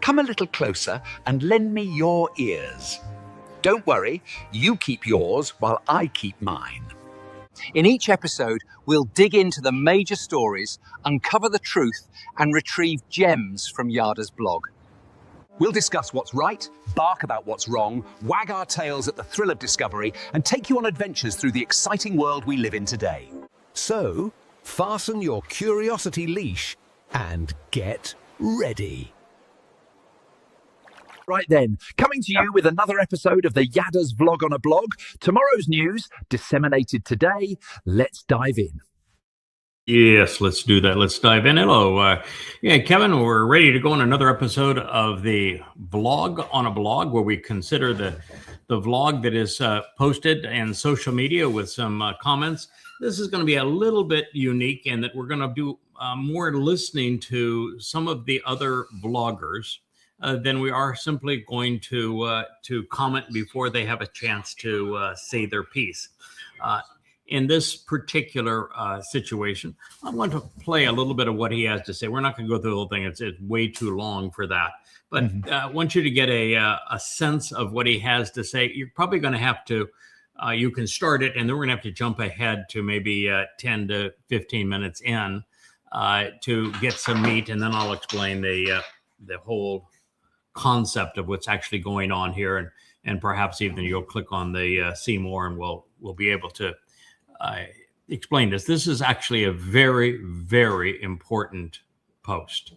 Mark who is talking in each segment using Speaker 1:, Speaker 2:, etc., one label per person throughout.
Speaker 1: Come a little closer and lend me your ears. Don't worry, you keep yours while I keep mine.
Speaker 2: In each episode, we'll dig into the major stories, uncover the truth, and retrieve gems from Yada's blog.
Speaker 3: We'll discuss what's right, bark about what's wrong, wag our tails at the thrill of discovery, and take you on adventures through the exciting world we live in today.
Speaker 4: So, fasten your curiosity leash and get ready.
Speaker 1: Right then, coming to you with another episode of the Yada's Vlog on a Blog. Tomorrow's news, disseminated today. Let's dive in.
Speaker 5: Yes, let's do that. Let's dive in. Hello. Kevin, we're ready to go on another episode of the Vlog on a Blog, where we consider the vlog that is posted in social media with some comments. This is going to be a little bit unique in that we're going to do more listening to some of the other vloggers than we are simply going to comment before they have a chance to say their piece. In this particular situation, I want to play a little bit of what he has to say. We're not going to go through the whole thing. It's way too long for that. But I want you to get a sense of what he has to say. You're probably going to have to, you can start it, and then we're going to have to jump ahead to maybe 10 to 15 minutes in to get some meat, and then I'll explain the whole concept of what's actually going on here, and perhaps even you'll click on the see more, and we'll be able to explain this. This is actually a very, very important post.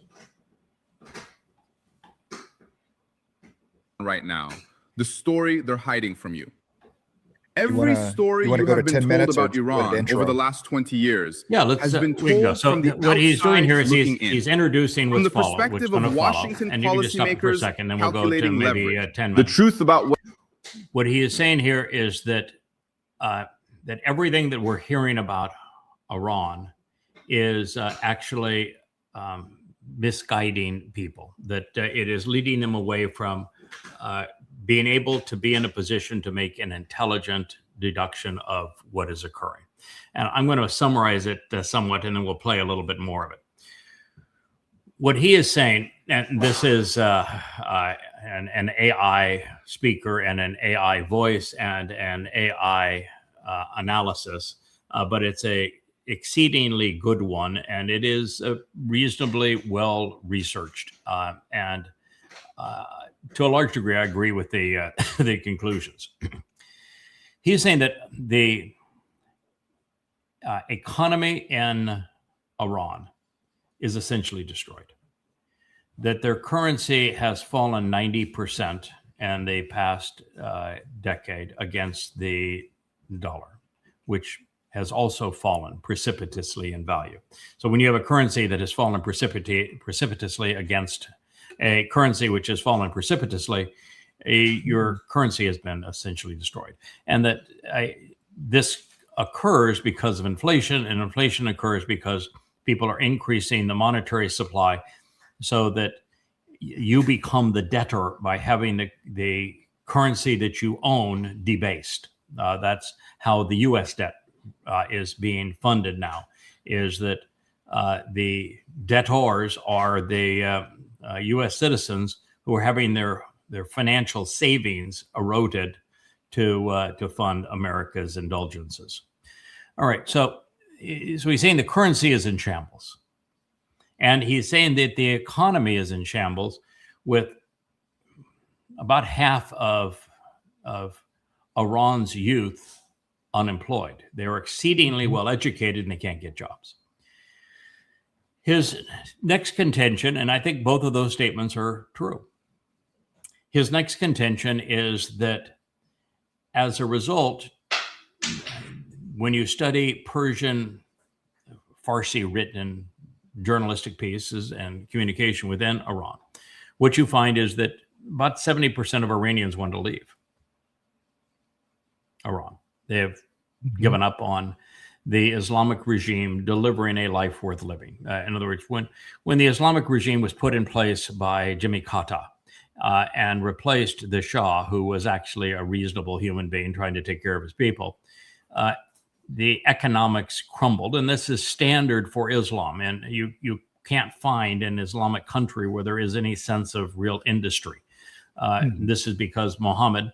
Speaker 6: Right now, the story they're hiding from you. Every story you have been told about Iran over the last 20 years has been told
Speaker 5: so
Speaker 6: from the
Speaker 5: what he's doing here is
Speaker 6: outside
Speaker 5: he's introducing what's
Speaker 6: from the perspective of Washington
Speaker 5: and you can just stop for a second, then we'll go to maybe 10 minutes.
Speaker 6: The truth about
Speaker 5: what he is saying here is that that everything that we're hearing about Iran is actually misguiding people, that it is leading them away from being able to be in a position to make an intelligent deduction of what is occurring. And I'm going to summarize it somewhat, and then we'll play a little bit more of it. What he is saying, and this is an AI speaker and an AI voice and an AI analysis, but it's a exceedingly good one, and it is reasonably well researched. And to a large degree, I agree with the the conclusions. He's saying that the economy in Iran is essentially destroyed, that their currency has fallen 90% in the past decade against the dollar, which has also fallen precipitously in value. So when you have a currency that has fallen precipitously against a currency which has fallen precipitously, your currency has been essentially destroyed. And that this occurs because of inflation, and inflation occurs because people are increasing the monetary supply so that you become the debtor by having the currency that you own debased. That's how the U.S. debt is being funded now, is that the debtors are the U.S. citizens who are having their financial savings eroded to fund America's indulgences. All right, so he's saying the currency is in shambles. And he's saying that the economy is in shambles, with about half of Iran's youth unemployed. They're exceedingly well educated and they can't get jobs. His next contention, and I think both of those statements are true. His next contention is that as a result, when you study Persian, Farsi written journalistic pieces and communication within Iran, what you find is that about 70% of Iranians want to leave Iran. They have given up on the Islamic regime delivering a life worth living. In other words, when the Islamic regime was put in place by Jimmy Carter and replaced the Shah, who was actually a reasonable human being trying to take care of his people, the economics crumbled. And this is standard for Islam. And you can't find an Islamic country where there is any sense of real industry. This is because Muhammad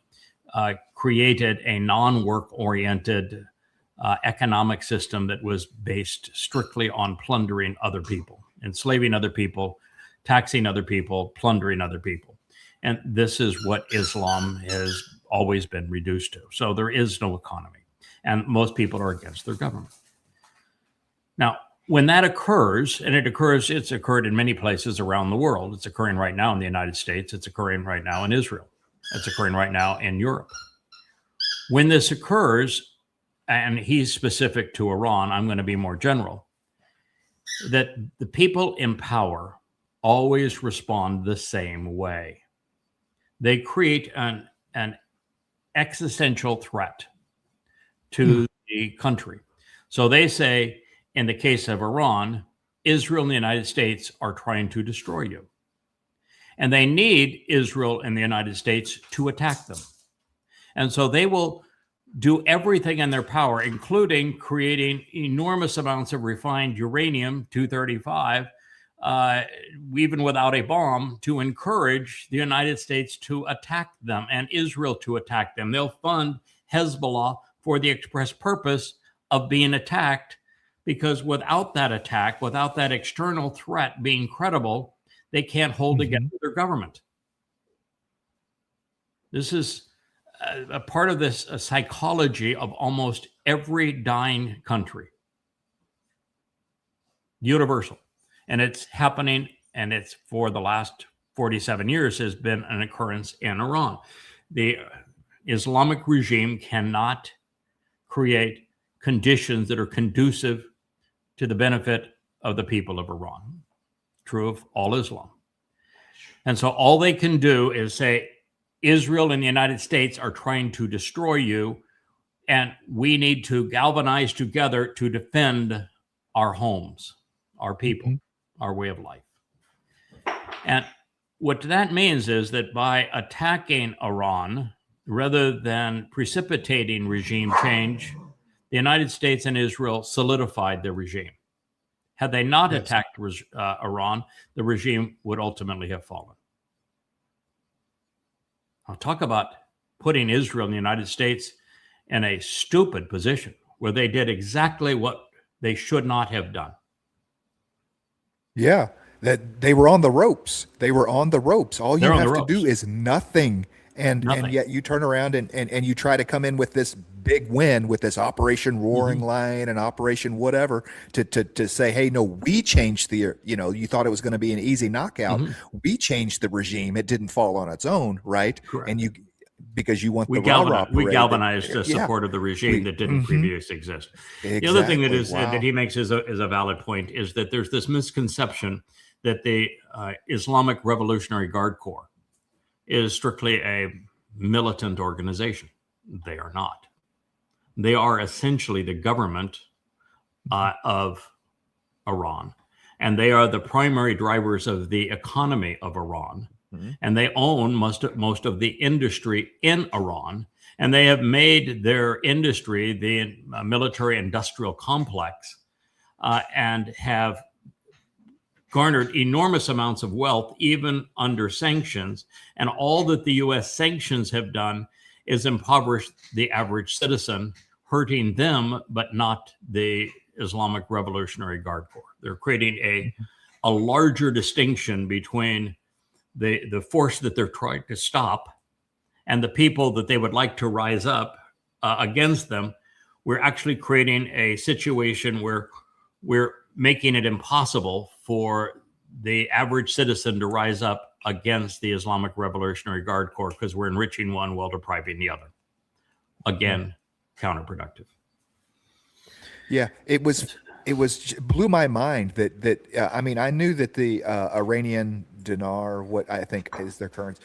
Speaker 5: created a non-work-oriented economic system that was based strictly on plundering other people, enslaving other people, taxing other people, plundering other people. And this is what Islam has always been reduced to. So there is no economy, and most people are against their government. Now, when that occurs, and it's occurred in many places around the world. It's occurring right now in the United States. It's occurring right now in Israel. It's occurring right now in Europe. When this occurs, and he's specific to Iran, I'm going to be more general, that the people in power always respond the same way. They create an existential threat to the country. So they say, in the case of Iran, Israel and the United States are trying to destroy you. And they need Israel and the United States to attack them. And so they will do everything in their power, including creating enormous amounts of refined uranium-235, even without a bomb, to encourage the United States to attack them and Israel to attack them. They'll fund Hezbollah for the express purpose of being attacked, because without that attack, without that external threat being credible, they can't hold together their government. This is a part of this psychology of almost every dying country. Universal. And it's happening, and it's for the last 47 years has been an occurrence in Iran. The Islamic regime cannot create conditions that are conducive to the benefit of the people of Iran. True of all Islam. And so all they can do is say, Israel and the United States are trying to destroy you, and we need to galvanize together to defend our homes, our people, our way of life. And what that means is that by attacking Iran, rather than precipitating regime change, the United States and Israel solidified the regime. Had they not attacked Iran, the regime would ultimately have fallen. I'll talk about putting Israel and the United States in a stupid position where they did exactly what they should not have done.
Speaker 7: Yeah, that they were on the ropes. They were on the ropes. All you have to do is nothing. And yet you turn around and you try to come in with this big win, with this Operation Roaring Lion and Operation whatever, to say, hey, no, we changed the, you thought it was going to be an easy knockout. We changed the regime. It didn't fall on its own, right? Correct. And because you want we
Speaker 5: galvanized the support of the regime that didn't previously exist. Exactly. The other thing that he makes is a valid point is that there's this misconception that the Islamic Revolutionary Guard Corps is strictly a militant organization. They are not. They are essentially the government of Iran, and they are the primary drivers of the economy of Iran. And they own most of the industry in Iran, and they have made their industry the military industrial complex, and have garnered enormous amounts of wealth, even under sanctions. And all that the U.S. sanctions have done is impoverish the average citizen, hurting them, but not the Islamic Revolutionary Guard Corps. They're creating a larger distinction between the force that they're trying to stop and the people that they would like to rise up against them. We're actually creating a situation where we're making it impossible for the average citizen to rise up against the Islamic Revolutionary Guard Corps, because we're enriching one while depriving the other. Again, counterproductive.
Speaker 7: Yeah, it blew my mind that I mean, I knew that the Iranian dinar, what I think is their currency,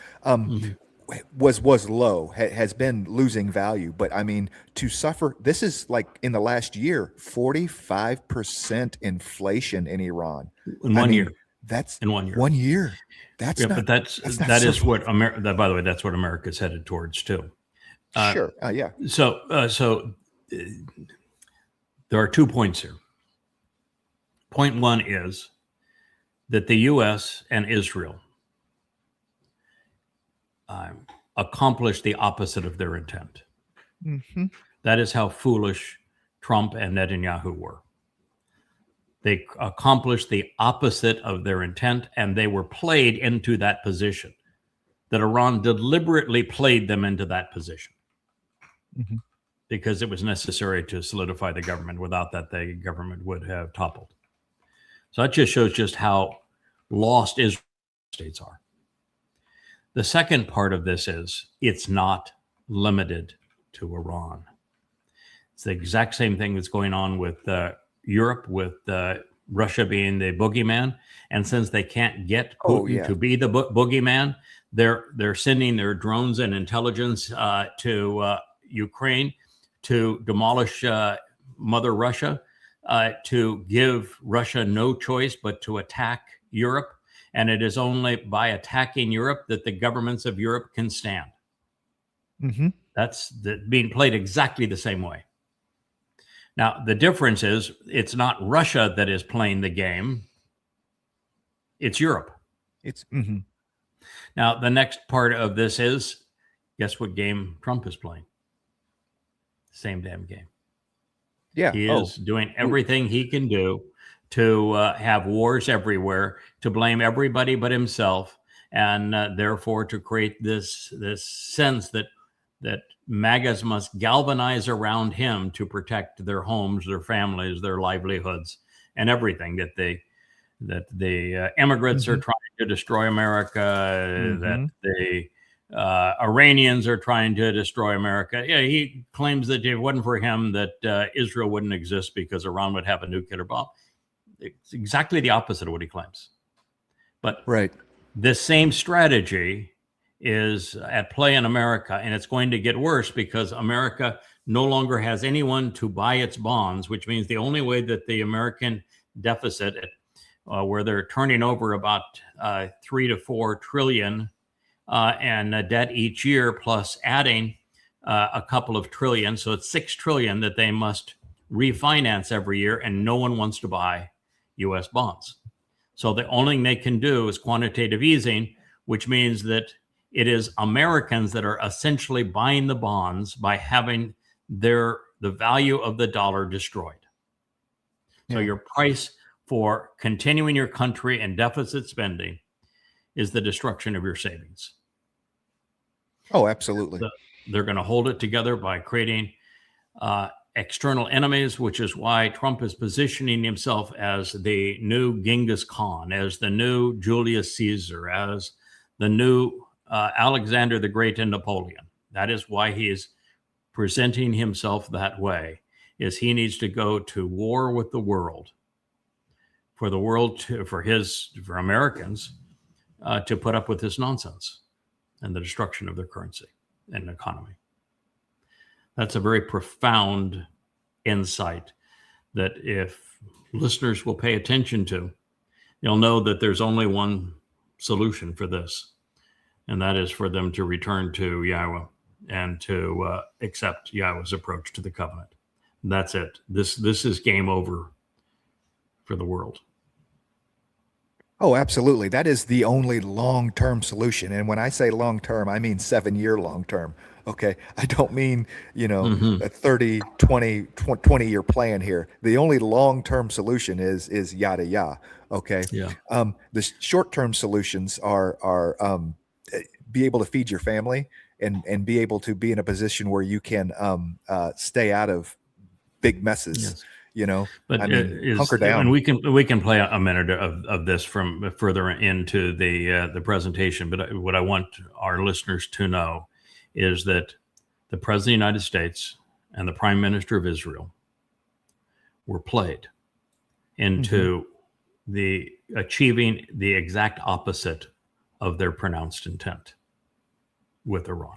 Speaker 7: was low, has been losing value. But I mean, to suffer, this is like in the last year, 45% inflation in Iran.
Speaker 5: In one year.
Speaker 7: That's
Speaker 5: in 1 year.
Speaker 7: 1 year. That's not,
Speaker 5: but that is what America, by the way, that's what America's headed towards too.
Speaker 7: Sure. Yeah.
Speaker 5: So there are 2 points here. Point one is that the U.S. and Israel accomplished the opposite of their intent.
Speaker 7: Mm-hmm.
Speaker 5: That is how foolish Trump and Netanyahu were. They accomplished the opposite of their intent, and they were played into that position. That Iran deliberately played them into that position.
Speaker 7: Mm-hmm.
Speaker 5: Because it was necessary to solidify the government. Without that, the government would have toppled. So that just shows just how lost Israel states are. The second part of this is it's not limited to Iran. It's the exact same thing that's going on with Europe, with Russia being the boogeyman. And since they can't get Putin to be the boogeyman, they're sending their drones and intelligence to Ukraine to demolish Mother Russia, to give Russia no choice but to attack Europe. And it is only by attacking Europe that the governments of Europe can stand.
Speaker 7: Mm-hmm.
Speaker 5: That's being played exactly the same way. Now, the difference is it's not Russia that is playing the game. It's Europe.
Speaker 7: Mm-hmm.
Speaker 5: Now, the next part of this is, guess what game Trump is playing? Same damn game.
Speaker 7: Yeah.
Speaker 5: He is doing everything he can do to have wars everywhere, to blame everybody but himself, and therefore to create this sense that MAGAs must galvanize around him to protect their homes, their families, their livelihoods, and everything that the immigrants are trying to destroy America, that the Iranians are trying to destroy America. Yeah, he claims that if it wasn't for him, that Israel wouldn't exist because Iran would have a nuclear bomb. It's exactly the opposite of what he claims. But this same strategy is at play in America, and it's going to get worse because America no longer has anyone to buy its bonds, which means the only way that the American deficit, where they're turning over about 3 to 4 trillion and debt each year, plus adding a couple of trillion, so it's 6 trillion that they must refinance every year, and no one wants to buy U.S. bonds. So the only thing they can do is quantitative easing, which means that it is Americans that are essentially buying the bonds by having the value of the dollar destroyed. So your price for continuing your country in deficit spending is the destruction of your savings.
Speaker 7: Oh, absolutely.
Speaker 5: They're going to hold it together by creating external enemies, which is why Trump is positioning himself as the new Genghis Khan, as the new Julius Caesar, as the new Alexander the Great and Napoleon. That is why he is presenting himself that way, is he needs to go to war with the world, for the world for Americans to put up with this nonsense and the destruction of their currency and economy. That's a very profound insight that if listeners will pay attention to, you'll know that there's only one solution for this, and that is for them to return to Yahweh and to accept Yahweh's approach to the covenant. That's it. This is game over for the world.
Speaker 7: Oh, absolutely. That is the only long-term solution. And when I say long-term, I mean 7-year long-term. Okay. I don't mean, a 30, 20 year plan here. The only long-term solution is yada, yada. Okay.
Speaker 5: Yeah.
Speaker 7: The short-term solutions are be able to feed your family and be able to be in a position where you can stay out of big messes.
Speaker 5: Yes.
Speaker 7: But hunker down.
Speaker 5: And we can play a minute of this from further into the presentation. But what I want our listeners to know is that the President of the United States and the Prime Minister of Israel were played into the achieving the exact opposite of their pronounced intent with Iran.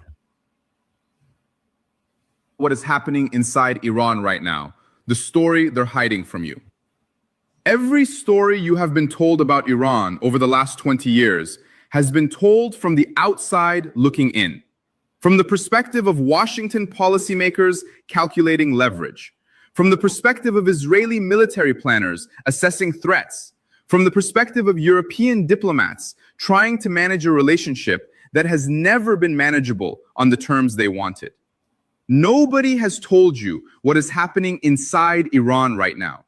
Speaker 6: What is happening inside Iran right now? The story they're hiding from you. Every story you have been told about Iran over the last 20 years has been told from the outside looking in, from the perspective of Washington policymakers calculating leverage, from the perspective of Israeli military planners assessing threats, from the perspective of European diplomats trying to manage a relationship that has never been manageable on the terms they wanted. Nobody has told you what is happening inside Iran right now.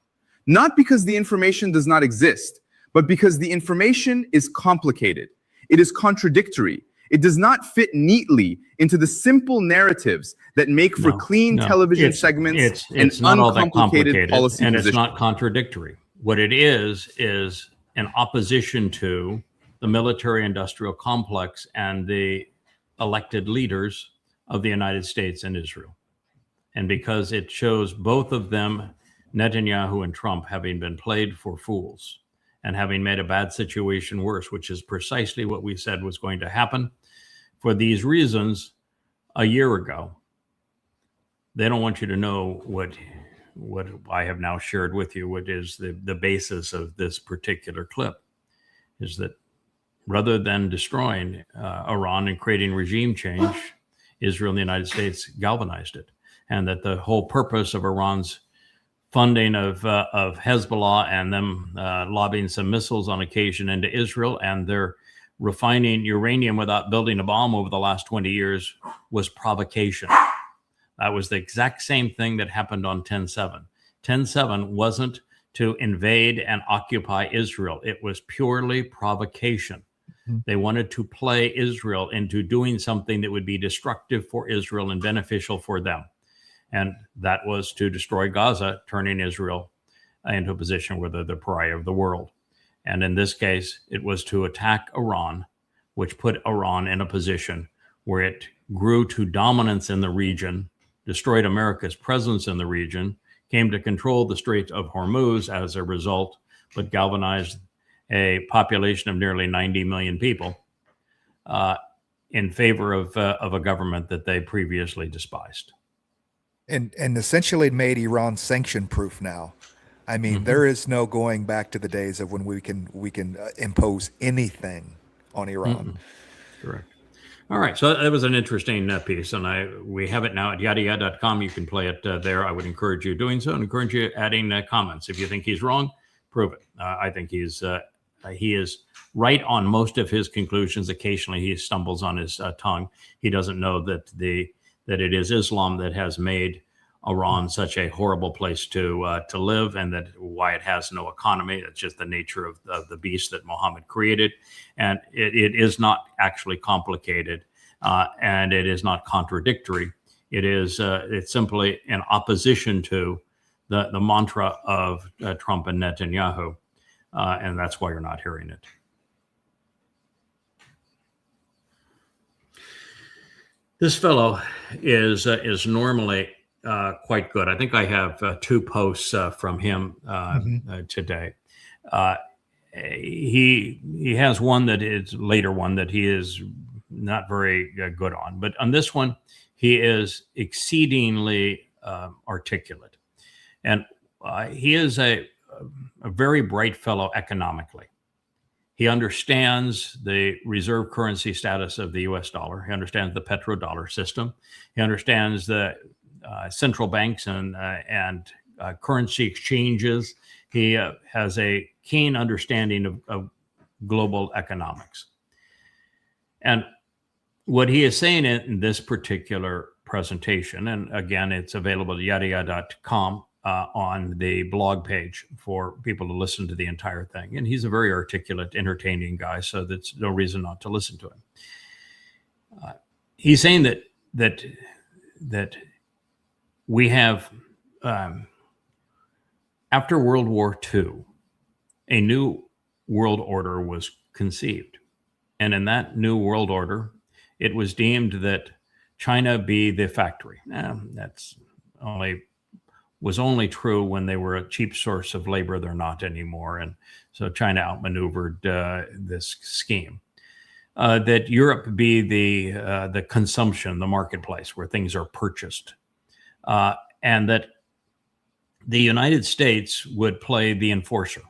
Speaker 6: Not because the information does not exist, but because the information is complicated. It is contradictory. It does not fit neatly into the simple narratives that make for clean television segments and uncomplicated policy
Speaker 5: and
Speaker 6: positions.
Speaker 5: It's not contradictory. What it is an opposition to the military-industrial complex and the elected leaders of the United States and Israel. And because it shows both of them, Netanyahu and Trump, having been played for fools and having made a bad situation worse, which is precisely what we said was going to happen. For these reasons, a year ago, they don't want you to know what I have now shared with you, what is the basis of this particular clip, is that rather than destroying Iran and creating regime change, Israel and the United States galvanized it. And that the whole purpose of Iran's funding of Hezbollah and them lobbing some missiles on occasion into Israel and their refining uranium without building a bomb over the last 20 years was provocation. That was the exact same thing that happened on 10/7. 10/7 wasn't to invade and occupy Israel. It was purely provocation. They wanted to play Israel into doing something that would be destructive for Israel and beneficial for them. And that was to destroy Gaza, turning Israel into a position where they're the pariah of the world. And in this case, it was to attack Iran, which put Iran in a position where it grew to dominance in the region, destroyed America's presence in the region, came to control the Strait of Hormuz as a result, but galvanized a population of nearly 90 million people in favor of a government that they previously despised.
Speaker 7: And essentially made Iran sanction proof now. I mean, there is no going back to the days of when we can impose anything on Iran.
Speaker 5: Correct. All right, so that was an interesting piece, and we have it now at yadayah.com. You can play it there. I would encourage you doing so, and encourage you adding comments. If you think he's wrong, prove it. I think he is right on most of his conclusions. Occasionally, he stumbles on his tongue. He doesn't know that it is Islam that has made Iran such a horrible place to live, and that why it has no economy. It's just the nature of the beast that Muhammad created, and it is not actually complicated, and it is not contradictory. It's simply in opposition to the mantra of Trump and Netanyahu, and that's why you're not hearing it. This fellow is normally quite good. I think I have two posts from him today. He has one that is later one that he is not very good on, but on this one he is exceedingly articulate, and he is a very bright fellow economically. He understands the reserve currency status of the U.S. dollar. He understands the petrodollar system. He understands the central banks and currency exchanges. He has a keen understanding of global economics. And what he is saying in this particular presentation, and again, it's available at yadayah.com on the blog page for people to listen to the entire thing. And he's a very articulate, entertaining guy, so there's no reason not to listen to him. He's saying that we have, after World War II, a new world order was conceived. And in that new world order, it was deemed that China be the factory. That's was only true when they were a cheap source of labor. They're not anymore. And so China outmaneuvered this scheme. That Europe be the consumption, the marketplace where things are purchased. And that the United States would play the enforcer.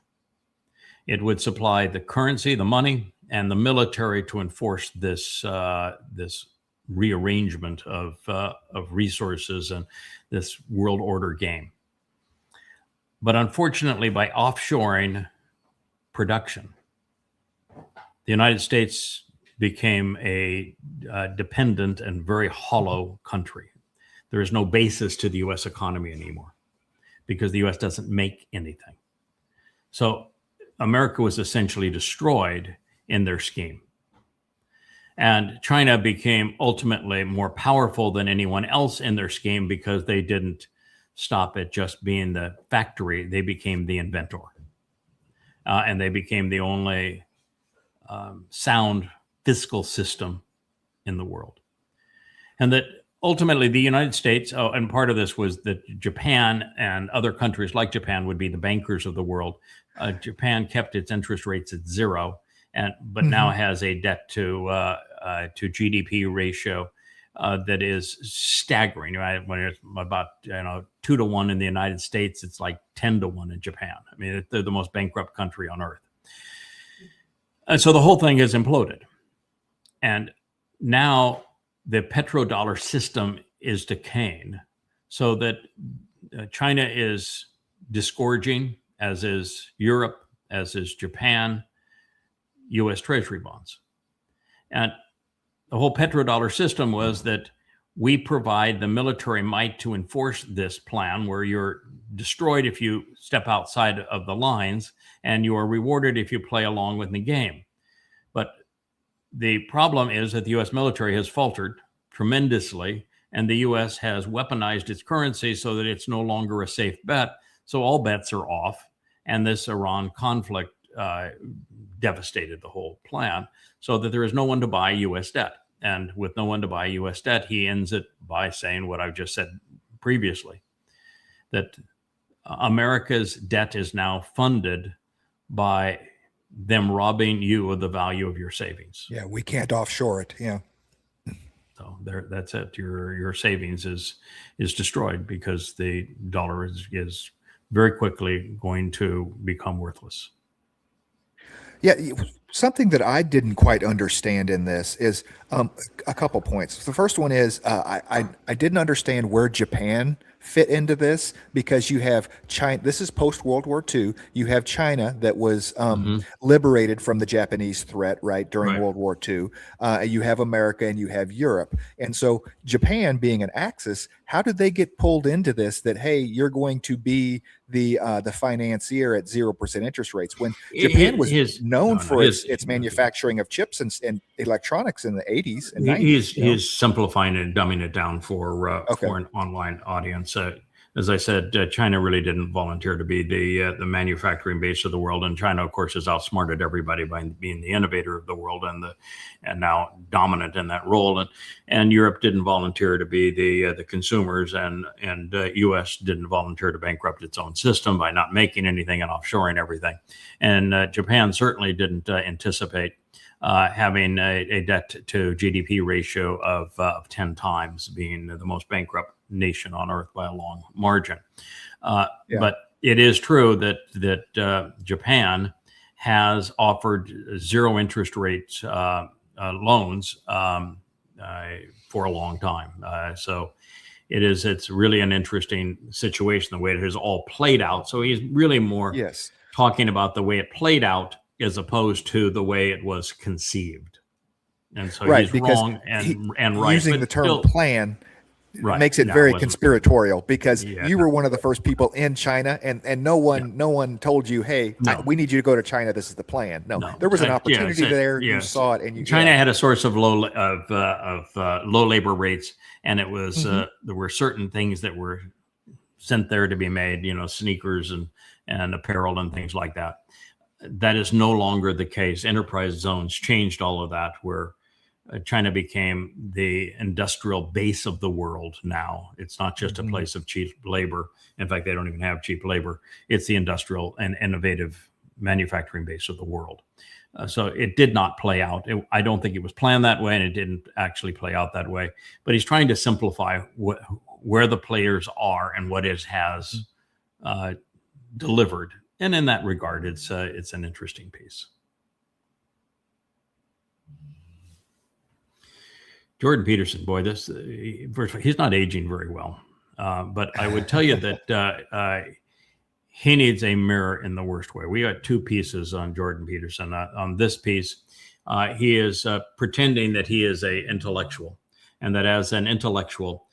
Speaker 5: It would supply the currency, the money, and the military to enforce this rearrangement of resources and this world order game. But unfortunately, by offshoring production. The United States became a dependent and very hollow country. There is no basis to the U.S. economy anymore because the U.S. doesn't make anything. So America was essentially destroyed in their scheme. And China became ultimately more powerful than anyone else in their scheme because they didn't stop at just being the factory. They became the inventor. And they became the only sound fiscal system in the world. And that ultimately the United States, and part of this was that Japan and other countries like Japan would be the bankers of the world. Japan kept its interest rates at zero, but now has a debt to GDP ratio that is staggering. Right? When it's about 2 to 1 in the United States, it's like 10 to 1 in Japan. I mean, they're the most bankrupt country on earth. And so the whole thing has imploded. And now the petrodollar system is decaying, so that China is disgorging, as is Europe, as is Japan, U.S. Treasury bonds. And the whole petrodollar system was that we provide the military might to enforce this plan, where you're destroyed if you step outside of the lines, and you are rewarded if you play along with the game. But the problem is that the U.S. military has faltered tremendously, and the U.S. has weaponized its currency so that it's no longer a safe bet. So all bets are off, and this Iran conflict devastated the whole plan, so that there is no one to buy U.S. debt. And with no one to buy U.S. debt, he ends it by saying what I've just said previously, that America's debt is now funded by them robbing you of the value of your savings.
Speaker 7: Yeah, we can't offshore it. Yeah.
Speaker 5: So that's it. Your savings is destroyed because the dollar is very quickly going to become worthless.
Speaker 7: Yeah, something that I didn't quite understand in this is a couple points. The first one is I didn't understand where Japan fit into this, because you have China. This is post World War II. You have China that was liberated from the Japanese threat, right, during World War II. You have America and you have Europe. And so Japan being an axis, how did they get pulled into this, that, hey, you're going to be the financier at 0% interest rates, when Japan was known for its manufacturing of chips and electronics in the 80s and 90s?
Speaker 5: He's simplifying and dumbing it down for an online audience. As I said, China really didn't volunteer to be the manufacturing base of the world, and China, of course, has outsmarted everybody by being the innovator of the world and now dominant in that role. And Europe didn't volunteer to be the consumers, and U.S. didn't volunteer to bankrupt its own system by not making anything and offshoring everything. And Japan certainly didn't anticipate having a debt to GDP ratio of 10 times, being the most bankrupt nation on earth by a long margin. But it is true that Japan has offered zero interest rates loans for a long time. So it's really an interesting situation, the way it has all played out. So he's really more talking about the way it played out as opposed to the way it was conceived. And so he's wrong and right.
Speaker 7: Using the term plan makes it very conspiratorial, because you were one of the first people in China, and no one told you, hey, we need you to go to China. This is the plan. No. There was an opportunity there. You saw it, and
Speaker 5: China had a source of low labor rates, and it was there were certain things that were sent there to be made, sneakers and apparel and things like that. That is no longer the case. Enterprise zones changed all of that, where China became the industrial base of the world now. It's not just a place of cheap labor. In fact, they don't even have cheap labor. It's the industrial and innovative manufacturing base of the world. So it did not play out. I don't think it was planned that way, and it didn't actually play out that way. But he's trying to simplify where the players are and what it has delivered. And in that regard, it's an interesting piece. Jordan Peterson, boy, he's not aging very well. But I would tell you that he needs a mirror in the worst way. We got 2 pieces on Jordan Peterson. On this piece, he is pretending that he is an intellectual, and that as an intellectual,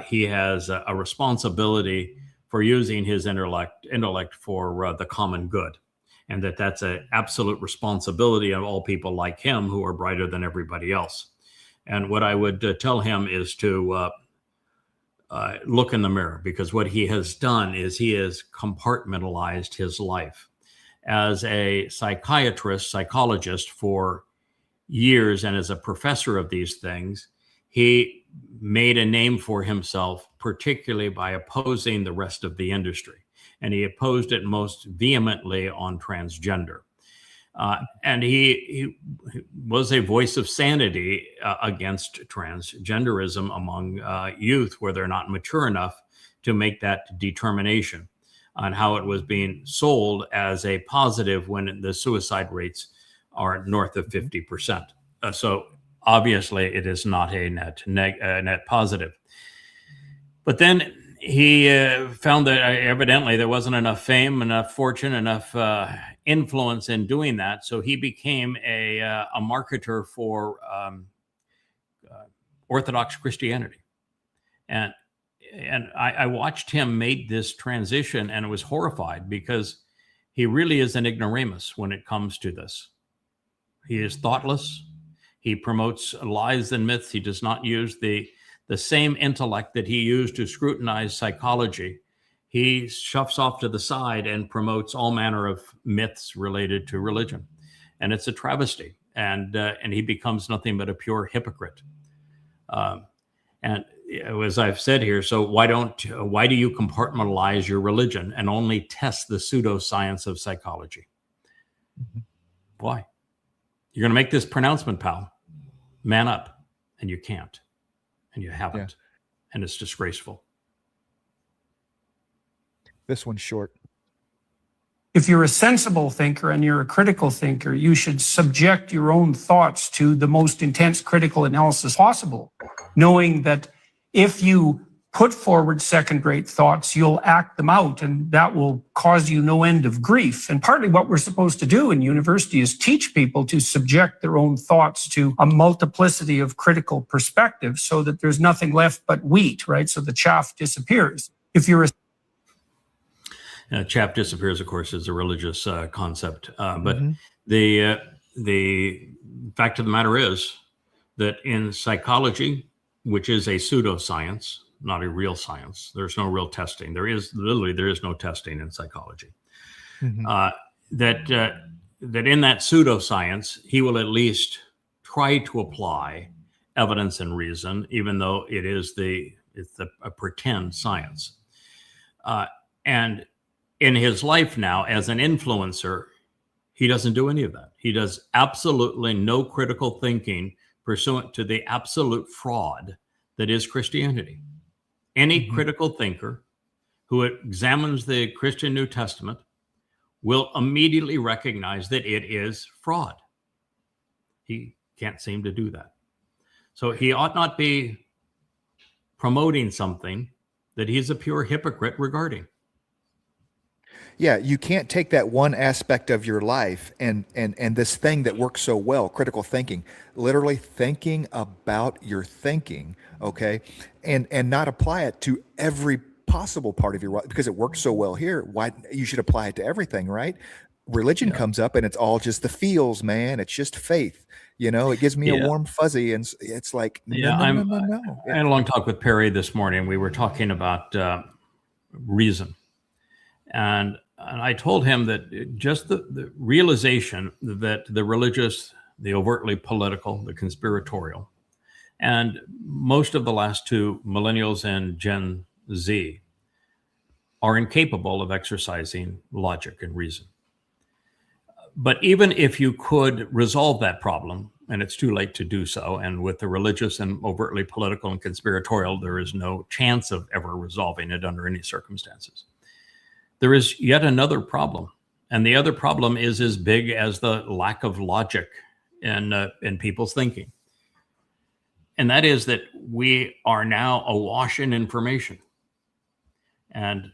Speaker 5: he has a responsibility for using his intellect for the common good, and that's an absolute responsibility of all people like him who are brighter than everybody else. And what I would tell him is to look in the mirror, because what he has done is he has compartmentalized his life. As a psychologist for years, and as a professor of these things, he made a name for himself, particularly by opposing the rest of the industry. And he opposed it most vehemently on transgender. And he was a voice of sanity against transgenderism among youth, where they're not mature enough to make that determination, on how it was being sold as a positive when the suicide rates are north of 50%. So obviously it is not a net positive. But then he found that evidently there wasn't enough fame, enough fortune, enough influence in doing that. So he became a marketer for Orthodox Christianity. And I watched him make this transition, and was horrified, because he really is an ignoramus when it comes to this. He is thoughtless. He promotes lies and myths. He does not use the same intellect that he used to scrutinize psychology. He shuffles off to the side and promotes all manner of myths related to religion. And it's a travesty. And he becomes nothing but a pure hypocrite. And as I've said here, so why do you compartmentalize your religion and only test the pseudoscience of psychology? Mm-hmm. Why? You're going to make this pronouncement, pal. Man up. And you can't. And you haven't. Yeah. And it's disgraceful.
Speaker 7: This one's short.
Speaker 8: If you're a sensible thinker and you're a critical thinker, you should subject your own thoughts to the most intense critical analysis possible, knowing that if you put forward second-rate thoughts, you'll act them out, and that will cause you no end of grief. And partly what we're supposed to do in university is teach people to subject their own thoughts to a multiplicity of critical perspectives, so that there's nothing left but wheat, right? So the chaff disappears. If you're
Speaker 5: chaff disappears, of course, is a religious concept. But the fact of the matter is that in psychology, which is a pseudoscience, not a real science, there's no real testing. There is no testing in psychology. That in that pseudoscience, he will at least try to apply evidence and reason, even though it's a pretend science. And in his life now as an influencer, he doesn't do any of that. He does absolutely no critical thinking pursuant to the absolute fraud that is Christianity. Any critical thinker who examines the Christian New Testament will immediately recognize that it is fraud. He can't seem to do that. So he ought not be promoting something that he's a pure hypocrite regarding.
Speaker 7: Yeah, you can't take that one aspect of your life and this thing that works so well, critical thinking, literally thinking about your thinking, okay, and not apply it to every possible part of your life, because it works so well here. Why you should apply it to everything, right? Religion comes up and it's all just the feels, man. It's just faith. You know, it gives me a warm fuzzy, and it's like, no.
Speaker 5: I had a long talk with Perry this morning. We were talking about reason. And I told him that just the realization that the religious, the overtly political, the conspiratorial, and most of the last two, millennials and Gen Z, are incapable of exercising logic and reason. But even if you could resolve that problem, and it's too late to do so, and with the religious and overtly political and conspiratorial, there is no chance of ever resolving it under any circumstances. There is yet another problem, and the other problem is as big as the lack of logic in people's thinking. And that is that we are now awash in information. And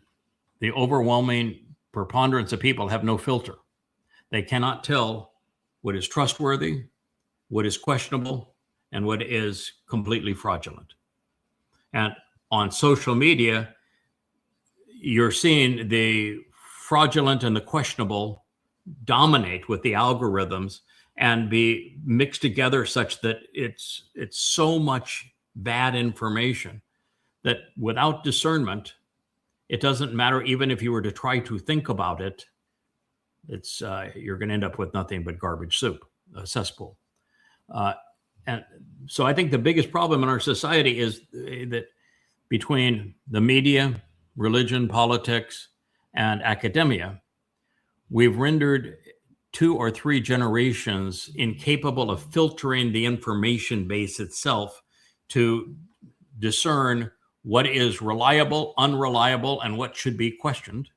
Speaker 5: the overwhelming preponderance of people have no filter. They cannot tell what is trustworthy, what is questionable, and what is completely fraudulent. And on social media, you're seeing the fraudulent and the questionable dominate with the algorithms and be mixed together such that it's so much bad information that without discernment, it doesn't matter. Even if you were to try to think about it, it's you're going to end up with nothing but garbage soup, a cesspool. And so I think the biggest problem in our society is that between the media, religion, politics, and academia, we've rendered 2 or 3 generations incapable of filtering the information base itself to discern what is reliable, unreliable, and what should be questioned.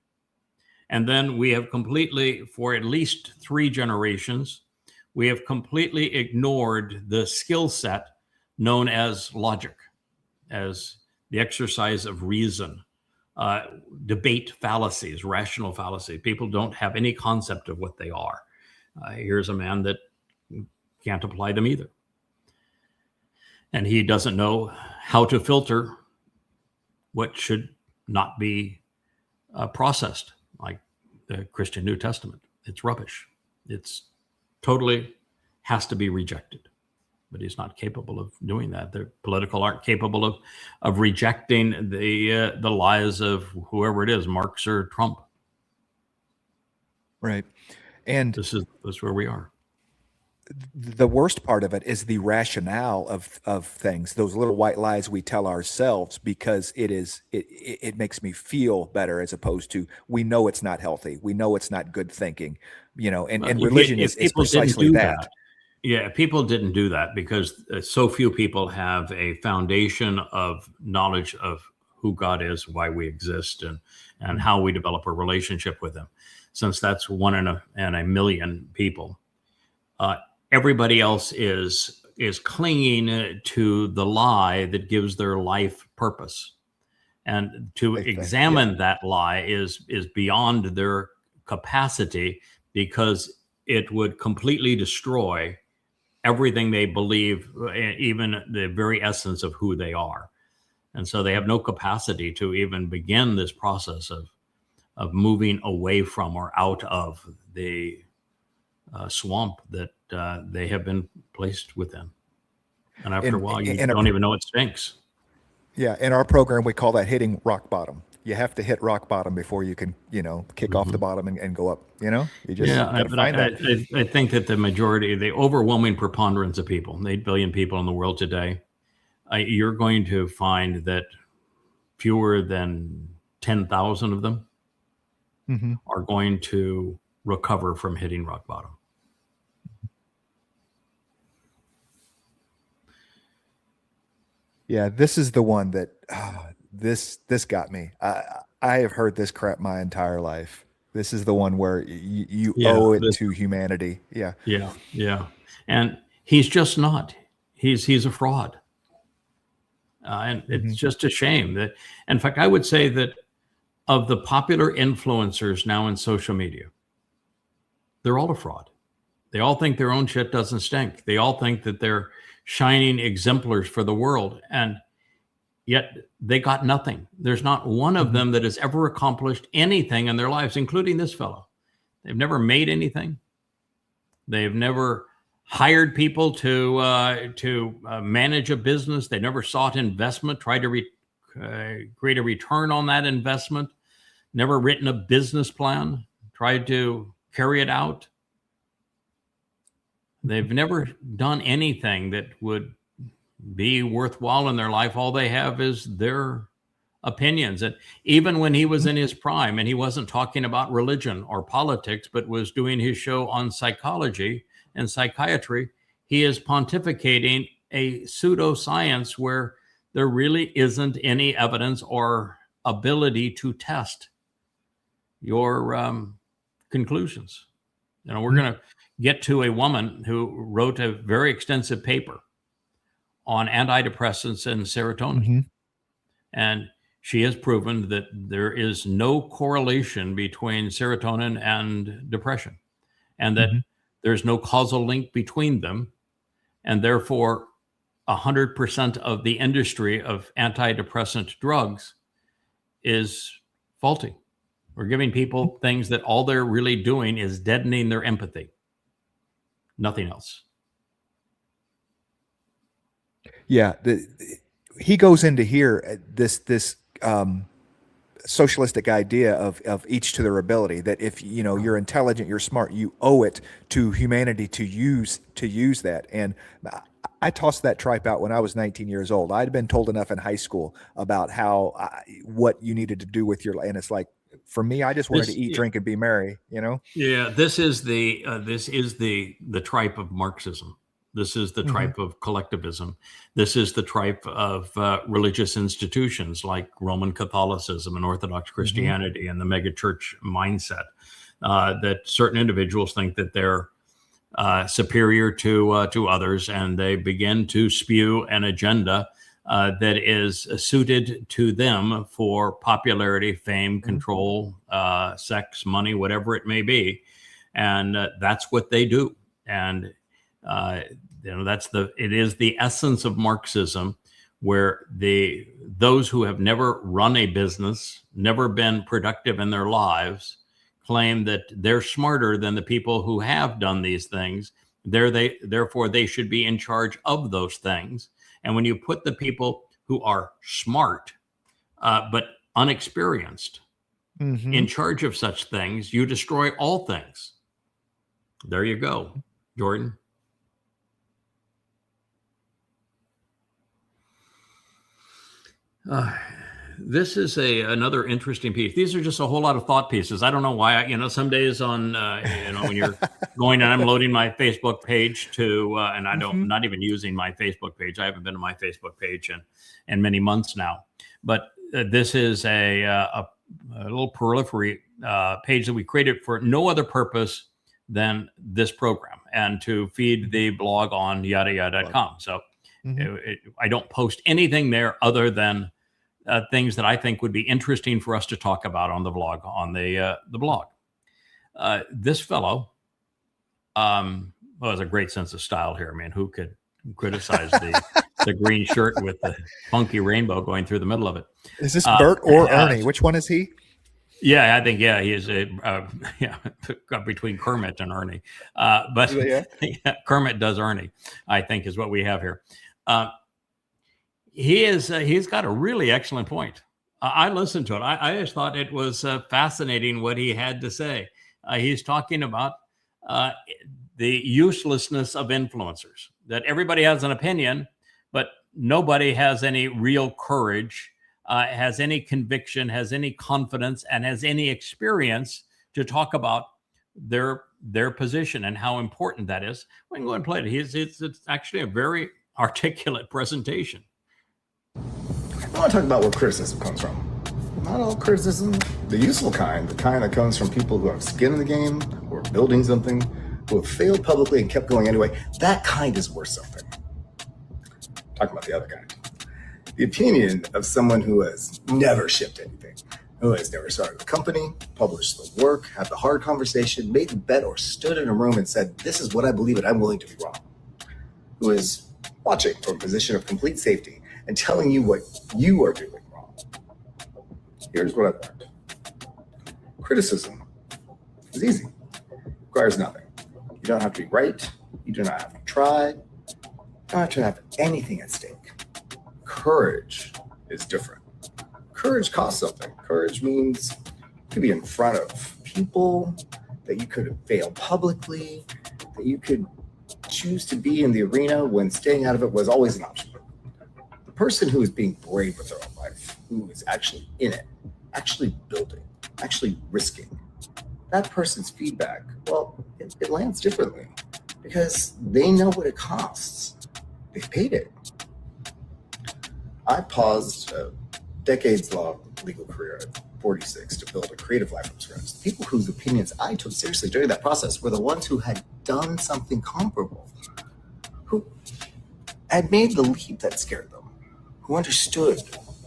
Speaker 5: And then we have completely, for at least 3 generations, we have completely ignored the skill set known as logic, as the exercise of reason, debate fallacies, rational fallacy. People don't have any concept of what they are. Here's a man that can't apply them either. And he doesn't know how to filter what should not be processed, like the Christian New Testament. It's rubbish. It's totally has to be rejected. But he's not capable of doing that. The political aren't capable of rejecting the lies of whoever it is, Marx or Trump.
Speaker 7: Right. And
Speaker 5: this is where we are.
Speaker 7: The worst part of it is the rationale of things, those little white lies we tell ourselves, because it makes me feel better, as opposed to, we know it's not healthy. We know it's not good thinking, and religion is precisely that.
Speaker 5: Yeah, people didn't do that because so few people have a foundation of knowledge of who God is, why we exist, and how we develop a relationship with him. Since that's 1 in a million people, everybody else is clinging to the lie that gives their life purpose. And to examine that lie is beyond their capacity, because it would completely destroy everything they believe, even the very essence of who they are. And so they have no capacity to even begin this process of moving away from or out of the swamp that they have been placed within. And after a while, you don't even know it stinks.
Speaker 7: Yeah. In our program, we call that hitting rock bottom. You have to hit rock bottom before you can, kick off the bottom and go up, you just find that.
Speaker 5: I think that the overwhelming preponderance of people, 8 billion people in the world today, you're going to find that fewer than 10,000 of them are going to recover from hitting rock bottom.
Speaker 7: Yeah, this is the one that this got me. I have heard this crap my entire life. This is the one where you owe it to humanity. Yeah.
Speaker 5: Yeah. And he's just not. He's a fraud. And it's just a shame that, in fact, I would say that of the popular influencers now in social media, they're all a fraud. They all think their own shit doesn't stink. They all think that they're shining exemplars for the world. And yet they got nothing. There's not one of them that has ever accomplished anything in their lives, including this fellow. They've never made anything. They've never hired people to manage a business. They never sought investment, tried to create a return on that investment, never written a business plan, tried to carry it out. They've never done anything that would be worthwhile in their life. All they have is their opinions. And even when he was in his prime and he wasn't talking about religion or politics, but was doing his show on psychology and psychiatry, he is pontificating a pseudoscience where there really isn't any evidence or ability to test your conclusions. We're going to get to a woman who wrote a very extensive paper on antidepressants and serotonin. And she has proven that there is no correlation between serotonin and depression, and that there's no causal link between them. And therefore, 100% of the industry of antidepressant drugs is faulty. We're giving people things that all they're really doing is deadening their empathy. Nothing else.
Speaker 7: Yeah, he goes into here this socialistic idea of each to their ability, that if you're intelligent, you're smart, you owe it to humanity to use that. And I tossed that tripe out when I was 19 years old. I'd been told enough in high school about what you needed to do with your life, and it's like, for me, I just wanted to eat, drink, and be merry.
Speaker 5: Yeah, this is the tripe of Marxism. This is the tripe of collectivism. This is the tripe of religious institutions like Roman Catholicism and Orthodox Christianity and the megachurch mindset, that certain individuals think that they're superior to others, and they begin to spew an agenda that is suited to them for popularity, fame, control, sex, money, whatever it may be. And that's what they do. And it is the essence of Marxism, where those who have never run a business, never been productive in their lives, claim that they're smarter than the people who have done these things. Therefore, they should be in charge of those things. And when you put the people who are smart but unexperienced in charge of such things, you destroy all things. There you go, Jordan. This is another interesting piece. These are just a whole lot of thought pieces. I don't know why. Some days on, when you're going and I'm loading my Facebook page and I don't, not even using my Facebook page. I haven't been on my Facebook page in many months now. But this is a little periphery page that we created for no other purpose than this program and to feed the blog on yadayada.com. So I don't post anything there other than things that I think would be interesting for us to talk about on the blog, the blog. This fellow has a great sense of style here. I mean, who could criticize the green shirt with the funky rainbow going through the middle of it?
Speaker 7: Is this Bert or Ernie? Which one is he?
Speaker 5: Yeah, I think, he is between Kermit and Ernie. But Kermit does Ernie, I think, is what we have here. He's got a really excellent point. I listened to it. I just thought it was fascinating what he had to say. He's talking about the uselessness of influencers, that everybody has an opinion, but nobody has any real courage, has any conviction, has any confidence, and has any experience to talk about their position and how important that is. We can go and play it. It's actually a very articulate presentation.
Speaker 9: I want to talk about where criticism comes from. Not all criticism, the useful kind, the kind that comes from people who have skin in the game, who are building something, who have failed publicly and kept going anyway. That kind is worth something. I'm talking about the other kind. The opinion of someone who has never shipped anything, who has never started a company, published the work, had the hard conversation, made the bet, or stood in a room and said, "This is what I believe and I'm willing to be wrong." Who is watching from a position of complete safety and telling you what you are doing wrong. Here's what I've learned. Criticism is easy. It requires nothing. You don't have to be right. You do not have to try. You don't have to have anything at stake. Courage is different. Courage costs something. Courage means you could be in front of people, that you could fail publicly, that you could choose to be in the arena when staying out of it was always an option. The person who is being brave with their own life, who is actually in it, actually building, actually risking, that person's feedback, well, it lands differently because they know what it costs. They've paid it. I paused a decades-long legal career at 46 to build a creative life from scratch. The people whose opinions I took seriously during that process were the ones who had done something comparable, who had made the leap that scared them, who understood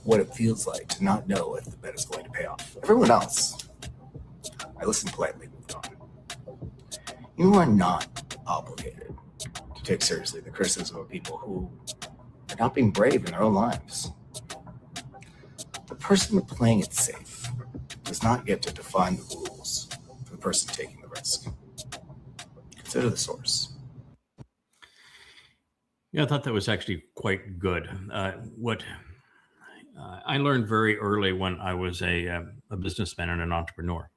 Speaker 9: what it feels like to not know if the bet is going to pay off. Everyone else, I listen politely, moved on. You are not obligated to take seriously the criticism of people who are not being brave in their own lives. The person playing it safe does not get to define the rules for the person taking the risk. Consider the source.
Speaker 5: Yeah, I thought that was actually quite good. What I learned very early when I was a businessman and an entrepreneur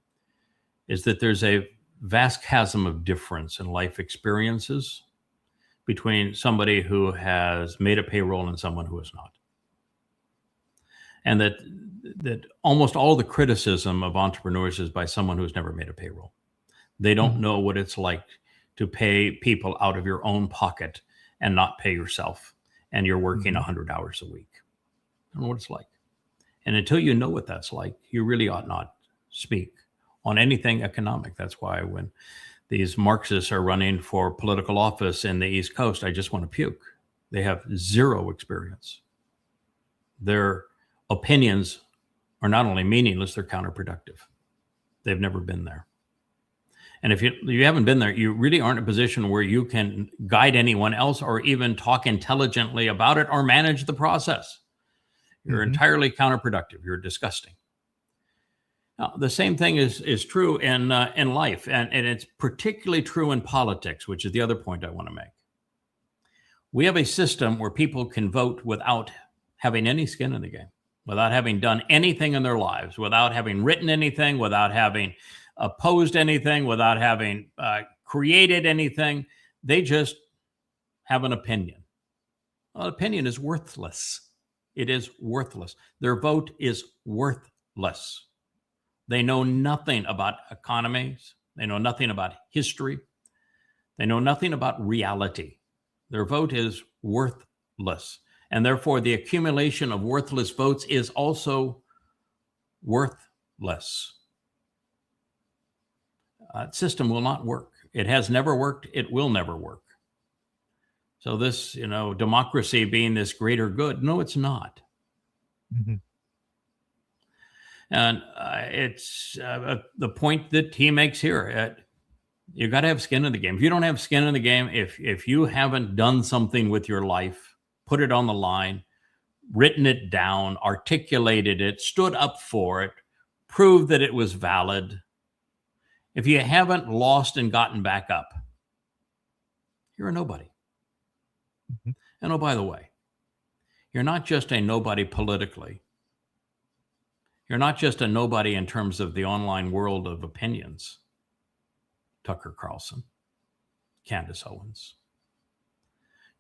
Speaker 5: is that there's a vast chasm of difference in life experiences between somebody who has made a payroll and someone who has not. And that almost all the criticism of entrepreneurs is by someone who's never made a payroll. They don't know what it's like to pay people out of your own pocket and not pay yourself, and you're working 100 hours a week. I don't know what it's like. And until you know what that's like, you really ought not speak on anything economic. That's why when these Marxists are running for political office in the East Coast, I just want to puke. They have zero experience. Their opinions are not only meaningless, they're counterproductive. They've never been there. And if you haven't been there, you really aren't in a position where you can guide anyone else or even talk intelligently about it or manage the process. You're entirely counterproductive. You're disgusting. Now, the same thing is true in life, and it's particularly true in politics, which is the other point I want to make. We have a system where people can vote without having any skin in the game, without having done anything in their lives, without having written anything, without having opposed anything, without having created anything. They just have an opinion. Well, opinion is worthless. It is worthless. Their vote is worthless. They know nothing about economies. They know nothing about history. They know nothing about reality. Their vote is worthless. And therefore, the accumulation of worthless votes is also worthless. System will not work. It has never worked. It will never work. So this, democracy being this greater good, no, it's not. And it's the point that he makes here. You got to have skin in the game. If you don't have skin in the game, if you haven't done something with your life, put it on the line, written it down, articulated it, stood up for it, proved that it was valid. If you haven't lost and gotten back up, you're a nobody. And oh, by the way, you're not just a nobody politically. You're not just a nobody in terms of the online world of opinions. Tucker Carlson, Candace Owens,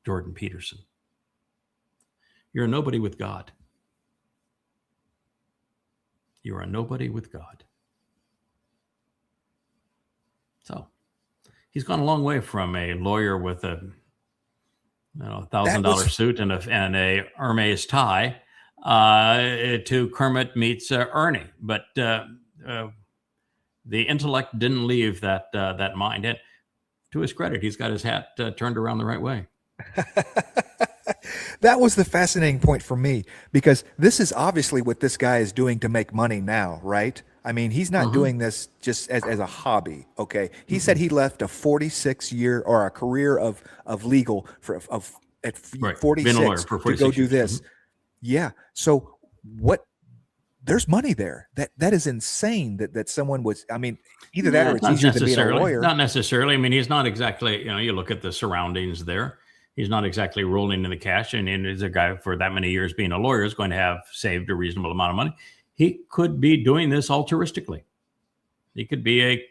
Speaker 5: Jordan Peterson. You're a nobody with God. You're a nobody with God. So he's gone a long way from a lawyer with a $1,000 suit and a Hermes tie to Kermit meets Ernie. But the intellect didn't leave that mind. And to his credit, he's got his hat turned around the right way.
Speaker 7: That was the fascinating point for me, because this is obviously what this guy is doing to make money now, right? I mean, he's not doing this just as a hobby. Okay. He said he left a 46-year or a career of legal at 46 to go do this. Yeah. So there's money there. That is insane that someone was, I mean, either that or it's easier than being a lawyer.
Speaker 5: Not necessarily. I mean, he's not exactly, you look at the surroundings there. He's not exactly rolling in the cash. And as a guy for that many years being a lawyer is going to have saved a reasonable amount of money. He could be doing this altruistically. He could be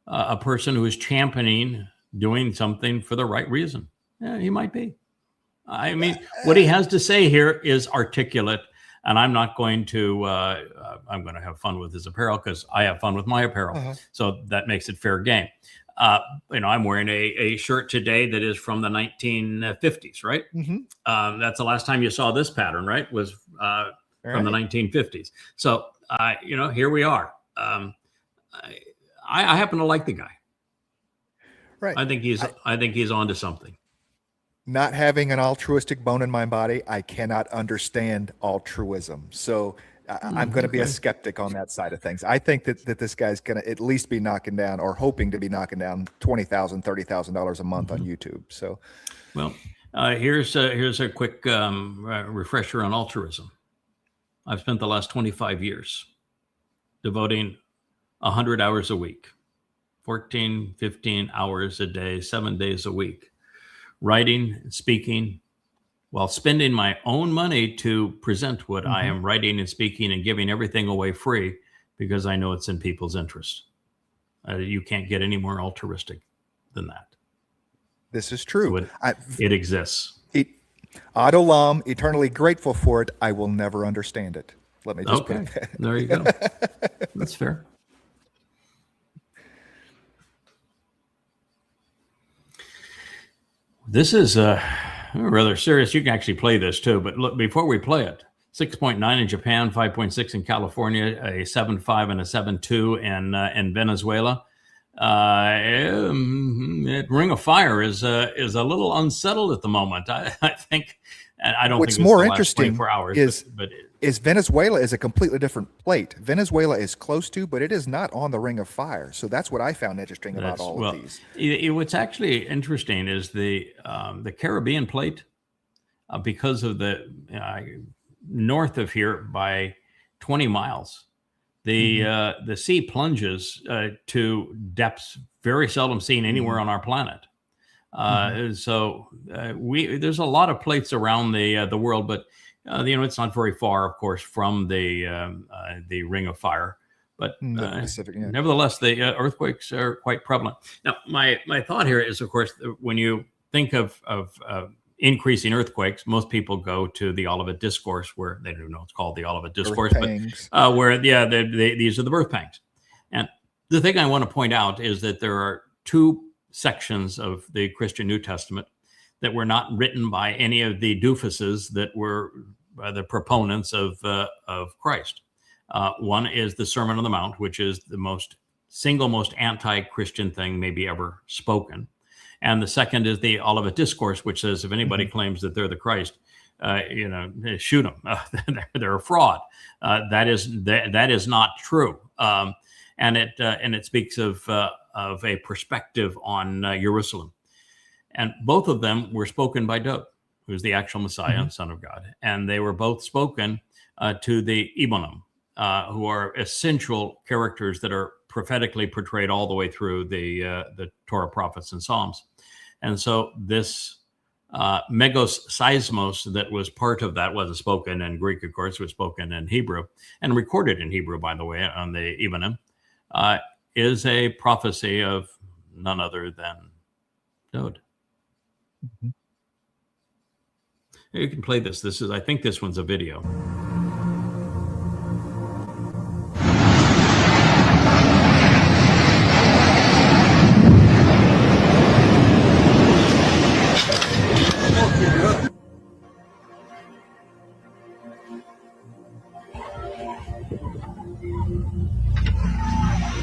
Speaker 5: a person who is championing doing something for the right reason. Yeah, he might be. I mean, what he has to say here is articulate, and I'm not going to, I'm going to have fun with his apparel because I have fun with my apparel. So that makes it fair game. I'm wearing a shirt today that is from the 1950s, right? That's the last time you saw this pattern, right? Was from the 1950s. So, here we are. I happen to like the guy.
Speaker 7: Right.
Speaker 5: I think he's onto something.
Speaker 7: not having an altruistic bone in my body, I cannot understand altruism. So I'm going to be a skeptic on that side of things. I think that this guy's going to at least be knocking down, or hoping to be knocking down, $20,000, $30,000 a month on YouTube. So,
Speaker 5: well, here's a quick refresher on altruism. I've spent the last 25 years devoting 100 hours a week, 14, 15 hours a day, 7 days a week, writing, speaking, while spending my own money to present what I am writing and speaking, and giving everything away free because I know it's in people's interest. You can't get any more altruistic than that.
Speaker 7: This is true.
Speaker 5: So it exists.
Speaker 7: Ad olam, eternally grateful for it. I will never understand it. Let me just put that.
Speaker 5: There you go. That's fair. This is rather serious. You can actually play this too, but look, before we play it, 6.9 in Japan, 5.6 in California, a 7.5 and a 7.2 in Venezuela. Ring of Fire is a little unsettled at the moment. I think, and I don't
Speaker 7: What's
Speaker 5: think it's
Speaker 7: more
Speaker 5: the
Speaker 7: interesting
Speaker 5: 24 hours,
Speaker 7: is Venezuela is a completely different plate. Venezuela is close to, but it is not on the Ring of Fire. So that's what I found interesting about all of these.
Speaker 5: What's actually interesting is the Caribbean plate, because of the north of here by 20 miles. The sea plunges to depths very seldom seen anywhere on our planet. So there's a lot of plates around the world, but it's not very far, of course, from the Ring of Fire. But
Speaker 7: Pacific,
Speaker 5: nevertheless, the earthquakes are quite prevalent. Now, my thought here is, of course, when you think of increasing earthquakes, most people go to the Olivet Discourse, where they don't know it's called the Olivet Discourse, but where these are the birth pangs. And the thing I want to point out is that there are two sections of the Christian New Testament that were not written by any of the doofuses that were the proponents of Christ. One is the Sermon on the Mount, which is the single most anti-Christian thing maybe ever spoken. And the second is the Olivet Discourse, which says if anybody claims that they're the Christ, shoot them. They're a fraud. That is not true. And it speaks of a perspective on Jerusalem. And both of them were spoken by Dowd, who's the actual Messiah and Son of God. And they were both spoken to the Ebonim, who are essential characters that are prophetically portrayed all the way through the Torah, prophets, and Psalms. And so this megos seismos that was part of that, wasn't spoken in Greek, of course, was spoken in Hebrew and recorded in Hebrew, by the way, on the Ebonim, is a prophecy of none other than Dowd. You can play this. I think this one's a video.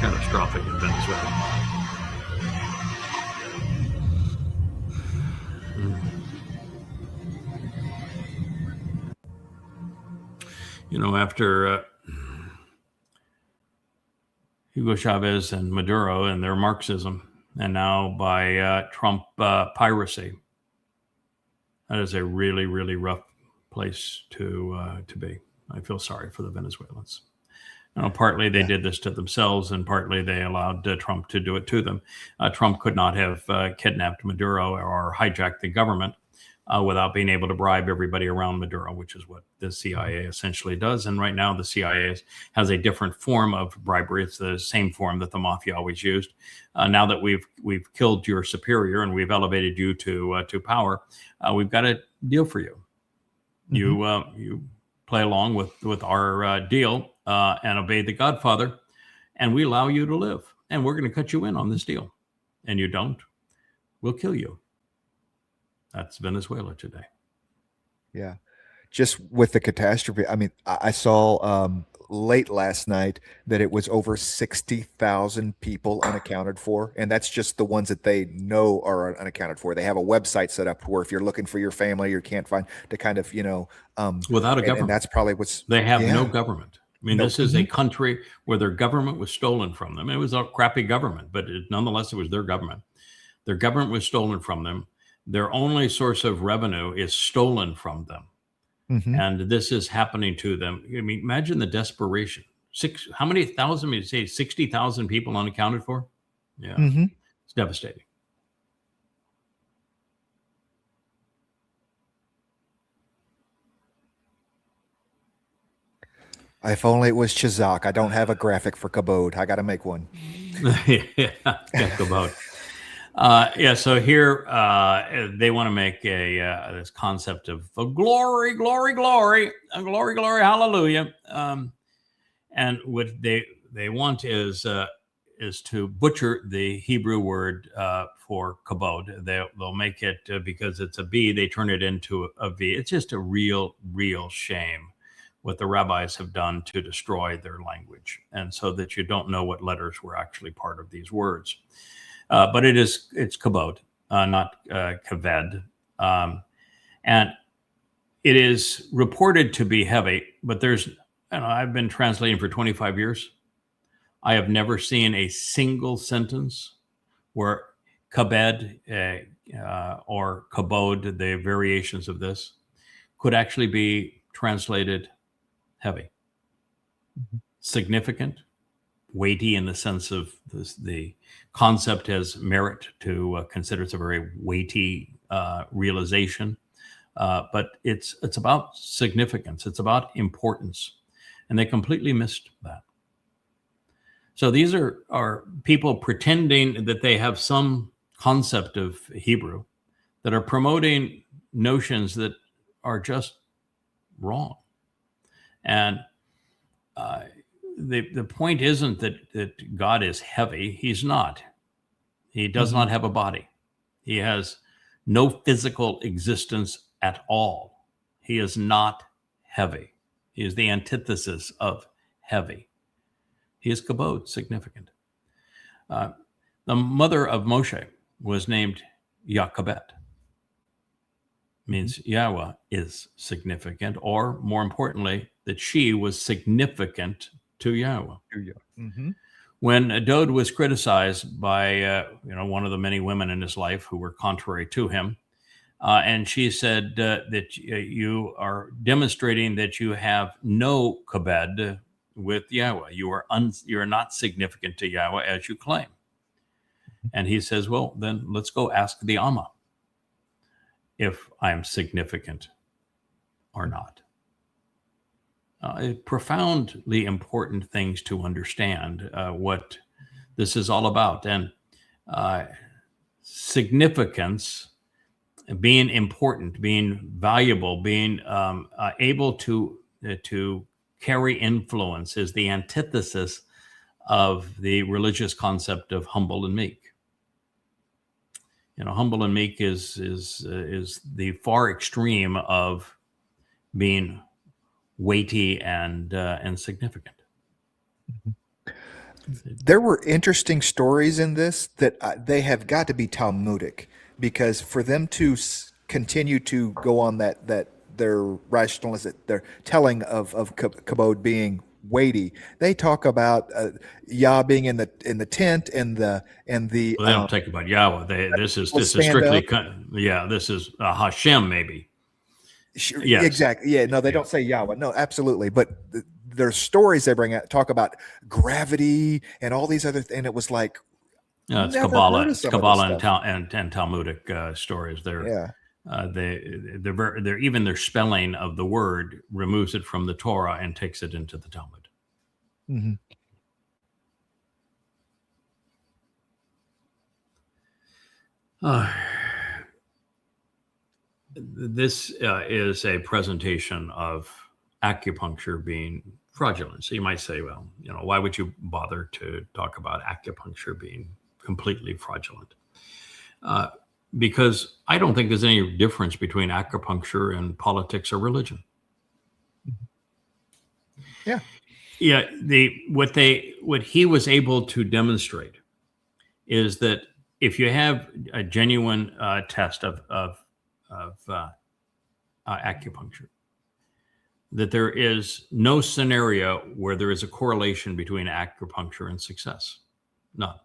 Speaker 5: Catastrophic in Venezuela. After Hugo Chavez and Maduro and their Marxism, and now by Trump piracy, that is a really, really rough place to be. I feel sorry for the Venezuelans. Partly they did this to themselves, and partly they allowed Trump to do it to them. Trump could not have kidnapped Maduro or hijacked the government without being able to bribe everybody around Maduro, which is what the CIA essentially does. And right now the CIA has a different form of bribery. It's the same form that the mafia always used. Now that we've killed your superior and we've elevated you to power, we've got a deal for you. You play along with our deal and obey the Godfather, and we allow you to live. And we're going to cut you in on this deal. And you don't, we'll kill you. That's Venezuela today.
Speaker 7: Yeah. Just with the catastrophe. I mean, I saw late last night that it was over 60,000 people unaccounted for. And that's just the ones that they know are unaccounted for. They have a website set up where if you're looking for your family or can't find to kind of,
Speaker 5: without a government.
Speaker 7: And that's probably what's.
Speaker 5: They have no government. I mean, this is a country where their government was stolen from them. It was a crappy government, but nonetheless, it was their government. Their government was stolen from them. Their only source of revenue is stolen from them. And this is happening to them. I mean, imagine the desperation. How many thousand, you say 60,000 people unaccounted for? Yeah, it's devastating.
Speaker 7: If only it was Chazak. I don't have a graphic for Kabod. I got to make one.
Speaker 5: Yeah, Kabod. So here they want to make this concept of glory, glory, glory, glory, glory, hallelujah. And what they want is to butcher the Hebrew word for kabod. They'll make it because it's a B, they turn it into a V. It's just a real shame what the rabbis have done to destroy their language, and so that you don't know what letters were actually part of these words. But it's kabod, not kaved. And it is reported to be heavy, but I've been translating for 25 years. I have never seen a single sentence where kabed or kabod, the variations of this, could actually be translated heavy, significant, weighty in the sense of the concept has merit to consider. It's a very weighty realization, but it's about significance. It's about importance, and they completely missed that. So these are people pretending that they have some concept of Hebrew that are promoting notions that are just wrong. And the point isn't that God is heavy. He's not. He does not have a body. He has no physical existence at all. He is not heavy. He is the antithesis of heavy. He is kabod, significant. The mother of Moshe was named Yochebed. Means Yahweh is significant, or more importantly, that she was significant to Yahweh. When Dowd was criticized by one of the many women in his life who were contrary to him, and she said that you are demonstrating that you have no kabed with Yahweh. You are not significant to Yahweh as you claim. And he says, well, then let's go ask the Amma if I'm significant or not. Profoundly important things to understand what this is all about. And significance, being important, being valuable, being able to carry influence is the antithesis of the religious concept of humble and meek. Humble and meek is the far extreme of being weighty and significant.
Speaker 7: There were interesting stories in this that they have got to be Talmudic, because for them to continue to go on that their rationalization, their telling of kabod being weighty, they talk about Yah being in the tent and the.
Speaker 5: Well, they don't talk about Yahweh. This is strictly this is Hashem maybe.
Speaker 7: Yes. Exactly. Yeah. No, they don't say Yahweh. No, absolutely. But there's stories they bring out, talk about gravity and all these other, and it was like,
Speaker 5: it's Kabbalah and Talmudic stories. They're even their spelling of the word removes it from the Torah and takes it into the Talmud. This is a presentation of acupuncture being fraudulent. So you might say, well, why would you bother to talk about acupuncture being completely fraudulent? Because I don't think there's any difference between acupuncture and politics or religion.
Speaker 7: Yeah.
Speaker 5: Yeah, what he was able to demonstrate is that if you have a genuine test of acupuncture, that there is no scenario where there is a correlation between acupuncture and success. None.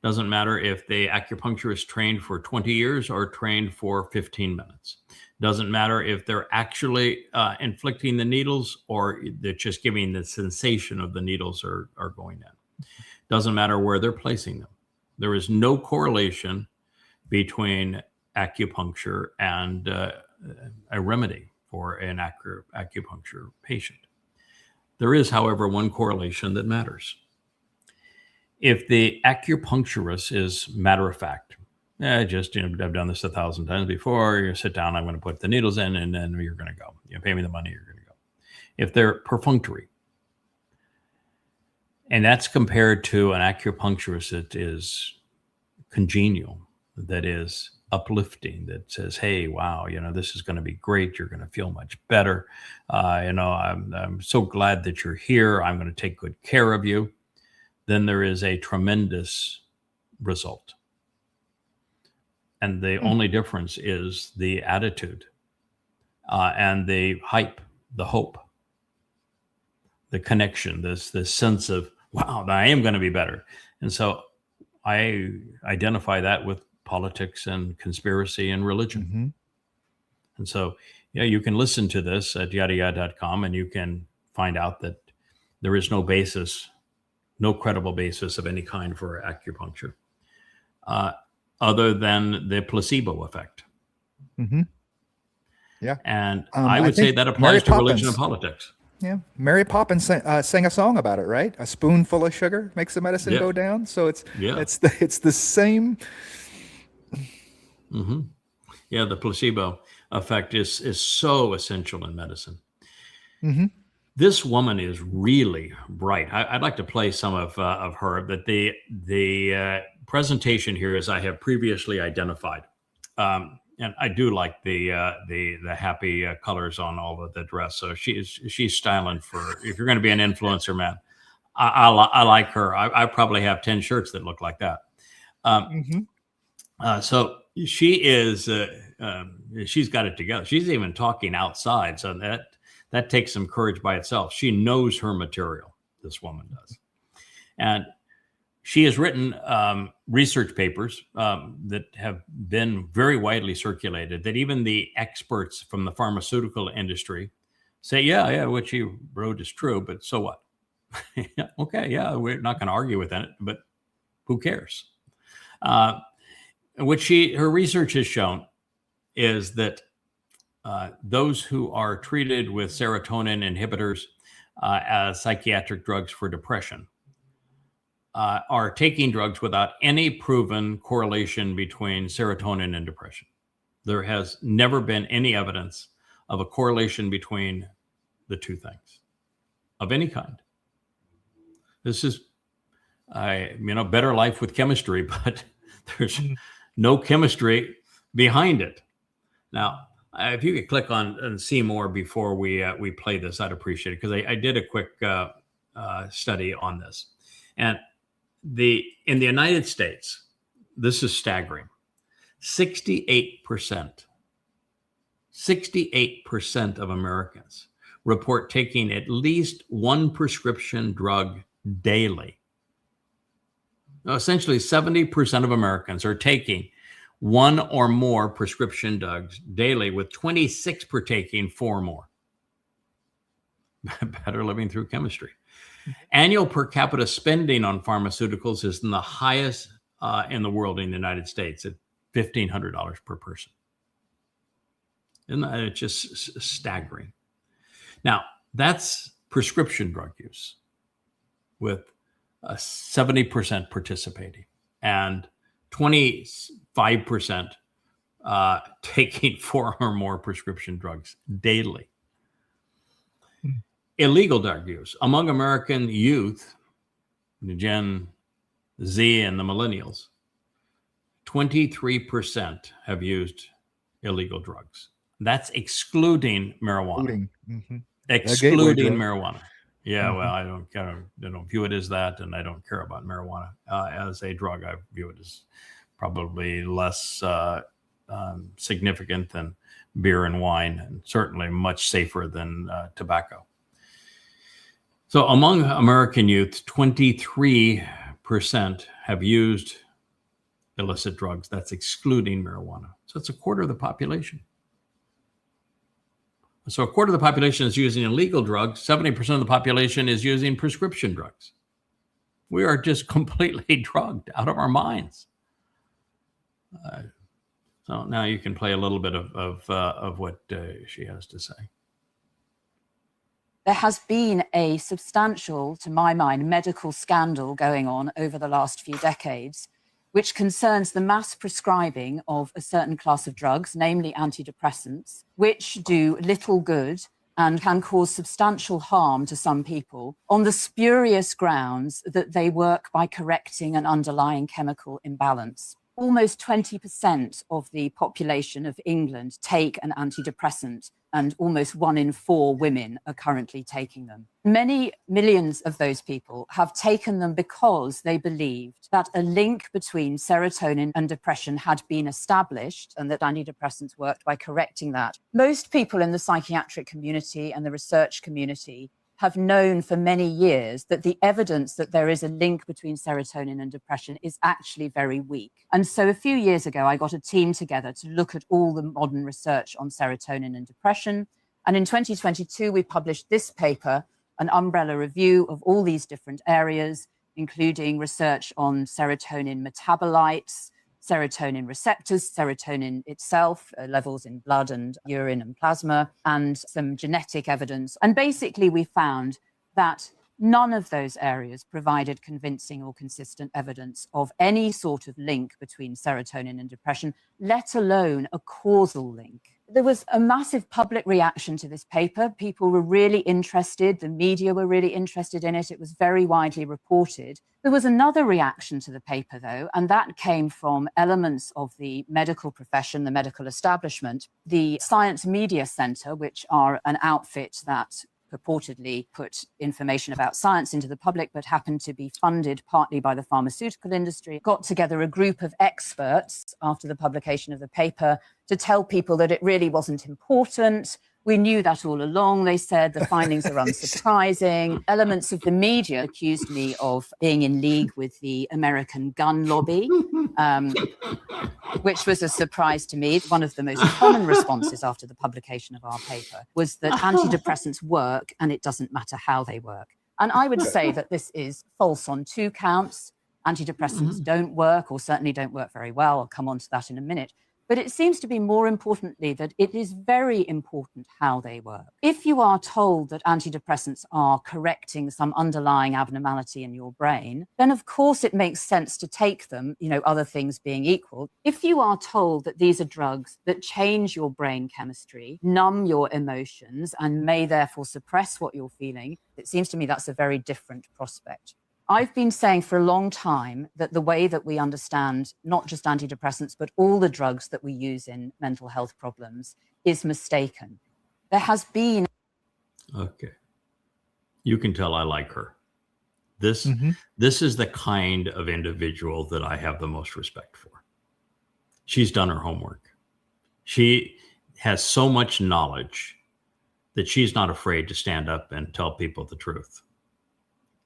Speaker 5: Doesn't matter if the acupuncturist trained for 20 years or trained for 15 minutes. Doesn't matter if they're actually inflicting the needles or they're just giving the sensation of the needles are going in. Doesn't matter where they're placing them. There is no correlation between acupuncture and a remedy for an acupuncture patient. There is, however, one correlation that matters. If the acupuncturist is matter of fact, just, I've done this 1,000 times before, you sit down, I'm going to put the needles in, and then you're going to go. You pay me the money, you're going to go. If they're perfunctory, and that's compared to an acupuncturist that is congenial, that is uplifting, that says, hey, wow, this is going to be great. You're going to feel much better. I'm so glad that you're here. I'm going to take good care of you. Then there is a tremendous result. And the only difference is the attitude and the hype, the hope, the connection, this sense of, wow, I am going to be better. And so I identify that with politics and conspiracy and religion.
Speaker 7: Mm-hmm.
Speaker 5: And so, you can listen to this at yadayad.com and you can find out that there is no basis, no credible basis of any kind for acupuncture other than the placebo effect.
Speaker 7: Mm-hmm. Yeah.
Speaker 5: And I would say that applies to religion and politics.
Speaker 7: Yeah. Mary Poppins sang a song about it, right? A spoonful of sugar makes the medicine go down. So it's the same.
Speaker 5: Mm-hmm. Yeah, the placebo effect is so essential in medicine.
Speaker 7: Mm-hmm.
Speaker 5: This woman is really bright. I'd like to play some of her, but the presentation here, as I have previously identified, and I do like the happy colors on all of the dress. So she's styling for, if you're going to be an influencer, man, I like her. I probably have 10 shirts that look like that. So she is, she's got it together. She's even talking outside. So that takes some courage by itself. She knows her material, this woman does. And she has written research papers that have been very widely circulated, that even the experts from the pharmaceutical industry say, yeah, what she wrote is true, but so what? Okay, yeah, we're not going to argue with it, but who cares? What her research has shown is that those who are treated with serotonin inhibitors as psychiatric drugs for depression are taking drugs without any proven correlation between serotonin and depression. There has never been any evidence of a correlation between the two things of any kind. This is, better life with chemistry, but there's no chemistry behind it. Now, if you could click on and see more before we play this, I'd appreciate it, because I did a quick study on this. And in the United States, this is staggering. 68% of Americans report taking at least one prescription drug daily. Now, essentially, 70% of Americans are taking one or more prescription drugs daily, with 26 taking 4 more. Better living through chemistry. Annual per capita spending on pharmaceuticals is the highest in the world in the United States at $1,500 per person. Isn't that, it's just staggering? Now, that's prescription drug use with 70% participating and 25% taking 4 or more prescription drugs daily. Illegal drug use among American youth, the Gen Z and the millennials, 23% have used illegal drugs. That's excluding marijuana. Excluding marijuana. Yeah, well, I don't view it as that, and I don't care about marijuana as a drug. I view it as probably less significant than beer and wine, and certainly much safer than tobacco. So among American youth, 23% have used illicit drugs. That's excluding marijuana. So it's a quarter of the population. So a quarter of the population is using illegal drugs. 70% of the population is using prescription drugs. We are just completely drugged out of our minds. So now you can play a little bit of what she has to say.
Speaker 10: There has been a substantial, to my mind, medical scandal going on over the last few decades, which concerns the mass prescribing of a certain class of drugs, namely antidepressants, which do little good and can cause substantial harm to some people on the spurious grounds that they work by correcting an underlying chemical imbalance. Almost 20% of the population of England take an antidepressant, and almost 1 in 4 women are currently taking them. Many millions of those people have taken them because they believed that a link between serotonin and depression had been established and that antidepressants worked by correcting that. Most people in the psychiatric community and the research community have known for many years that the evidence that there is a link between serotonin and depression is actually very weak. And so a few years ago, I got a team together to look at all the modern research on serotonin and depression. And in 2022, we published this paper, an umbrella review of all these different areas, including research on serotonin metabolites, serotonin receptors, serotonin itself, levels in blood and urine and plasma, and some genetic evidence. And basically, we found that none of those areas provided convincing or consistent evidence of any sort of link between serotonin and depression, let alone a causal link. There was a massive public reaction to this paper. People were really interested. The media were really interested in it. It was very widely reported. There was another reaction to the paper, though, and that came from elements of the medical profession, the medical establishment, the Science Media Centre, which are an outfit that purportedly put information about science into the public, but happened to be funded partly by the pharmaceutical industry, got together a group of experts after the publication of the paper to tell people that it really wasn't important. We knew that all along, they said. The findings are unsurprising. Elements of the media accused me of being in league with the American gun lobby, which was a surprise to me. One of the most common responses after the publication of our paper was that antidepressants work and it doesn't matter how they work. And I would say that this is false on 2 counts. Antidepressants don't work, or certainly don't work very well. I'll come on to that in a minute. But it seems to be more importantly that it is very important how they work. If you are told that antidepressants are correcting some underlying abnormality in your brain, then of course it makes sense to take them, other things being equal. If you are told that these are drugs that change your brain chemistry, numb your emotions, and may therefore suppress what you're feeling, it seems to me that's a very different prospect. I've been saying for a long time that the way that we understand not just antidepressants, but all the drugs that we use in mental health problems is mistaken. There has been...
Speaker 5: Okay. You can tell I like her. This is the kind of individual that I have the most respect for. She's done her homework. She has so much knowledge that she's not afraid to stand up and tell people the truth.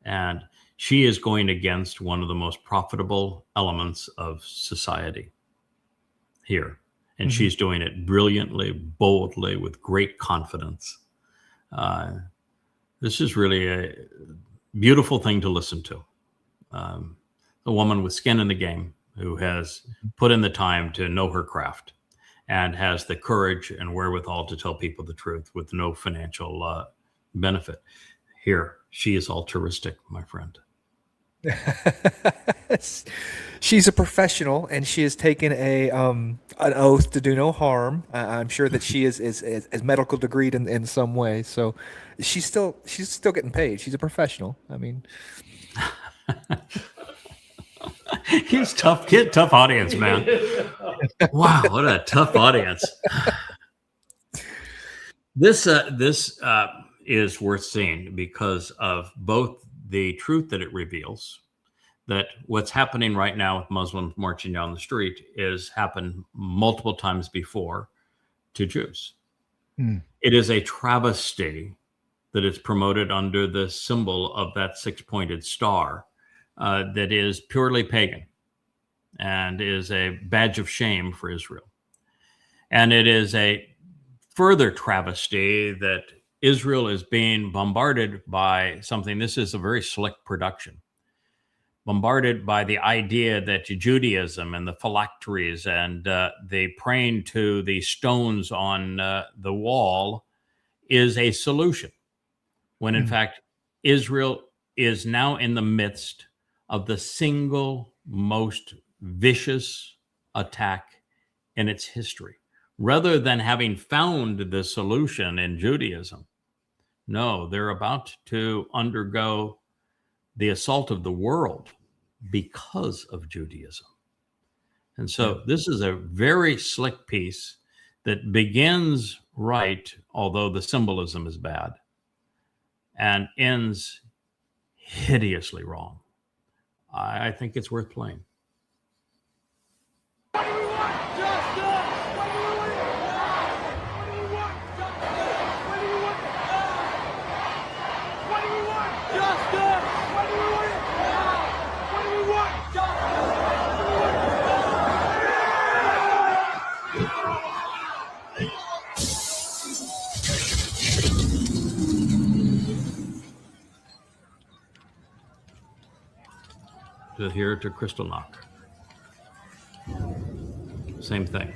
Speaker 5: And she is going against one of the most profitable elements of society here. And she's doing it brilliantly, boldly, with great confidence. This is really a beautiful thing to listen to. A woman with skin in the game who has put in the time to know her craft and has the courage and wherewithal to tell people the truth with no financial benefit. Here, she is altruistic, my friend.
Speaker 7: She's a professional, and she has taken an oath to do no harm. I'm sure that she is medical degreed in some way, so she's still getting paid. She's a professional. I mean,
Speaker 5: he's tough. Tough audience, man. Wow, what a tough audience. This is worth seeing because of both the truth that it reveals, that what's happening right now with Muslims marching down the street is happened multiple times before to Jews. It is a travesty that is promoted under the symbol of that six-pointed star that is purely pagan and is a badge of shame for Israel. And it is a further travesty that Israel is being bombarded by something. This is a very slick production. Bombarded by the idea that Judaism and the phylacteries and the praying to the stones on the wall is a solution, when in fact Israel is now in the midst of the single most vicious attack in its history. Rather than having found the solution in Judaism, no, they're about to undergo the assault of the world because of Judaism. And so this is a very slick piece that begins right, although the symbolism is bad, and ends hideously wrong. I think it's worth playing. Here to Kristallnacht. Same thing.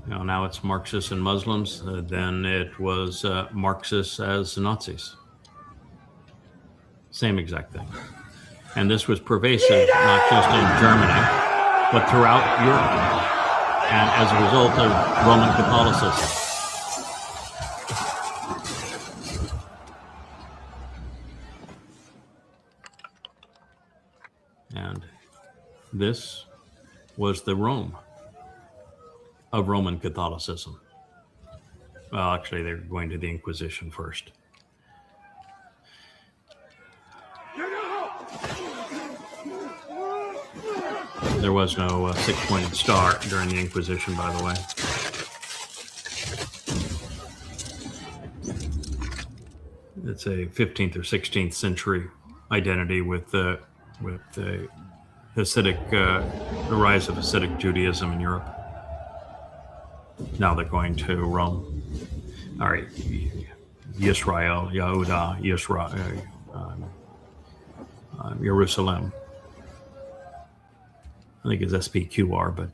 Speaker 5: You know, now it's Marxists and Muslims. Then it was Marxists as Nazis. Same exact thing. And this was pervasive, not just in Germany, but throughout Europe. And as a result of Roman Catholicism. And this was the Rome of Roman Catholicism. Well, actually, they're going to the Inquisition first. There was no six-pointed star during the Inquisition, by the way. It's a 15th or 16th century identity with the Hasidic, the rise of Hasidic Judaism in Europe. Now they're going to Rome. All right, Yisrael, Yehuda, Jerusalem. I think it's SPQR, but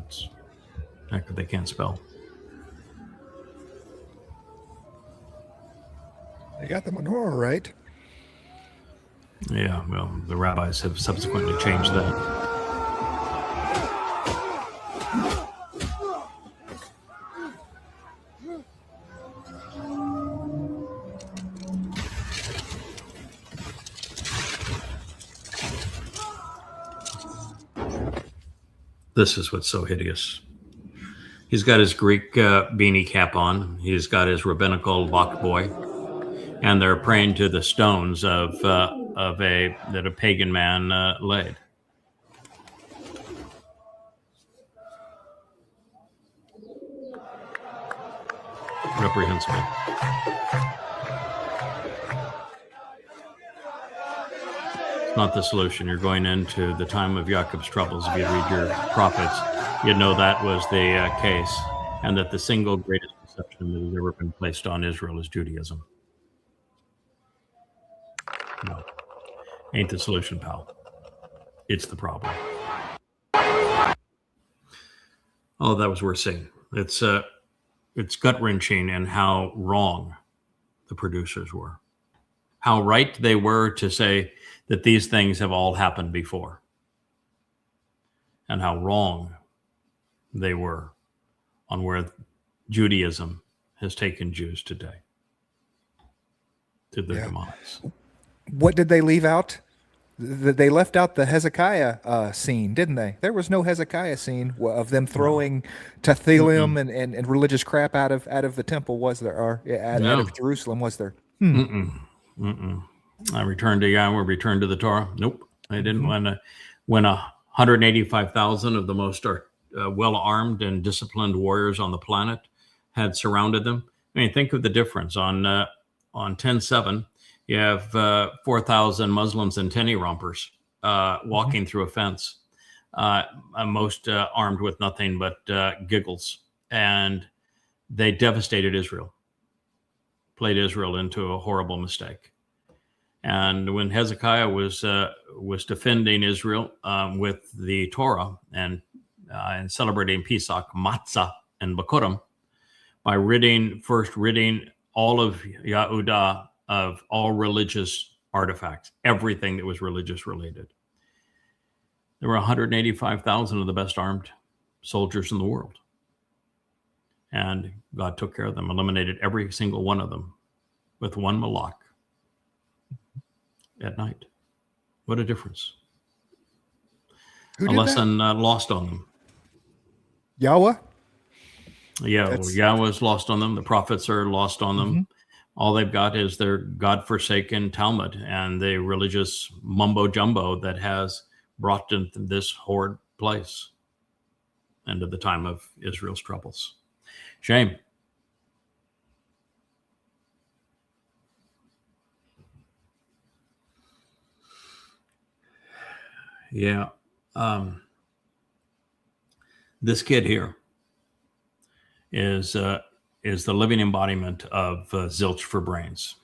Speaker 5: it's heck, they can't spell.
Speaker 7: They got the menorah right.
Speaker 5: Yeah, well, the rabbis have subsequently changed that. This is what's so hideous. He's got his Greek beanie cap on. He's got his rabbinical Bach boy. And they're praying to the stones that a pagan man laid. Reprehensible. It's not the solution. You're going into the time of Jacob's troubles. If you read your prophets, you'd know that was the case, and that the single greatest deception that has ever been placed on Israel is Judaism. No, ain't the solution, pal. It's the problem. Oh, that was worth seeing. It's gut-wrenching in how wrong the producers were. How right they were to say that these things have all happened before. And how wrong they were on where Judaism has taken Jews today. To their demise.
Speaker 7: What did they leave out? They left out the Hezekiah scene, didn't they? There was no Hezekiah scene of them throwing Tethyllium and religious crap out of the temple, was there? Or out of Jerusalem, was there?
Speaker 5: I returned to Yahweh, returned to the Torah. Nope. They didn't when 185,000 of the most well-armed and disciplined warriors on the planet had surrounded them. I mean, think of the difference. On 10/7, you have 4,000 Muslims and tenny rompers walking through a fence, most armed with nothing but giggles. And they devastated Israel, played Israel into a horrible mistake. And when Hezekiah was defending Israel with the Torah and celebrating Pesach, Matzah, and Bakurim, by ridding all of Yehuda of all religious artifacts, everything that was religious related. There were 185,000 of the best armed soldiers in the world. And God took care of them, eliminated every single one of them with one malach at night. What a difference. A lesson lost on them.
Speaker 7: Yahweh?
Speaker 5: Yeah, Yahweh's lost on them. The prophets are lost on them. All they've got is their God-forsaken Talmud and the religious mumbo-jumbo that has brought them to this horrid place and at the time of Israel's troubles. Shame. Yeah. This kid here is the living embodiment of zilch for brains.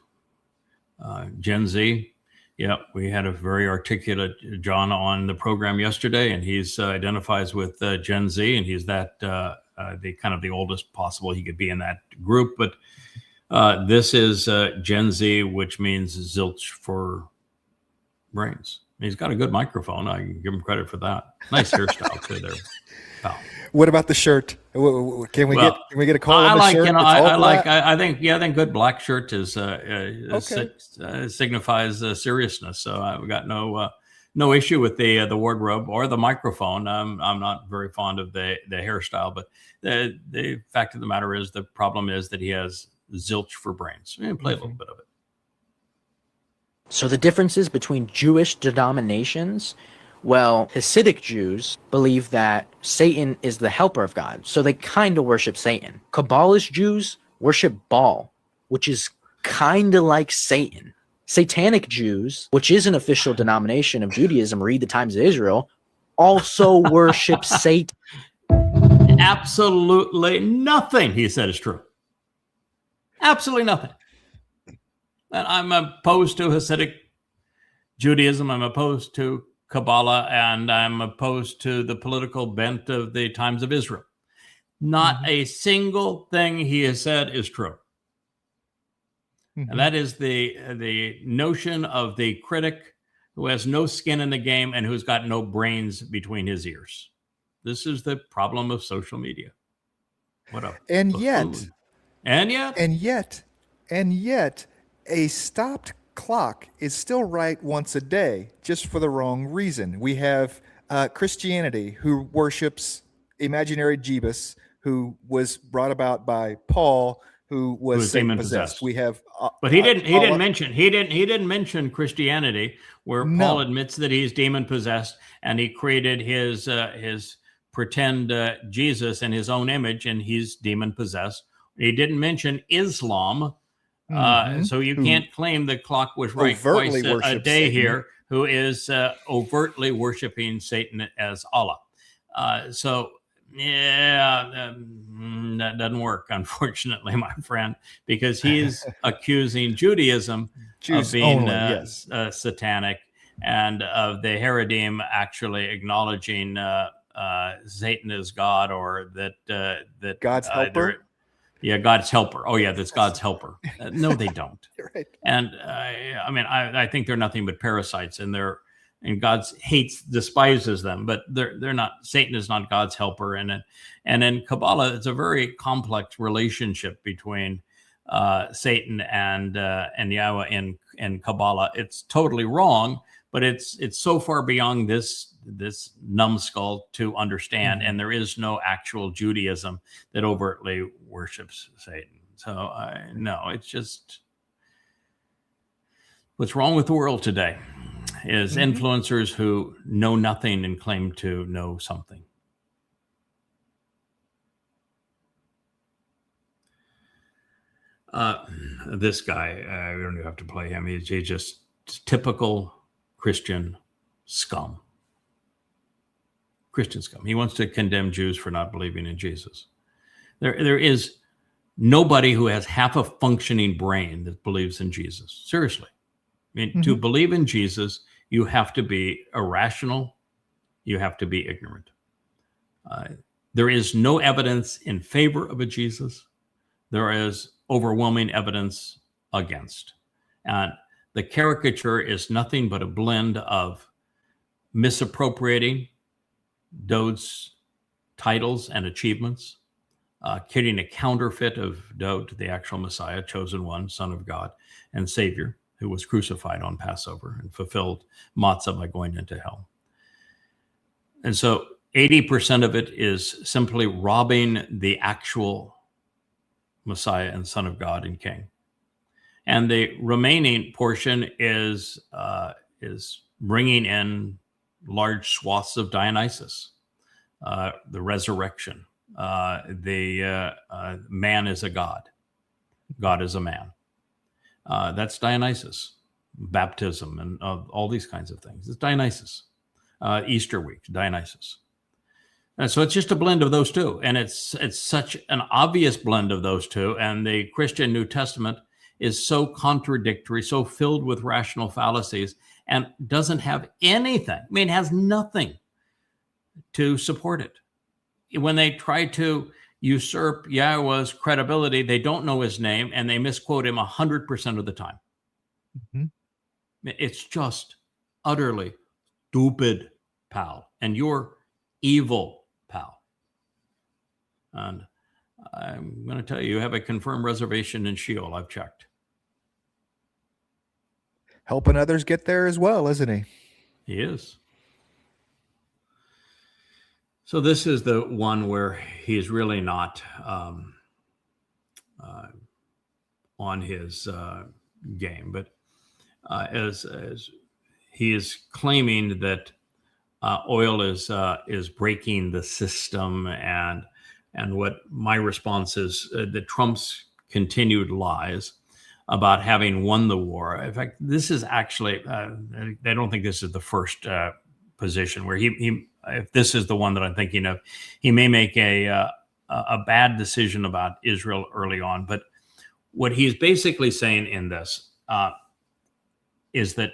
Speaker 5: Gen Z. Yeah, we had a very articulate John on the program yesterday, and he's identifies with Gen Z, and he's that the kind of the oldest possible he could be in that group. But this is Gen Z, which means zilch for brains. He's got a good microphone. I can give him credit for that. Nice hairstyle too there, pal.
Speaker 7: What about the shirt? Can we get a call on the shirt?
Speaker 5: I think good black shirt is signifies seriousness. So I've got no issue with the wardrobe or the microphone. I'm not very fond of the hairstyle, but the fact of the matter is the problem is that he has zilch for brains. Play a little bit of it.
Speaker 11: So the differences between Jewish denominations, well, Hasidic Jews believe that Satan is the helper of God, so they kind of worship Satan. Kabbalist Jews worship Baal, which is kind of like Satan. Satanic Jews, which is an official denomination of Judaism, read the Times of Israel, also worship Satan.
Speaker 5: Absolutely nothing he said is true. Absolutely nothing. And I'm opposed to Hasidic Judaism. I'm opposed to Kabbalah, and I'm opposed to the political bent of the Times of Israel. Not a single thing he has said is true. And that is the notion of the critic who has no skin in the game and who's got no brains between his ears. This is the problem of social media. What up?
Speaker 7: And yet, a stopped clock is still right once a day, just for the wrong reason. We have Christianity, who worships imaginary Jebus, who was brought about by Paul, who was Satan possessed. We have,
Speaker 5: but he didn't mention Christianity, where Paul admits that he's demon possessed, and he created his pretend Jesus in his own image, and he's demon possessed. He didn't mention Islam. So you can't claim the clock was right twice a day Satan here, who is overtly worshiping Satan as Allah. That doesn't work, unfortunately, my friend, because he's accusing Judaism of being satanic, and of the Haredim actually acknowledging Satan as God, or that
Speaker 7: God's helper.
Speaker 5: Yeah, God's helper. Oh, yeah, that's God's helper. No, they don't.
Speaker 7: Right.
Speaker 5: And I think they're nothing but parasites, and God despises them. But they're not. Satan is not God's helper, and in Kabbalah, it's a very complex relationship between Satan and Yahweh in Kabbalah. It's totally wrong, but it's so far beyond this numbskull to understand, and there is no actual Judaism that overtly worships Satan. So no, it's just what's wrong with the world today is influencers who know nothing and claim to know something. This guy, we don't even have to play him. He's just typical Christian scum. Christian scum. He wants to condemn Jews for not believing in Jesus. There is nobody who has half a functioning brain that believes in Jesus. Seriously. I mean, to believe in Jesus, you have to be irrational. You have to be ignorant. There is no evidence in favor of a Jesus. There is overwhelming evidence against. And the caricature is nothing but a blend of misappropriating Dode's titles and achievements, creating a counterfeit of Dode, the actual Messiah, chosen one, Son of God and Savior, who was crucified on Passover and fulfilled matzah by going into hell. And so 80% of it is simply robbing the actual Messiah and Son of God and King. And the remaining portion is bringing in large swaths of Dionysus, the resurrection, man is a god, God is a man. That's Dionysus, baptism, and all these kinds of things. It's Dionysus. Easter week, Dionysus. And so it's just a blend of those two. And it's such an obvious blend of those two. And the Christian New Testament is so contradictory, so filled with rational fallacies, and doesn't have anything. I mean, it has nothing to support it. When they try to usurp Yahweh's credibility, they don't know his name, and they misquote him 100% of the time. It's just utterly stupid, pal. And you're evil, pal. And I'm going to tell you, you have a confirmed reservation in Sheol. I've checked.
Speaker 7: Helping others get there as well, isn't he?
Speaker 5: He is. So this is the one where he's really not on his game, but as he is claiming that oil is breaking the system, and what my response is that Trump's continued lies about having won the war. In fact, this is actually I don't think this is the first position where he if this is the one that I'm thinking of, he may make a bad decision about Israel early on. But what he's basically saying in this is that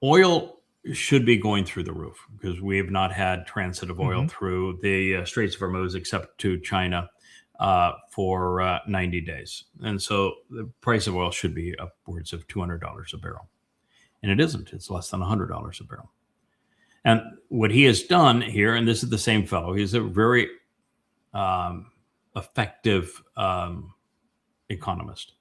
Speaker 5: oil should be going through the roof, because we have not had transit of oil through the Straits of Hormuz except to China for 90 days. And so the price of oil should be upwards of $200 a barrel. And it isn't. It's less than $100 a barrel. And what he has done here, and this is the same fellow, he's a very effective economist.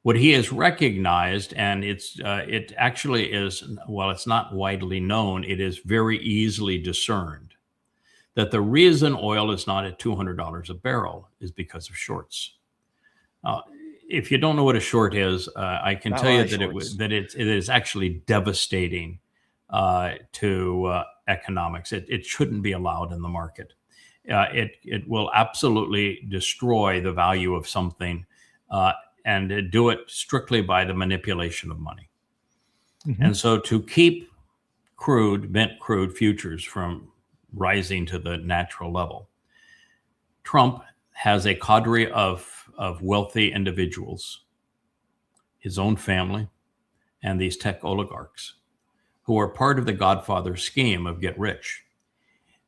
Speaker 5: What he has recognized, and it actually is, while it's not widely known, it is very easily discerned, that the reason oil is not at $200 a barrel is because of shorts. If you don't know what a short is, I can tell you that it is actually devastating to economics. It shouldn't be allowed in the market. It will absolutely destroy the value of something, and do it strictly by the manipulation of money. And so to keep bent crude futures from rising to the natural level, Trump has a cadre of wealthy individuals, his own family, and these tech oligarchs who are part of the Godfather scheme of get rich.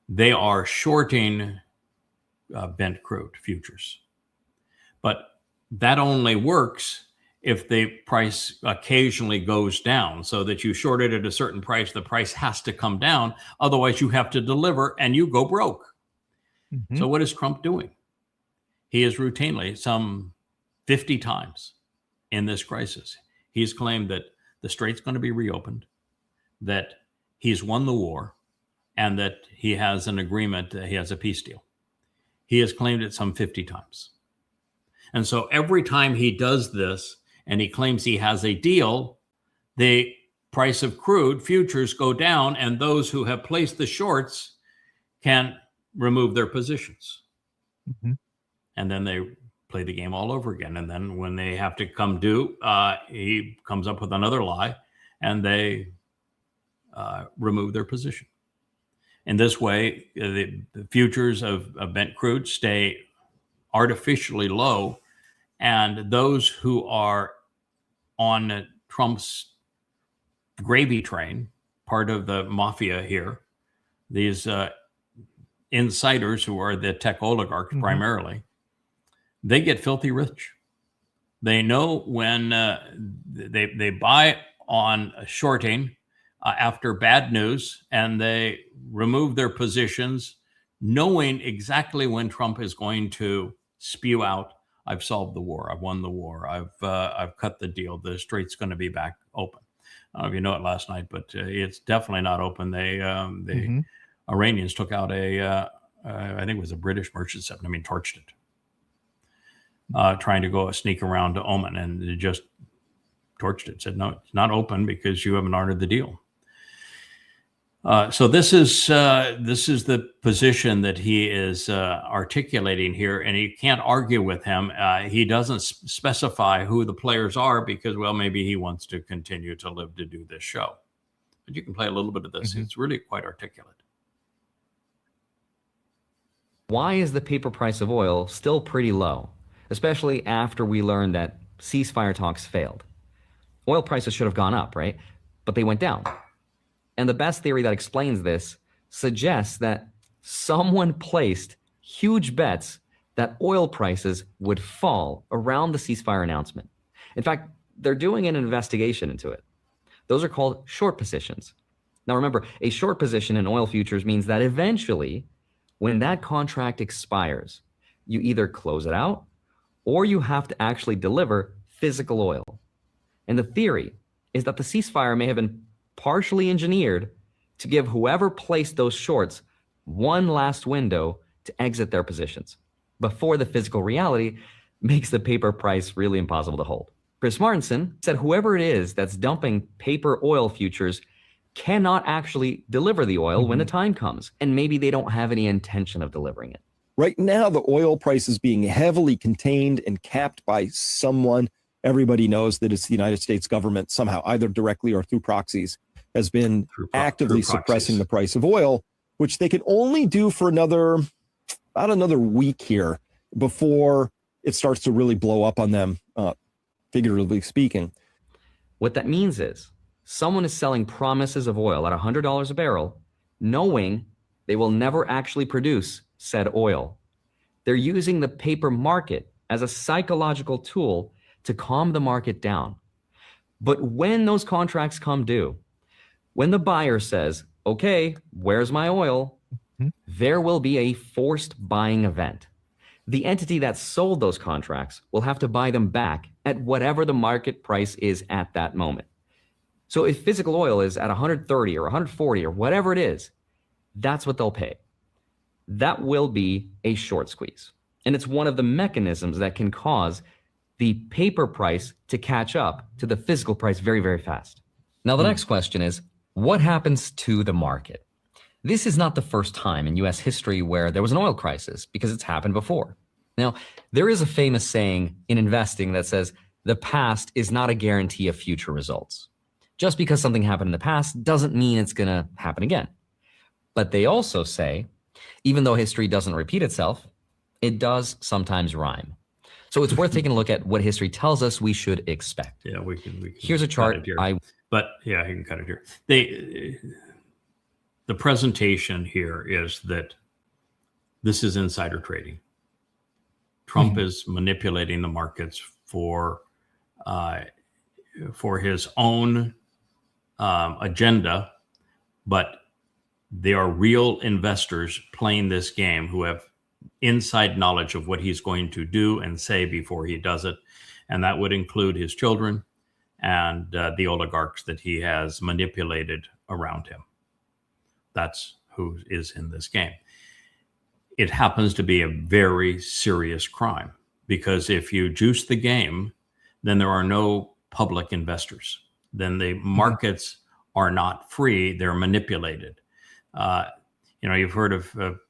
Speaker 5: They are shorting bent crude futures. But that only works if the price occasionally goes down, so that you short it at a certain price, the price has to come down. Otherwise, you have to deliver and you go broke. So what is Trump doing? He is routinely, some 50 times in this crisis, he's claimed that the strait's going to be reopened, that he's won the war, and that he has an agreement, he has a peace deal. He has claimed it some 50 times. And so every time he does this and he claims he has a deal, the price of crude futures go down, and those who have placed the shorts can remove their positions.
Speaker 7: Mm-hmm.
Speaker 5: And then they play the game all over again. And then when they have to come due, he comes up with another lie, and they remove their position. In this way, the futures of Brent crude stay artificially low, and those who are on Trump's gravy train, part of the mafia here, these insiders who are the tech oligarchs primarily, they get filthy rich. They know when they buy on shorting after bad news, and they remove their positions knowing exactly when Trump is going to spew out, I've solved the war, I've won the war, I've cut the deal, the strait's going to be back open. I don't know if you know it last night, but it's definitely not open. The Iranians took out I think it was a British merchant ship, torched it, trying to sneak around to Oman, and they just torched it, said, no, it's not open because you haven't honored the deal. So this is the position that he is articulating here, and you can't argue with him. He doesn't specify who the players are because, well, maybe he wants to continue to live to do this show. But you can play a little bit of this. It's really quite articulate.
Speaker 12: Why is the paper price of oil still pretty low, especially after we learned that ceasefire talks failed? Oil prices should have gone up, right? But they went down. And the best theory that explains this suggests that someone placed huge bets that oil prices would fall around the ceasefire announcement. In fact, they're doing an investigation into it. Those are called short positions. Now remember, a short position in oil futures means that eventually, when that contract expires, you either close it out or you have to actually deliver physical oil. And the theory is that the ceasefire may have been partially engineered to give whoever placed those shorts one last window to exit their positions before the physical reality makes the paper price really impossible to hold. Chris Martenson said whoever it is that's dumping paper oil futures cannot actually deliver the oil when the time comes, and maybe they don't have any intention of delivering it.
Speaker 13: Right now, the oil price is being heavily contained and capped by someone. Everybody knows that it's the United States government somehow, either directly or through proxies, has been actively suppressing the price of oil, which they could only do for about another week here before it starts to really blow up on them, figuratively speaking.
Speaker 12: What that means is someone is selling promises of oil at $100 a barrel, knowing they will never actually produce said oil. They're using the paper market as a psychological tool to calm the market down. But when those contracts come due, when the buyer says, okay, where's my oil? There will be a forced buying event. The entity that sold those contracts will have to buy them back at whatever the market price is at that moment. So if physical oil is at 130 or 140 or whatever it is, that's what they'll pay. That will be a short squeeze. And it's one of the mechanisms that can cause the paper price to catch up to the physical price very, very fast. Now, the next question is, what happens to the market? This is not the first time in US history where there was an oil crisis, because it's happened before. Now, there is a famous saying in investing that says, the past is not a guarantee of future results. Just because something happened in the past doesn't mean it's going to happen again. But they also say, even though history doesn't repeat itself, it does sometimes rhyme. So it's worth taking a look at what history tells us we should expect.
Speaker 5: Yeah, we can
Speaker 12: Here's a chart.
Speaker 5: But yeah, you can cut it here. The presentation here is that this is insider trading. Trump is manipulating the markets for his own agenda, but they are real investors playing this game who have inside knowledge of what he's going to do and say before he does it. And that would include his children, and the oligarchs that he has manipulated around him. That's who is in this game. It happens to be a very serious crime, because if you juice the game, then there are no public investors. Then the markets are not free; they're manipulated. You've heard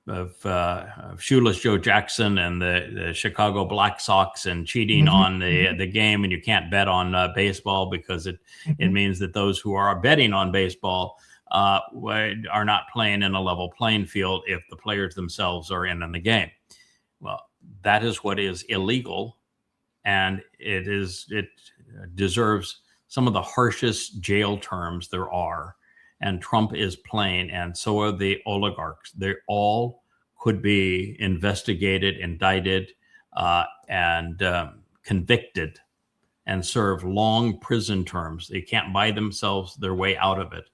Speaker 5: of shoeless Joe Jackson and the Chicago Black Sox and cheating on the game, and you can't bet on baseball because it means that those who are betting on baseball are not playing in a level playing field if the players themselves are in the game. Well, that is what is illegal, and it deserves some of the harshest jail terms there are. And Trump is playing, and so are the oligarchs. They all could be investigated, indicted, and convicted, and serve long prison terms. They can't buy themselves their way out of it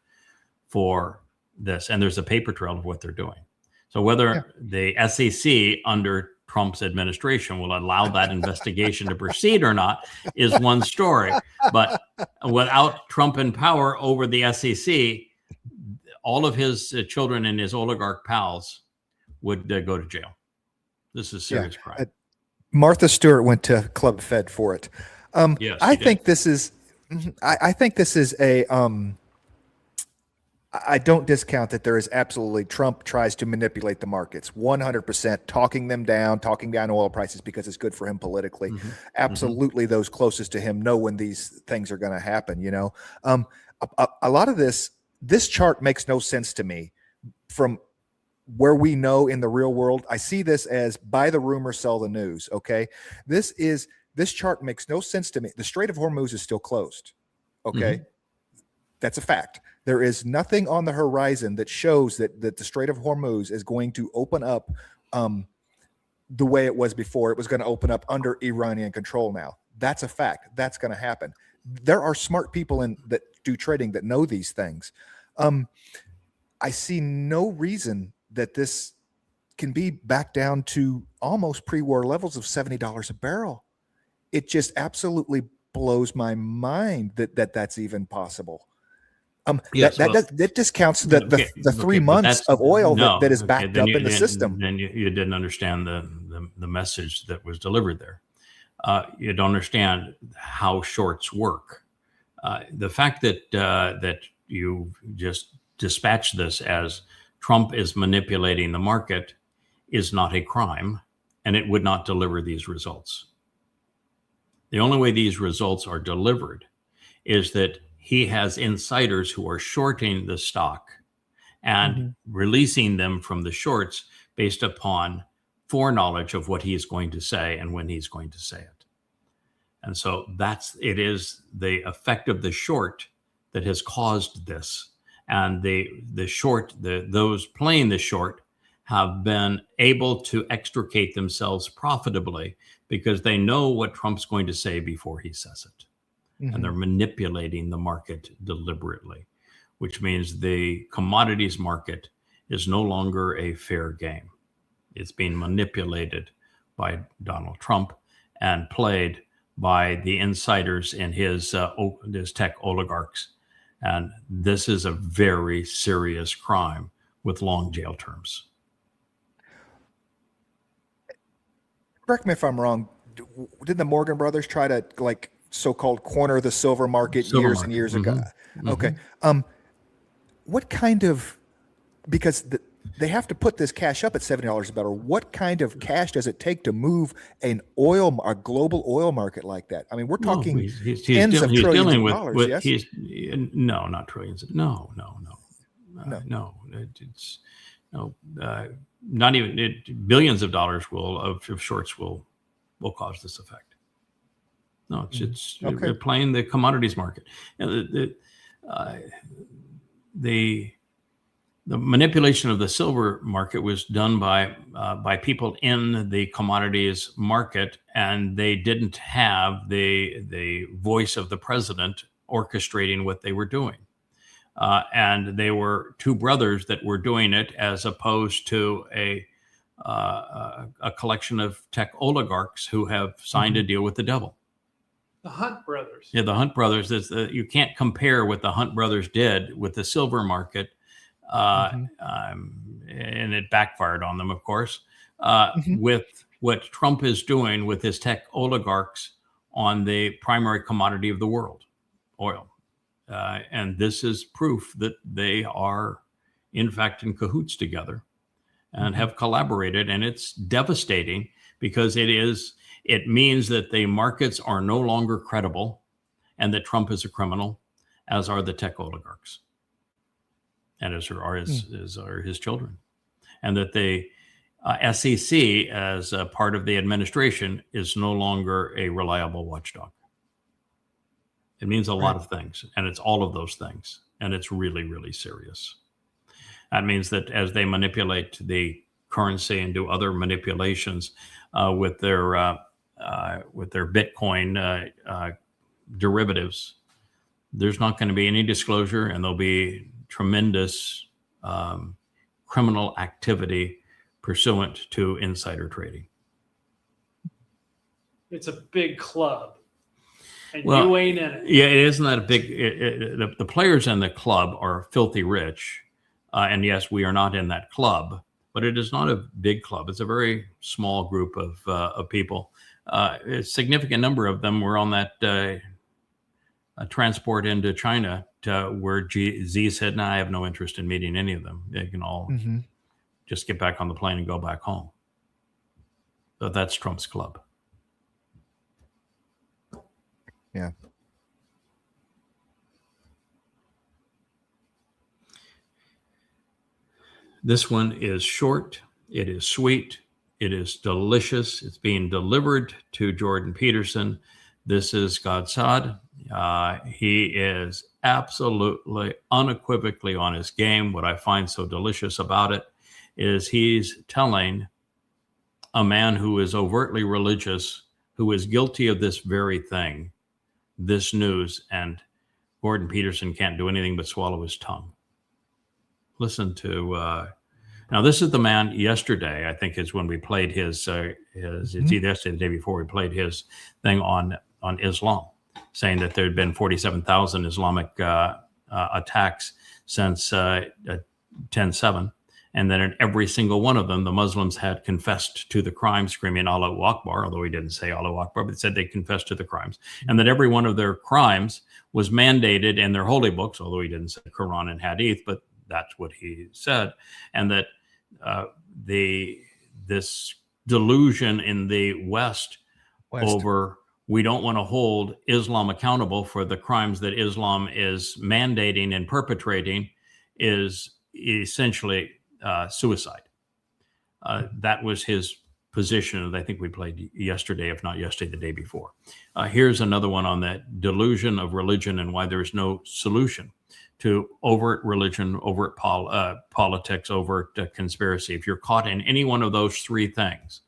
Speaker 5: for this. And there's a paper trail of what they're doing. So whether the SEC under Trump's administration will allow that investigation to proceed or not is one story. But without Trump in power over the SEC, all of his children and his oligarch pals would go to jail. This is serious crime.
Speaker 7: Martha Stewart went to Club Fed for it.
Speaker 5: Yes,
Speaker 7: I think this is a. I don't discount that there is absolutely Trump tries to manipulate the markets 100%, talking down oil prices because it's good for him politically. Absolutely, those closest to him know when these things are going to happen. A lot of this chart makes no sense to me from where we know in the real world. I see this as buy the rumor, sell the news. Okay. This chart makes no sense to me. The Strait of Hormuz is still closed. Okay. That's a fact. There is nothing on the horizon that shows that the Strait of Hormuz is going to open up the way it was before. It was going to open up under Iranian control now. That's a fact. That's going to happen. There are smart people that do trading that know these things. I see no reason that this can be back down to almost pre-war levels of $70 a barrel. It just absolutely blows my mind that that's even possible. That discounts the 3 months of oil that is backed up in the system.
Speaker 5: Then you didn't understand the message that was delivered there. You don't understand how shorts work. The fact that you just dispatch this as Trump is manipulating the market is not a crime, and it would not deliver these results. The only way these results are delivered is that he has insiders who are shorting the stock and releasing them from the shorts based upon foreknowledge of what he's going to say and when he's going to say it. And so it is the effect of the short that has caused this. And those playing the short have been able to extricate themselves profitably because they know what Trump's going to say before he says it. And they're manipulating the market deliberately, which means the commodities market is no longer a fair game. It's being manipulated by Donald Trump and played by the insiders in his tech oligarchs. And this is a very serious crime with long jail terms.
Speaker 7: Correct me if I'm wrong. Did the Morgan brothers try to so-called corner the silver market and years ago? Okay. What kind of, because they have to put this cash up at $70 a barrel. What kind of cash does it take to move a global oil market like that? I mean, we're talking tens of trillions of dollars. Yes?
Speaker 5: No, not trillions. No. Not even billions of dollars of shorts will cause this effect. No, it's they're playing the commodities market. The manipulation of the silver market was done by people in the commodities market, and they didn't have the voice of the president orchestrating what they were doing. And they were two brothers that were doing it, as opposed to a collection of tech oligarchs who have signed a deal with the devil.
Speaker 14: The Hunt brothers.
Speaker 5: Yeah, the Hunt brothers. You can't compare what the Hunt brothers did with the silver market, and it backfired on them, of course, with what Trump is doing with his tech oligarchs on the primary commodity of the world, oil. And this is proof that they are, in fact, in cahoots together and have collaborated. And it's devastating because it means that the markets are no longer credible and that Trump is a criminal, as are the tech oligarchs and as are his children. And that the SEC, as a part of the administration, is no longer a reliable watchdog. It means a lot of things, and it's all of those things, and it's really, really serious. That means that as they manipulate the currency and do other manipulations with their Bitcoin derivatives, there's not going to be any disclosure, and there'll be tremendous criminal activity pursuant to insider trading.
Speaker 14: It's a big club. And you ain't in it.
Speaker 5: Yeah, it isn't that a big. The players in the club are filthy rich, and yes, we are not in that club. But it is not a big club. It's a very small group of people. A significant number of them were on that transport into China, where Xi said, "No, I have no interest in meeting any of them. They can all just get back on the plane and go back home." So that's Trump's club.
Speaker 7: Yeah.
Speaker 5: This one is short. It is sweet. It is delicious. It's being delivered to Jordan Peterson. This is Gad Saad. He is absolutely, unequivocally on his game. What I find so delicious about it is he's telling a man who is overtly religious, who is guilty of this very thing, this news, and Gordon Peterson can't do anything but swallow his tongue. Listen to, now this is the man yesterday, I think is when we played his it's either yesterday or the day before, we played his thing on Islam, saying that there had been 47,000 Islamic attacks since 10/7. And then in every single one of them, the Muslims had confessed to the crime, screaming Allahu Akbar, although he didn't say Allahu Akbar, but said they confessed to the crimes. And that every one of their crimes was mandated in their holy books, although he didn't say Quran and Hadith, but that's what he said. And that this delusion in the West over we don't want to hold Islam accountable for the crimes that Islam is mandating and perpetrating is essentially suicide. That was his position. I think we played yesterday, if not yesterday, the day before. Here's another one on that delusion of religion and why there is no solution to overt religion, overt politics, overt conspiracy. If you're caught in any one of those three things,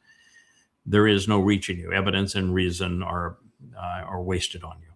Speaker 5: there is no reaching you. Evidence and reason are wasted on you.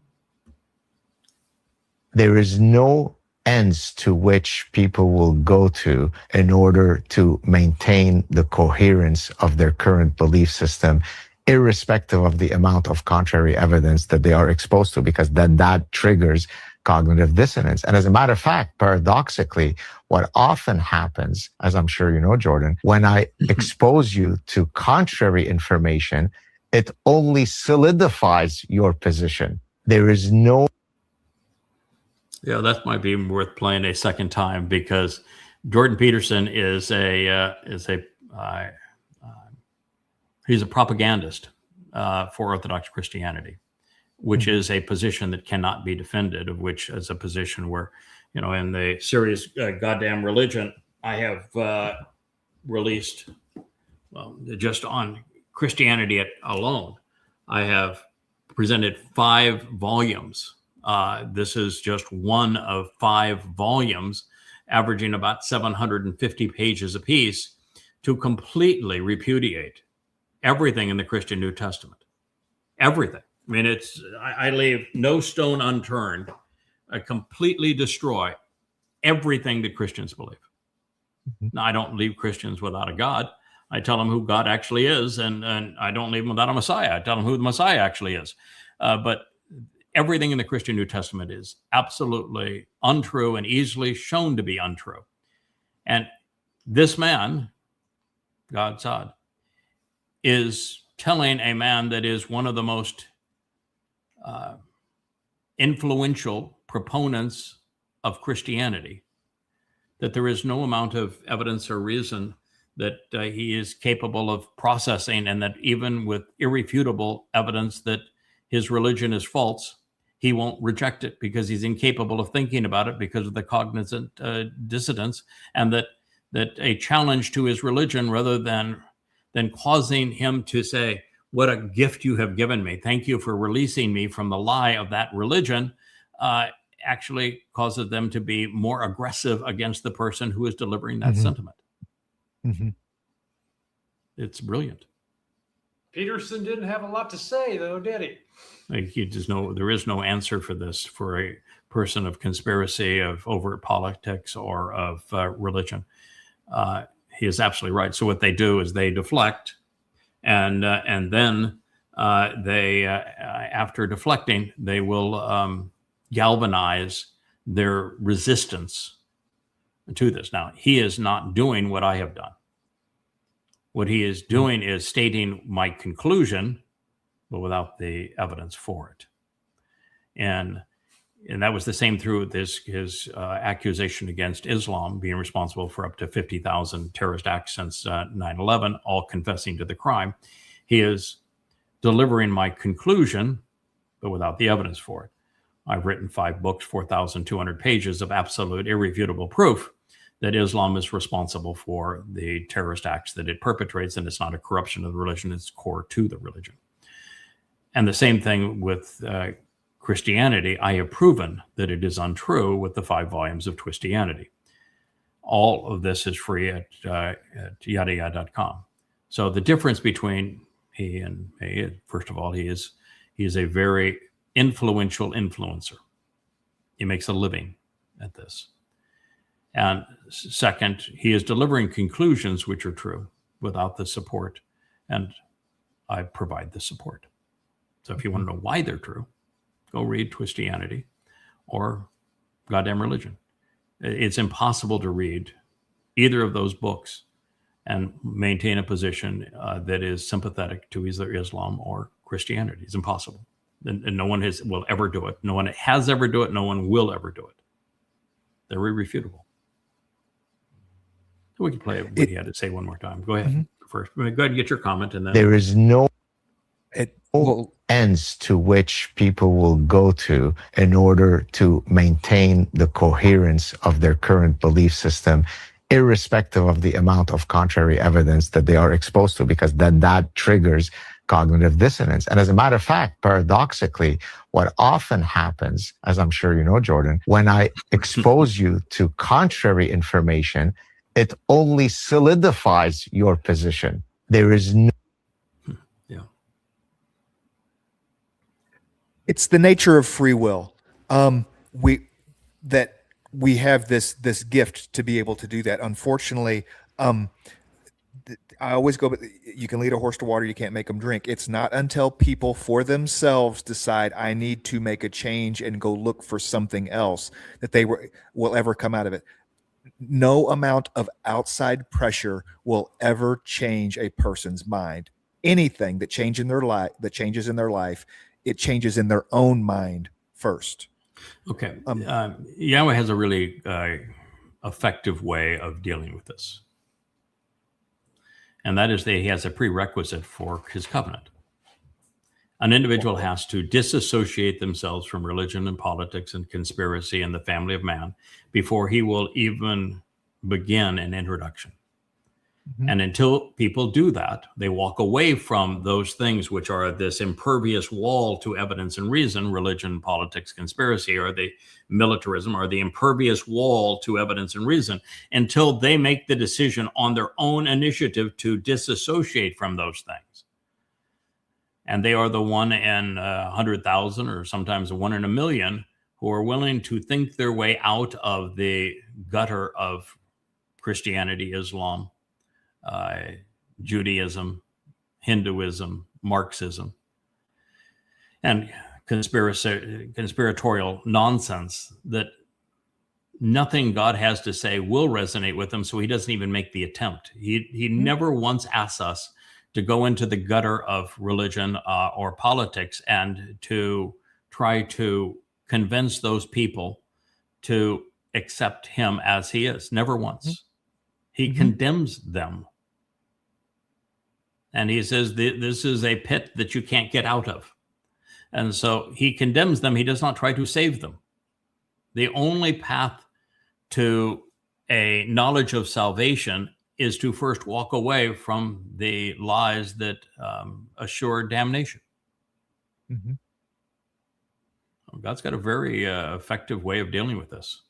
Speaker 15: There is no ends to which people will go to in order to maintain the coherence of their current belief system, irrespective of the amount of contrary evidence that they are exposed to, because then that triggers cognitive dissonance. And as a matter of fact, paradoxically, what often happens, as I'm sure you know, Jordan, when I expose you to contrary information, it only solidifies your position. There is no.
Speaker 5: Yeah, that might be worth playing a second time, because Jordan Peterson is he's a propagandist for Orthodox Christianity, which is a position that cannot be defended, of which is a position where, you know, in the serious goddamn religion, I have released, well, just on Christianity alone, I have presented 5 volumes. This is just one of 5 volumes, averaging about 750 pages apiece, to completely repudiate everything in the Christian New Testament. Everything. I mean, I leave no stone unturned. I completely destroy everything that Christians believe. Now, I don't leave Christians without a God. I tell them who God actually is, and I don't leave them without a Messiah. I tell them who the Messiah actually is. But everything in the Christian New Testament is absolutely untrue and easily shown to be untrue. And this man, Godsod, is telling a man that is one of the most influential proponents of Christianity that there is no amount of evidence or reason that he is capable of processing, and that even with irrefutable evidence that his religion is false, he won't reject it because he's incapable of thinking about it because of the cognizant dissidence, and that a challenge to his religion, rather than causing him to say, what a gift you have given me, thank you for releasing me from the lie of that religion, actually causes them to be more aggressive against the person who is delivering that sentiment. It's brilliant.
Speaker 14: Peterson didn't have a lot to say, though, did he?
Speaker 5: There is no answer for this for a person of conspiracy, of overt politics, or of religion. He is absolutely right. So what they do is they deflect, and then they, after deflecting, they will galvanize their resistance to this. Now, he is not doing what I have done. What he is doing is stating my conclusion, but without the evidence for it. And that was the same through his accusation against Islam being responsible for up to 50,000 terrorist acts since 9/11, all confessing to the crime. He is delivering my conclusion, but without the evidence for it. I've written 5 books, 4,200 pages of absolute irrefutable proof that Islam is responsible for the terrorist acts that it perpetrates, and it's not a corruption of the religion, it's core to the religion. And the same thing with Christianity. I have proven that it is untrue with the 5 volumes of Twistianity. All of this is free at yadayad.com. So the difference between he and me, first of all, he is a very influential influencer. He makes a living at this. And second, he is delivering conclusions which are true without the support, and I provide the support. So if you want to know why they're true, go read Twistianity or Goddamn Religion. It's impossible to read either of those books and maintain a position that is sympathetic to either Islam or Christianity. It's impossible. And no one will ever do it. No one has ever do it. No one will ever do it. They're irrefutable. We can play what he had to say one more time. Go ahead first. Go ahead and get your comment, and then
Speaker 15: there is no ends to which people will go to in order to maintain the coherence of their current belief system, irrespective of the amount of contrary evidence that they are exposed to, because then that triggers cognitive dissonance. And as a matter of fact, paradoxically, what often happens, as I'm sure you know, Jordan, when I expose you to contrary information, it only solidifies your position. There is no.
Speaker 7: It's the nature of free will. We have this gift to be able to do that. Unfortunately, I always go, but you can lead a horse to water, you can't make them drink. It's not until people for themselves decide I need to make a change and go look for something else that they will ever come out of it. No amount of outside pressure will ever change a person's mind. Anything that changes in their life, it changes in their own mind first.
Speaker 5: Okay. Yahweh has a really effective way of dealing with this. And that is that he has a prerequisite for his covenant. An individual has to disassociate themselves from religion and politics and conspiracy and the family of man before he will even begin an introduction. And until people do that, they walk away from those things which are this impervious wall to evidence and reason, religion, politics, conspiracy, or the militarism, or the impervious wall to evidence and reason, until they make the decision on their own initiative to disassociate from those things. And they are the 1 in 100,000, or sometimes 1 in a million, who are willing to think their way out of the gutter of Christianity, Islam, Judaism, Hinduism, Marxism, and conspiratorial nonsense that nothing God has to say will resonate with him, so he doesn't even make the attempt. He never once asks us to go into the gutter of religion or politics and to try to convince those people to accept him as he is. Never once. He condemns them. And he says, this is a pit that you can't get out of. And so he condemns them. He does not try to save them. The only path to a knowledge of salvation is to first walk away from the lies that assure damnation. God's got a very effective way of dealing with this.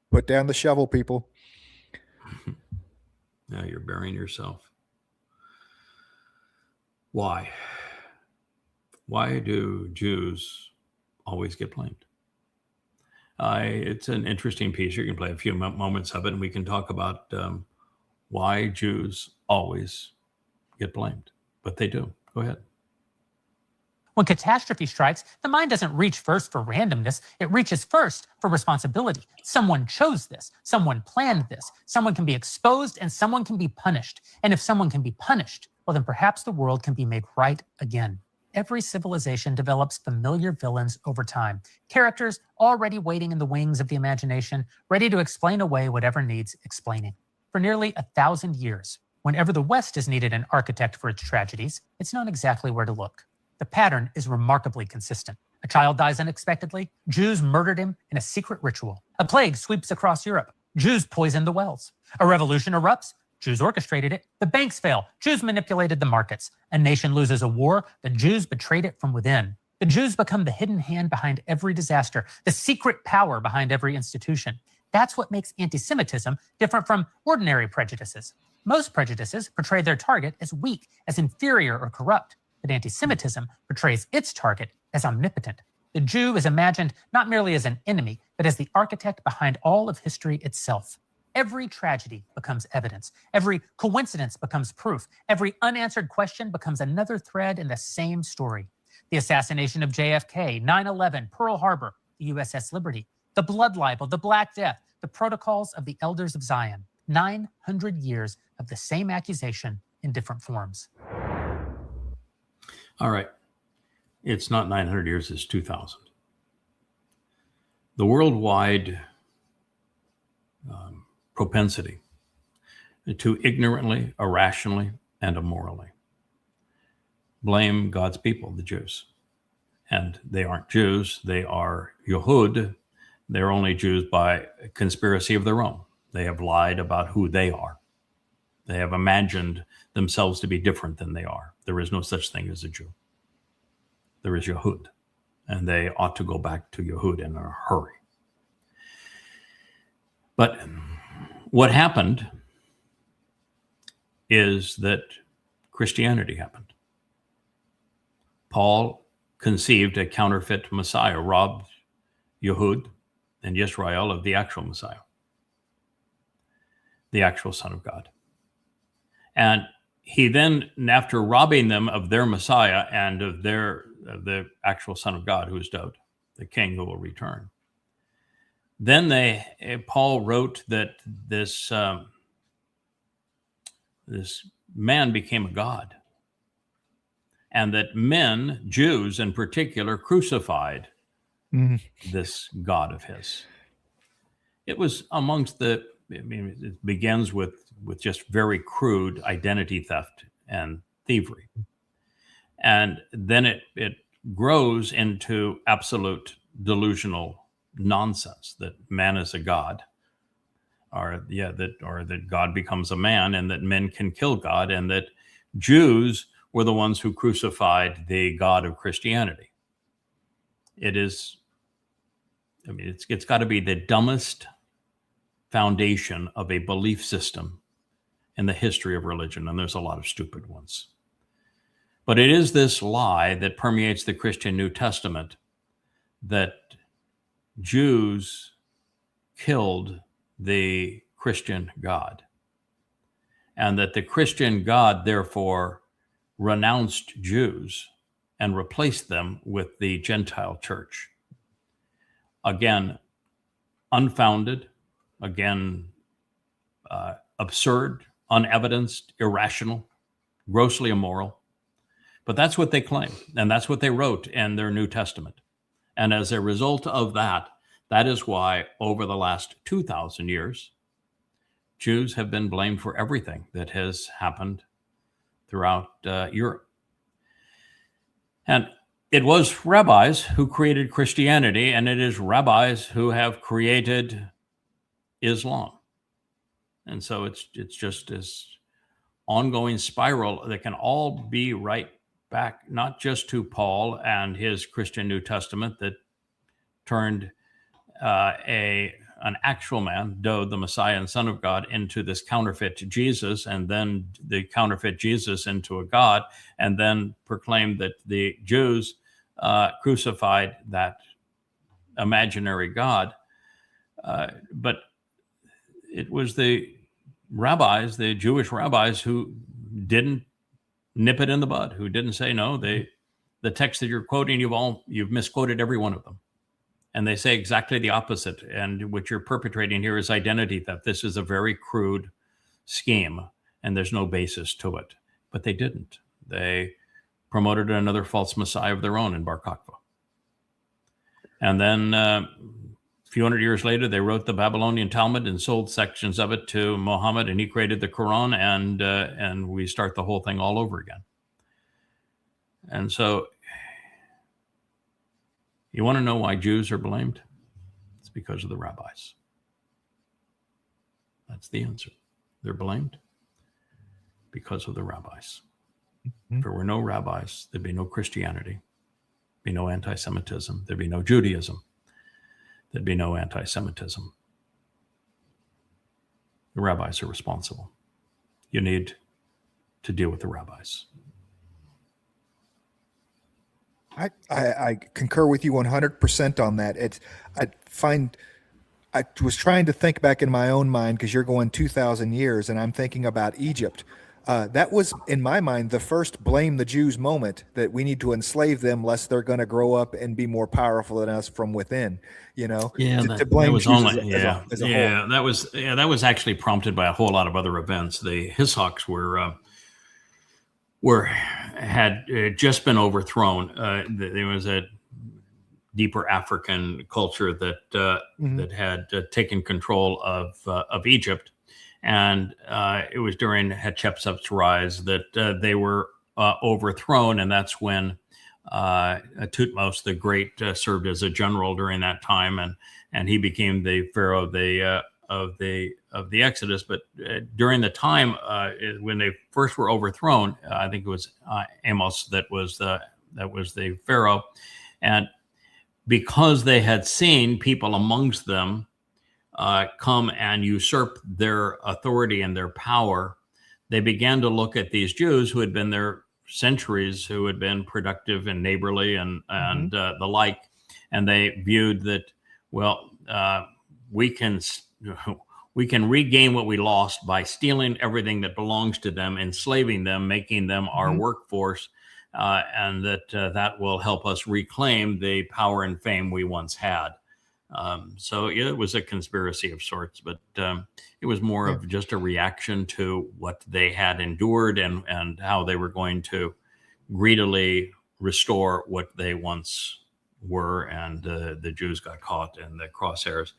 Speaker 7: Put down the shovel, people.
Speaker 5: Now you're burying yourself. Why? Why do Jews always get blamed? It's an interesting piece. You can play a few moments of it, and we can talk about why Jews always get blamed. But they do. Go ahead.
Speaker 16: When catastrophe strikes, the mind doesn't reach first for randomness. It reaches first for responsibility. Someone chose this. Someone planned this. Someone can be exposed and someone can be punished. And if someone can be punished, well, then perhaps the world can be made right again. Every civilization develops familiar villains over time, characters already waiting in the wings of the imagination, ready to explain away whatever needs explaining. For nearly 1,000 years, whenever the West has needed an architect for its tragedies, it's known exactly where to look. The pattern is remarkably consistent. A child dies unexpectedly. Jews murdered him in a secret ritual. A plague sweeps across Europe. Jews poison the wells. A revolution erupts. Jews orchestrated it. The banks fail. Jews manipulated the markets. A nation loses a war. The Jews betrayed it from within. The Jews become the hidden hand behind every disaster, the secret power behind every institution. That's what makes anti-Semitism different from ordinary prejudices. Most prejudices portray their target as weak, as inferior or corrupt. But anti-Semitism portrays its target as omnipotent. The Jew is imagined not merely as an enemy, but as the architect behind all of history itself. Every tragedy becomes evidence. Every coincidence becomes proof. Every unanswered question becomes another thread in the same story. The assassination of JFK, 9/11, Pearl Harbor, the USS Liberty, the blood libel, the Black Death, the protocols of the Elders of Zion. 900 years of the same accusation in different forms.
Speaker 5: All right. It's not 900 years, it's 2,000. The worldwide propensity to ignorantly, irrationally, and immorally blame God's people, the Jews. And they aren't Jews, they are Yehud. They're only Jews by conspiracy of their own. They have lied about who they are. They have imagined themselves to be different than they are. There is no such thing as a Jew. There is Yehud, and they ought to go back to Yehud in a hurry. But what happened is that Christianity happened. Paul conceived a counterfeit Messiah, robbed Yehud and Yisrael of the actual Messiah, the actual Son of God. And he then, after robbing them of their Messiah and of the actual Son of God, who is David, the King who will return, then Paul wrote that this man became a god, and that men, Jews in particular, crucified this God of his. It was amongst it begins with just very crude identity theft and thievery. And then it grows into absolute delusional nonsense that man is a god, or that God becomes a man, and that men can kill God, and that Jews were the ones who crucified the God of Christianity. It's got to be the dumbest foundation of a belief system in the history of religion, and there's a lot of stupid ones. But it is this lie that permeates the Christian New Testament, that Jews killed the Christian God, and that the Christian God therefore renounced Jews and replaced them with the Gentile church. Again, unfounded, again, absurd, unevidenced, irrational, grossly immoral. But that's what they claim, and that's what they wrote in their New Testament. And as a result of that, that is why over the last 2,000 years, Jews have been blamed for everything that has happened throughout Europe. And it was rabbis who created Christianity, and it is rabbis who have created Islam. And so it's just this ongoing spiral that can all be right back, not just to Paul and his Christian New Testament that turned an actual man, Dowd, the Messiah and Son of God, into this counterfeit Jesus, and then the counterfeit Jesus into a God, and then proclaimed that the Jews crucified that imaginary God. But it was the rabbis, the Jewish rabbis, who didn't nip it in the bud, who didn't say, no, the text that you're quoting, you've misquoted every one of them. And they say exactly the opposite. And what you're perpetrating here is identity theft. This is a very crude scheme, and there's no basis to it. But they didn't. They promoted another false Messiah of their own in Bar Kokhba. And then a few hundred years later, they wrote the Babylonian Talmud and sold sections of it to Muhammad, and he created the Quran, and we start the whole thing all over again. And so you want to know why Jews are blamed? It's because of the rabbis. That's the answer. They're blamed because of the rabbis. If there were no rabbis, there'd be no Christianity, there'd be no anti-Semitism, there'd be no Judaism, there'd be no anti-Semitism. The rabbis are responsible. You need to deal with the rabbis.
Speaker 7: I concur with you 100% on that. I was trying to think back in my own mind, because you're going 2,000 years, and I'm thinking about Egypt. That was, in my mind, the first blame the Jews moment, that we need to enslave them lest they're going to grow up and be more powerful than us from within. You know, to blame Jews as a whole.
Speaker 5: That was actually prompted by a whole lot of other events. The Hishoks had just been overthrown. There was a deeper African culture that had taken control of Egypt, and it was during Hatshepsut's rise that they were overthrown, and that's when Thutmose the Great served as a general during that time, and he became the pharaoh of the Exodus. But during the time when they first were overthrown, I think it was Amos that was the pharaoh, and because they had seen people amongst them come and usurp their authority and their power, they began to look at these Jews who had been there centuries, who had been productive and neighborly and the like, and they viewed that, well, we can regain what we lost by stealing everything that belongs to them, enslaving them, making them our workforce, and that will help us reclaim the power and fame we once had. So yeah, it was a conspiracy of sorts, but it was more of just a reaction to what they had endured and how they were going to greedily restore what they once were. And the Jews got caught in the crosshairs.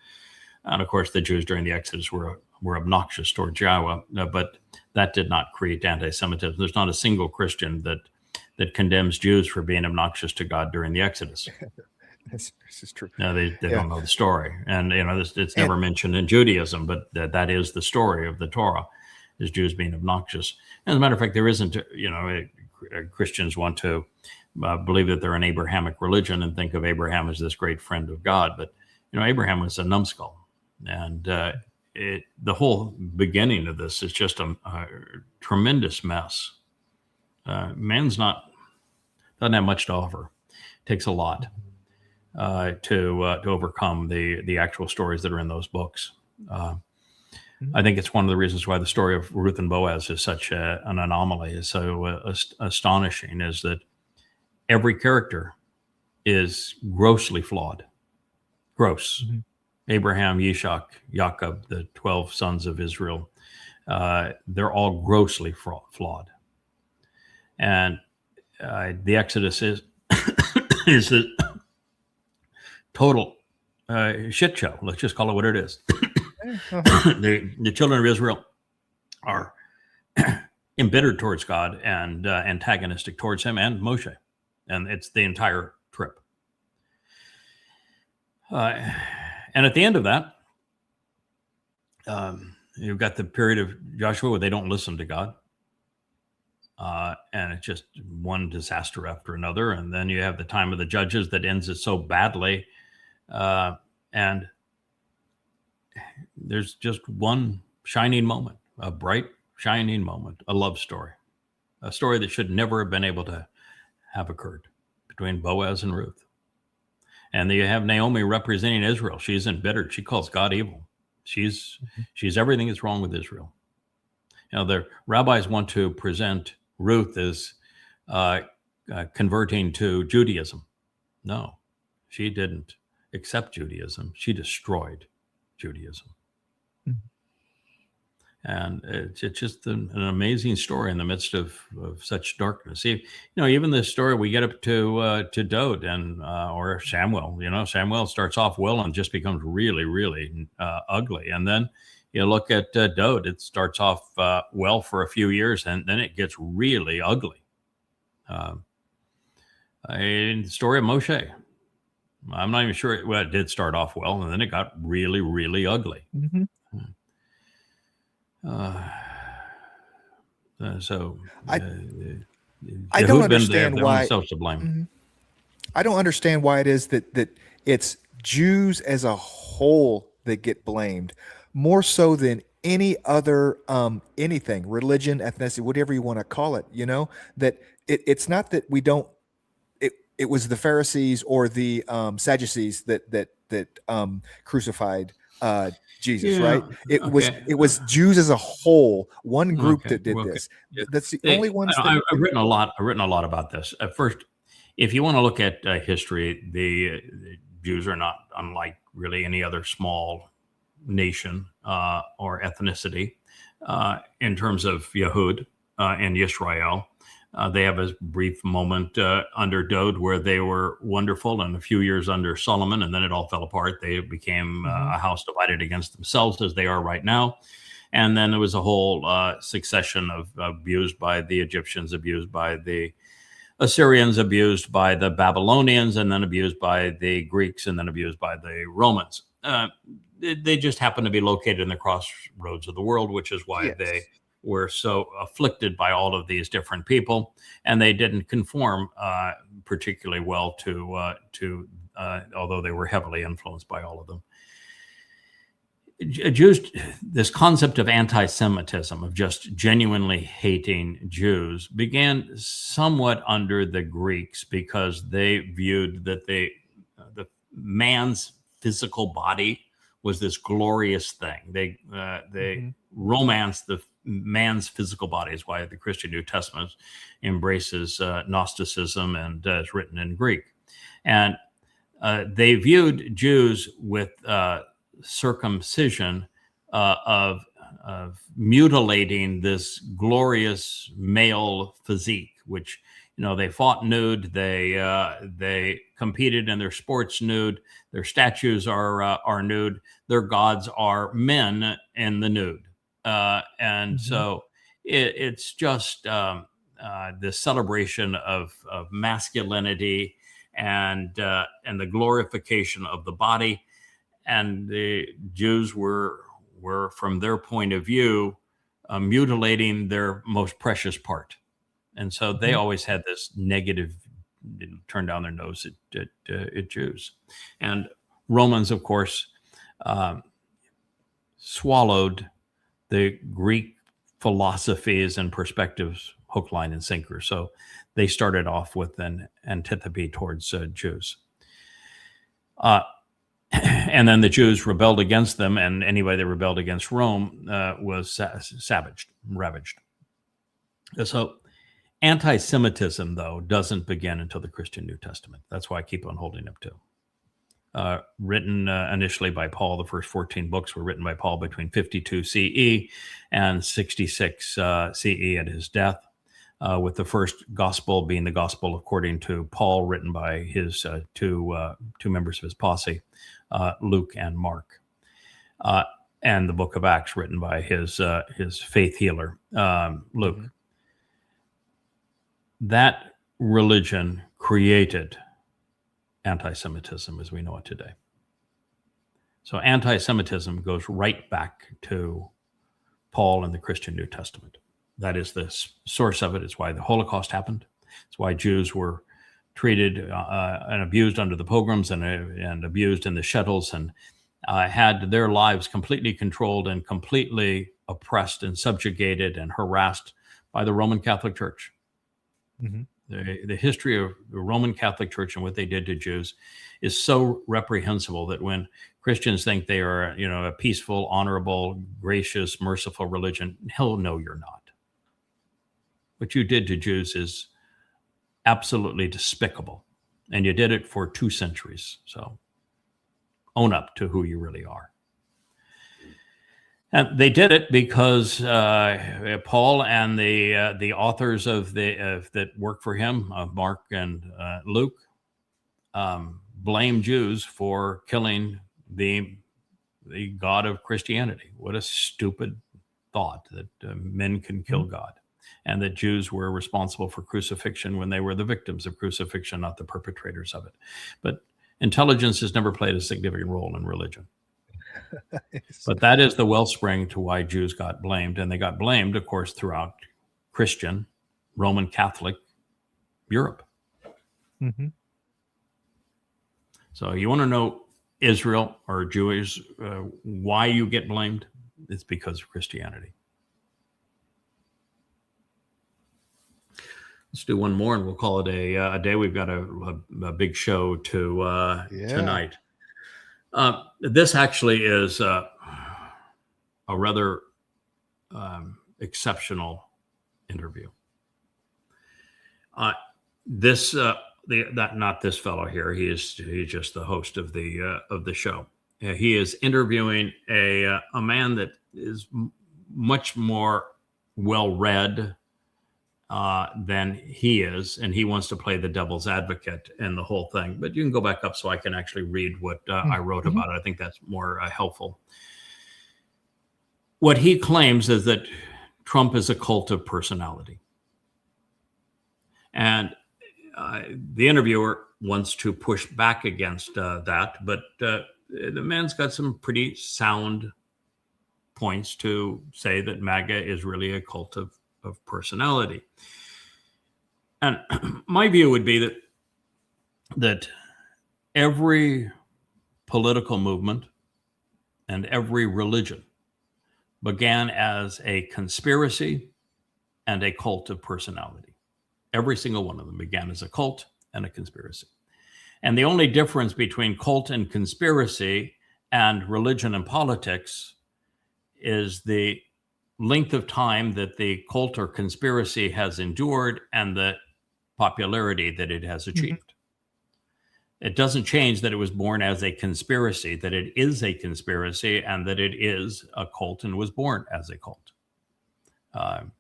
Speaker 5: And of course, the Jews during the Exodus were obnoxious towards Yahweh, but that did not create anti-Semitism. There's not a single Christian that condemns Jews for being obnoxious to God during the Exodus.
Speaker 7: This is true.
Speaker 5: No, they don't know the story, and it's never mentioned in Judaism, but that is the story of the Torah, is Jews being obnoxious. And as a matter of fact, there isn't. Christians want to believe that they're an Abrahamic religion and think of Abraham as this great friend of God, but Abraham was a numbskull, and the whole beginning of this is just a tremendous mess. Man's doesn't have much to offer. It takes a lot to overcome the actual stories that are in those books. I think it's one of the reasons why the story of Ruth and Boaz is such an anomaly, is so astonishing, is that every character is grossly flawed. Gross. Mm-hmm. Abraham, Yishak, Jacob, the 12 sons of Israel, they're all grossly flawed. And the Exodus is is a total shit show. Let's just call it what it is. The children of Israel are embittered towards God and antagonistic towards him and Moshe. And it's the entire trip. And at the end of that, you've got the period of Joshua where they don't listen to God. And it's just one disaster after another. And then you have the time of the judges that ends it so badly. And there's just one shining moment, a bright, shining moment, a love story, a story that should never have been able to have occurred between Boaz and Ruth. And you have Naomi representing Israel. She's embittered. She calls God evil. She's everything that's wrong with Israel. You know, the rabbis want to present Ruth as converting to Judaism. No, she didn't accept Judaism. She destroyed Judaism. And it's just an amazing story in the midst of such darkness. You know, even the story we get up to Dode and or Samuel. You know, Samuel starts off well and just becomes really, really ugly. And then you look at Dode; it starts off well for a few years, and then it gets really ugly. The story of Moshe. I'm not even sure. Well, it did start off well, and then it got really, really ugly. Mm-hmm.
Speaker 7: I don't understand why.
Speaker 5: Mm-hmm.
Speaker 7: I don't understand why it is that it's Jews as a whole that get blamed more so than any other anything, religion, ethnicity, whatever you want to call it. You know, that it's not that we don't. It was the Pharisees or the Sadducees that crucified Jesus, right? It was Jews as a whole, one group that did this. That's the only ones.
Speaker 5: I've written a lot about this. At first, if you want to look at history, the Jews are not unlike really any other small nation or ethnicity in terms of Yehud and Yisrael. They have a brief moment under Dode where they were wonderful, and a few years under Solomon, and then it all fell apart. They became a house divided against themselves, as they are right now. And then there was a whole succession of abused by the Egyptians, abused by the Assyrians, abused by the Babylonians, and then abused by the Greeks, and then abused by the Romans. They just happen to be located in the crossroads of the world, which is why they were so afflicted by all of these different people, and they didn't conform particularly well to although they were heavily influenced by all of them. Jews, this concept of anti-Semitism, of just genuinely hating Jews, began somewhat under the Greeks because they viewed that the man's physical body was this glorious thing. They romanced the man's physical body, is why the Christian New Testament embraces Gnosticism and is written in Greek. And they viewed Jews with circumcision of mutilating this glorious male physique, which, you know, they fought nude, they competed in their sports nude, their statues are nude, their gods are men in the nude. So it's just this celebration of masculinity and the glorification of the body. And the Jews were from their point of view, mutilating their most precious part. And so they always had this negative, turn down their nose at Jews. And Romans, of course, swallowed the Greek philosophies and perspectives hook, line, and sinker. So they started off with an antipathy towards Jews. And then the Jews rebelled against them, and anybody that rebelled against Rome was ravaged. So Anti-Semitism, though, doesn't begin until the Christian New Testament. That's why I keep on holding up to. Written initially by Paul, the first 14 books were written by Paul between 52 CE and 66 CE at his death, with the first gospel being the gospel according to Paul, written by his two members of his posse, Luke and Mark, and the book of Acts written by his faith healer, Luke. That religion created anti-Semitism as we know it today. So anti-Semitism goes right back to Paul and the Christian New Testament. That is the source of it. It's why the Holocaust happened. It's why Jews were treated and abused under the pogroms and abused in the shtetls and had their lives completely controlled and completely oppressed and subjugated and harassed by the Roman Catholic Church. The history of the Roman Catholic Church and what they did to Jews is so reprehensible that when Christians think they are, a peaceful, honorable, gracious, merciful religion, hell no, you're not. What you did to Jews is absolutely despicable, and you did it for 2 centuries. So own up to who you really are. And they did it because Paul and the authors of that work for him, Mark and Luke, blame Jews for killing the God of Christianity. What a stupid thought that men can kill God, and that Jews were responsible for crucifixion when they were the victims of crucifixion, not the perpetrators of it. But intelligence has never played a significant role in religion. But that is the wellspring to why Jews got blamed. And they got blamed, of course, throughout Christian, Roman Catholic Europe. So you want to know Israel or Jewish, why you get blamed? It's because of Christianity. Let's do one more and we'll call it a day. We've got a big show tonight. This actually is a rather exceptional interview. Not this fellow here. He's just the host of the show. He is interviewing a man that is much more well-read than he is, and he wants to play the devil's advocate in the whole thing. But you can go back up so I can actually read what I wrote about it. I think that's more helpful. What he claims is that Trump is a cult of personality. And the interviewer wants to push back against that, but the man's got some pretty sound points to say that MAGA is really a cult of personality. And my view would be that every political movement and every religion began as a conspiracy and a cult of personality. Every single one of them began as a cult and a conspiracy. And the only difference between cult and conspiracy and religion and politics is the length of time that the cult or conspiracy has endured and the popularity that it has achieved. It doesn't change that it was born as a conspiracy, that it is a conspiracy, and that it is a cult and was born as a cult.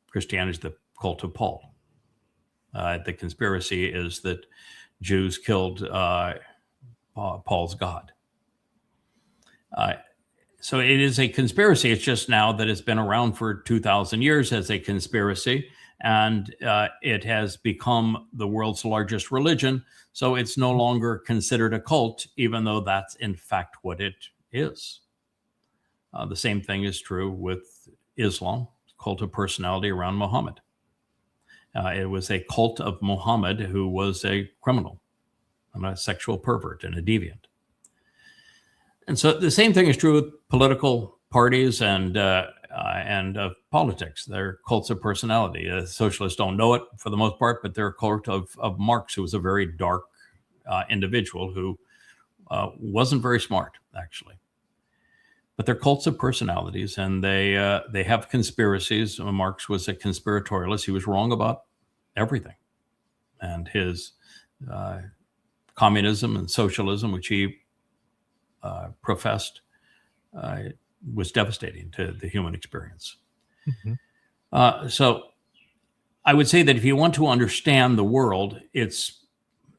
Speaker 5: Christianity is the cult of Paul. The conspiracy is that Jews killed Paul's God. So it is a conspiracy. It's just now that it's been around for 2,000 years as a conspiracy, and it has become the world's largest religion. So it's no longer considered a cult, even though that's in fact what it is. The same thing is true with Islam, cult of personality around Muhammad. It was a cult of Muhammad, who was a criminal, and a sexual pervert and a deviant. And so the same thing is true with political parties and politics. They're cults of personality. Socialists don't know it for the most part, but they're a cult of Marx, who was a very dark individual who wasn't very smart, actually. But they're cults of personalities, and they have conspiracies. Marx was a conspiratorialist. He was wrong about everything. And his communism and socialism, which he professed, was devastating to the human experience. So I would say that if you want to understand the world,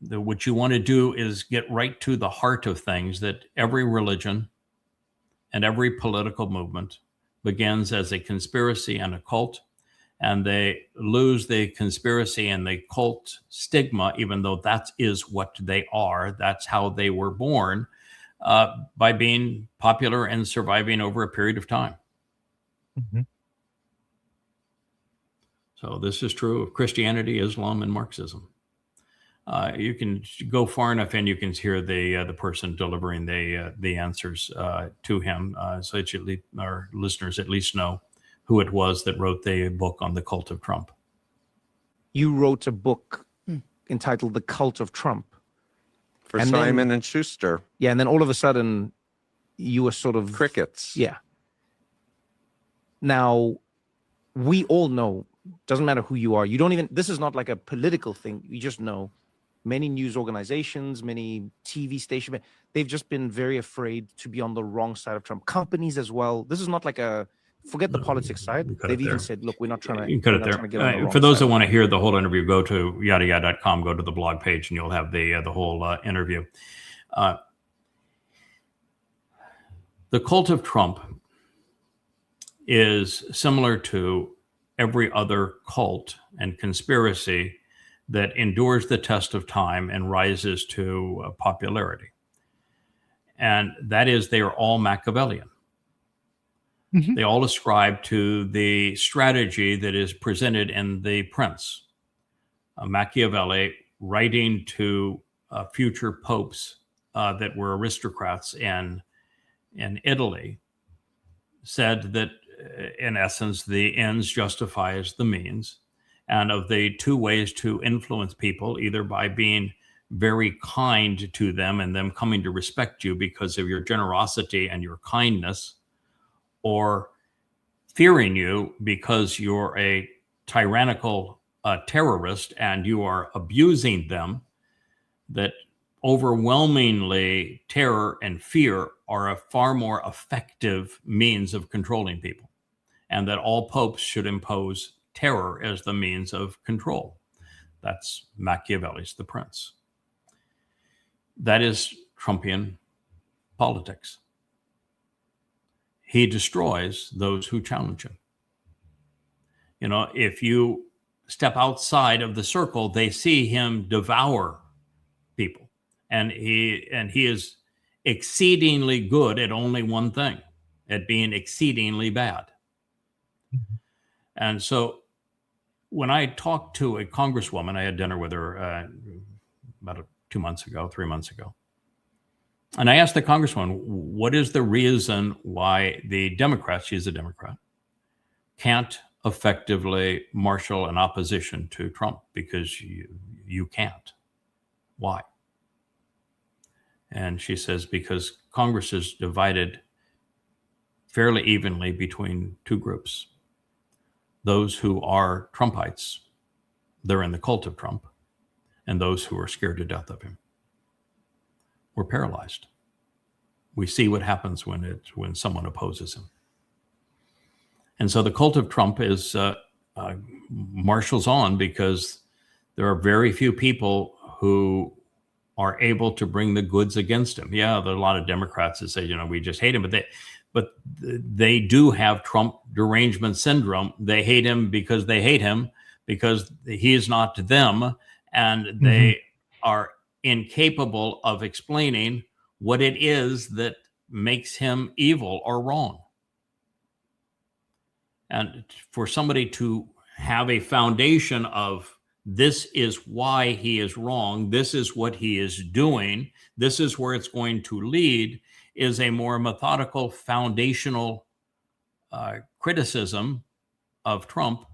Speaker 5: what you want to do is get right to the heart of things, that every religion and every political movement begins as a conspiracy and a cult, and they lose the conspiracy and the cult stigma, even though that is what they are. That's how they were born, by being popular and surviving over a period of time. So this is true of Christianity, Islam, and Marxism. You can go far enough and you can hear the person delivering the answers to him, so that our listeners at least know who it was that wrote the book on the cult of Trump.
Speaker 17: You wrote a book entitled The Cult of Trump.
Speaker 18: For Simon and Schuster.
Speaker 17: Yeah, and then all of a sudden you were sort of...
Speaker 18: Crickets.
Speaker 17: Yeah. Now, we all know, doesn't matter who you are, you don't even... This is not like a political thing. You just know many news organizations, many TV stations, they've just been very afraid to be on the wrong side of Trump. Companies as well. This is not like a... Forget the politics side. They've even said, look, we're not trying to...
Speaker 5: You can cut it there. For those that want to hear the whole interview, go to yadayad.com, go to the blog page, and you'll have the whole interview. The cult of Trump is similar to every other cult and conspiracy that endures the test of time and rises to popularity. And that is, they are all Machiavellian. They all ascribe to the strategy that is presented in The Prince. Machiavelli, writing to future popes that were aristocrats in Italy, said that, in essence, the ends justifies the means. And of the two ways to influence people, either by being very kind to them and them coming to respect you because of your generosity and your kindness, or fearing you because you're a tyrannical terrorist and you are abusing them, that overwhelmingly terror and fear are a far more effective means of controlling people, and that all popes should impose terror as the means of control. That's Machiavelli's The Prince. That is Trumpian politics. He destroys those who challenge him. You know, if you step outside of the circle, they see him devour people. And he is exceedingly good at only one thing, at being exceedingly bad. And so when I talked to a congresswoman, I had dinner with her about 3 months ago. And I asked the congresswoman, what is the reason why the Democrats, she's a Democrat, can't effectively marshal an opposition to Trump? Because you can't. Why? And she says, because Congress is divided fairly evenly between two groups. Those who are Trumpites, they're in the cult of Trump, and those who are scared to death of him. We're paralyzed. We see what happens when someone opposes him. And so the cult of Trump is marshals on because there are very few people who are able to bring the goods against him. Yeah, there are a lot of Democrats that say, you know, we just hate him, but they do have Trump derangement syndrome. They hate him because he is not them, and they are incapable of explaining what it is that makes him evil or wrong. And for somebody to have a foundation of this is why he is wrong, this is what he is doing, this is where it's going to lead, is a more methodical, foundational criticism of Trump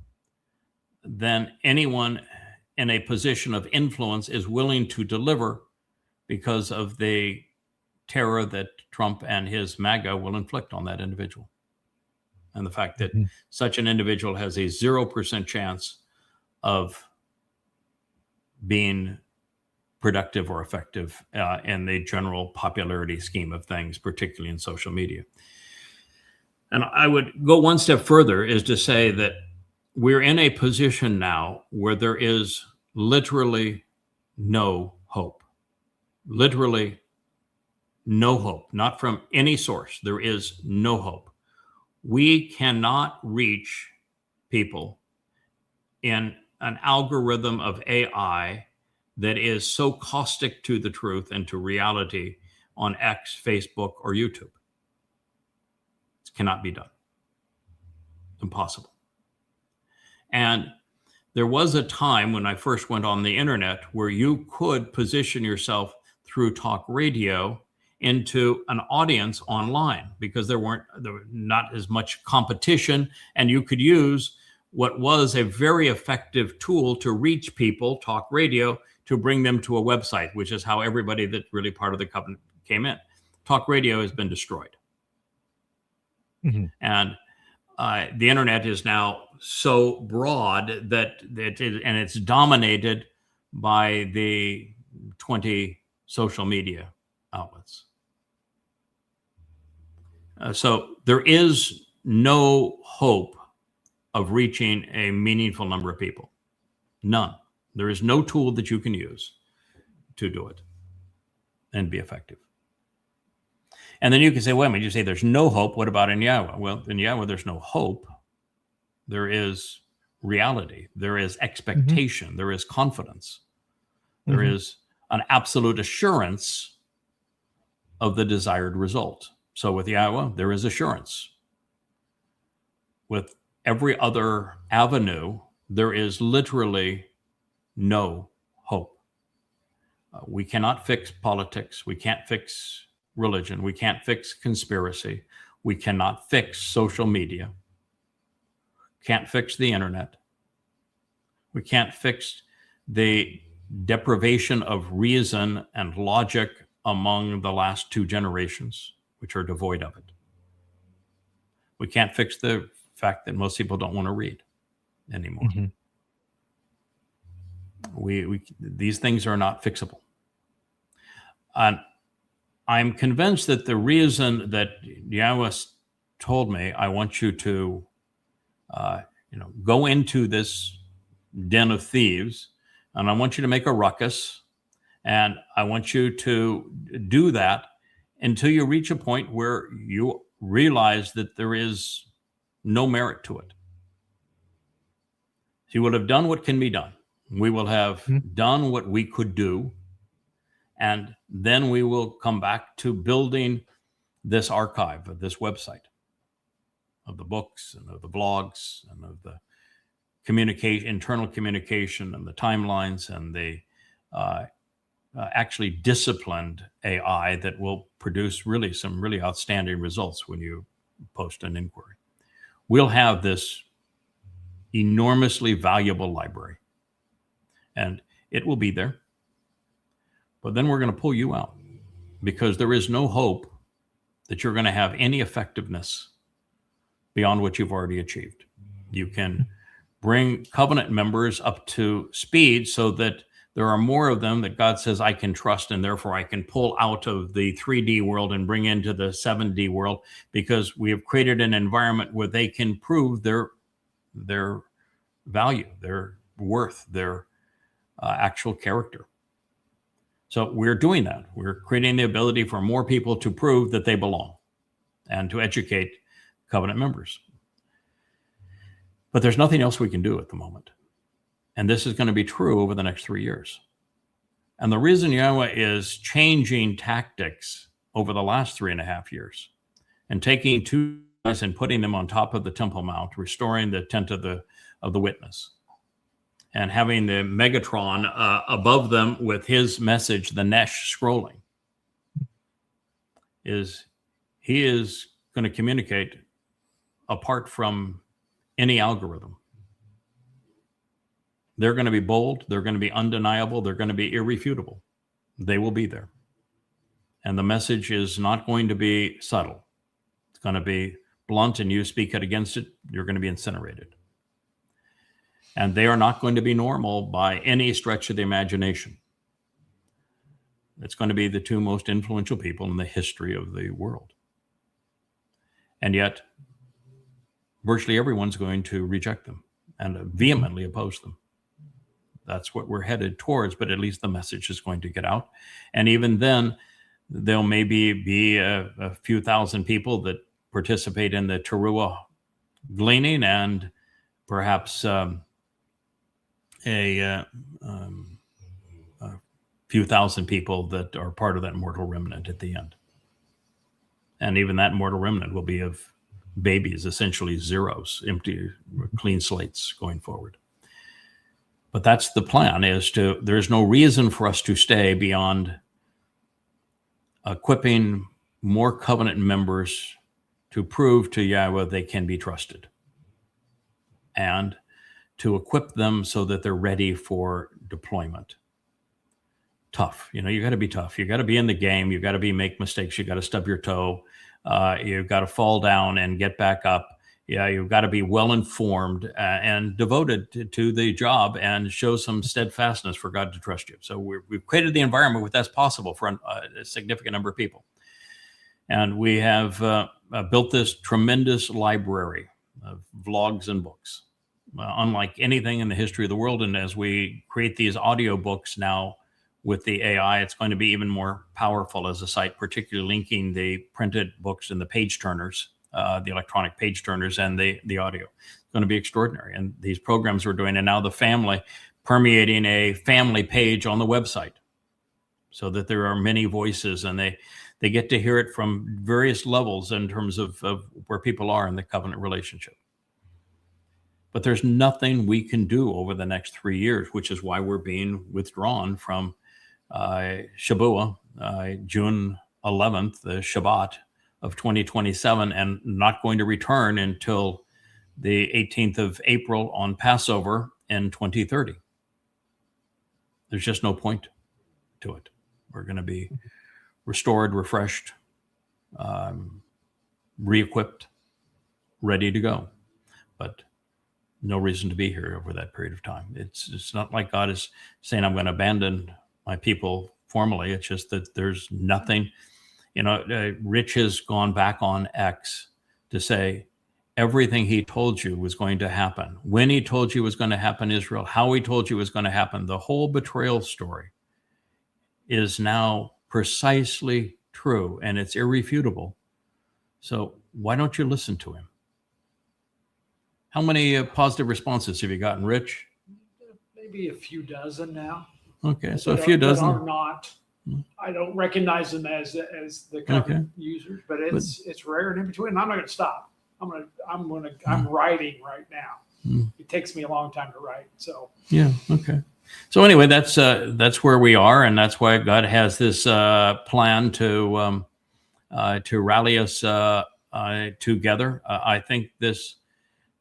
Speaker 5: than anyone in a position of influence is willing to deliver, because of the terror that Trump and his MAGA will inflict on that individual. And the fact that such an individual has a 0% chance of being productive or effective in the general popularity scheme of things, particularly in social media. And I would go one step further, is to say that we're in a position now where there is literally no hope. Literally no hope, not from any source. There is no hope. We cannot reach people in an algorithm of AI that is so caustic to the truth and to reality on X, Facebook, or YouTube. It cannot be done. Impossible. And there was a time when I first went on the internet where you could position yourself through talk radio into an audience online, because there were not as much competition, and you could use what was a very effective tool to reach people, talk radio, to bring them to a website, which is how everybody that's really part of the covenant came in. Talk radio has been destroyed.
Speaker 7: Mm-hmm.
Speaker 5: And the internet is now so broad that it's dominated by the 20 social media outlets. So there is no hope of reaching a meaningful number of people. None. There is no tool that you can use to do it and be effective. And then you can say, wait a minute, you say there's no hope. What about in Yahweh? Well, in Yahweh, there's no hope. There is reality. There is expectation. Mm-hmm. There is confidence. There mm-hmm. is an absolute assurance of the desired result. So with Yahweh, there is assurance. With every other avenue, there is literally no hope. We cannot fix politics. We can't fix religion. We can't fix conspiracy. We cannot fix social media. Can't fix the internet. We can't fix the deprivation of reason and logic among the last two generations, which are devoid of it. We can't fix the fact that most people don't want to read anymore. Mm-hmm. These things are not fixable. And I'm convinced that the reason that Yahweh told me, I want you to go into this den of thieves, and I want you to make a ruckus, and I want you to do that until you reach a point where you realize that there is no merit to it. You will have done what can be done. We will have done what we could do, and then we will come back to building this archive of this website, of the books and of the blogs and of the communication, internal communication and the timelines and the actually disciplined AI that will produce really some really outstanding results when you post an inquiry. We'll have this enormously valuable library, and it will be there. But then we're going to pull you out, because there is no hope that you're going to have any effectiveness beyond what you've already achieved. You can bring covenant members up to speed so that there are more of them that God says I can trust, and therefore I can pull out of the 3D world and bring into the 7D world, because we have created an environment where they can prove their value, their worth, their actual character. So we're doing that. We're creating the ability for more people to prove that they belong and to educate covenant members. But there's nothing else we can do at the moment. And this is going to be true over the next 3 years. And the reason Yahweh is changing tactics over the last 3.5 years and taking two guys and putting them on top of the Temple Mount, restoring the tent of the witness, and having the Megatron above them with his message, the Nesh, scrolling, is he is going to communicate apart from any algorithm. They're going to be bold. They're going to be undeniable. They're going to be irrefutable. They will be there. And the message is not going to be subtle. It's going to be blunt, and you speak it against it, you're going to be incinerated. And they are not going to be normal by any stretch of the imagination. It's going to be the two most influential people in the history of the world. And yet, virtually everyone's going to reject them and vehemently oppose them. That's what we're headed towards, but at least the message is going to get out. And even then, there'll maybe be a few thousand people that participate in the Teruah gleaning, and perhaps a few thousand people that are part of that mortal remnant at the end. And even that mortal remnant will be of babies, essentially zeros, empty, clean slates going forward. But that's the plan, there's no reason for us to stay beyond equipping more covenant members to prove to Yahweh they can be trusted, and to equip them so that they're ready for deployment. Tough, you got to be tough. You got to be in the game. You got to make mistakes. You got to stub your toe. You've got to fall down and get back up. Yeah, you've got to be well informed and devoted to the job, and show some steadfastness for God to trust you. So we've created the environment where that's possible for a significant number of people. And we have built this tremendous library of vlogs and books, unlike anything in the history of the world. And as we create these audio books now with the AI, it's going to be even more powerful as a site, particularly linking the printed books and the page turners, the electronic page turners, and the audio. It's going to be extraordinary. And these programs we're doing, and now the family, permeating a family page on the website, so that there are many voices, and they get to hear it from various levels in terms of where people are in the covenant relationship. But there's nothing we can do over the next 3 years, which is why we're being withdrawn from Shabuah, June 11th, the Shabbat of 2027, and not going to return until the 18th of April on Passover in 2030. There's just no point to it. We're going to be restored, refreshed, re-equipped, ready to go. But no reason to be here over that period of time. It's not like God is saying, I'm going to abandon my people formally. It's just that there's nothing. Rich has gone back on X to say everything he told you was going to happen, when he told you was going to happen, Israel, how he told you was going to happen. The whole betrayal story is now precisely true, and it's irrefutable. So why don't you listen to him? How many positive responses have you gotten, Rich?
Speaker 14: Maybe a few dozen now.
Speaker 5: Okay, so a few dozen
Speaker 14: are not. I don't recognize them as the covenant users, but it's rare and in between. And I'm not going to stop. I'm writing right now. It takes me a long time to write. So
Speaker 5: yeah, okay. So anyway, that's where we are, and that's why God has this plan to rally us together. I think this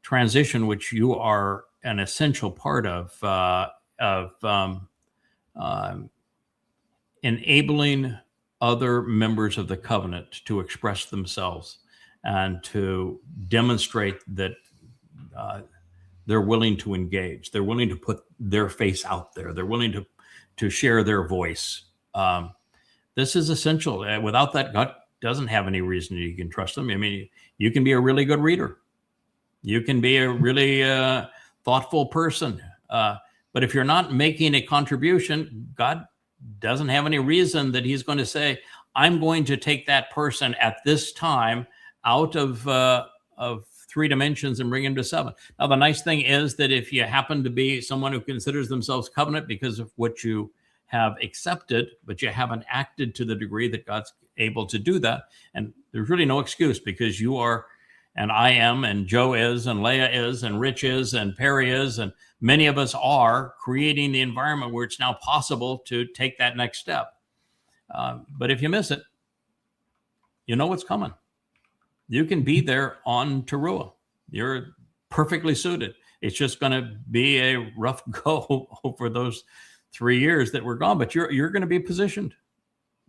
Speaker 5: transition, which you are an essential part of enabling other members of the covenant to express themselves and to demonstrate that they're willing to engage. They're willing to put their face out there. They're willing to share their voice. This is essential. Without that, God doesn't have any reason you can trust them. I mean, you can be a really good reader. You can be a really thoughtful person. But if you're not making a contribution, God doesn't have any reason that he's going to say, I'm going to take that person at this time out of 3 dimensions and bring him to 7. Now, the nice thing is that if you happen to be someone who considers themselves covenant because of what you have accepted, but you haven't acted to the degree that God's able to do that, and there's really no excuse, because you are, and I am, and Joe is, and Leah is, and Rich is, and Perry is, and many of us are creating the environment where it's now possible to take that next step. But if you miss it, you know what's coming. You can be there on Teruah. You're perfectly suited. It's just going to be a rough go over those 3 years that we're gone, but you're going to be positioned,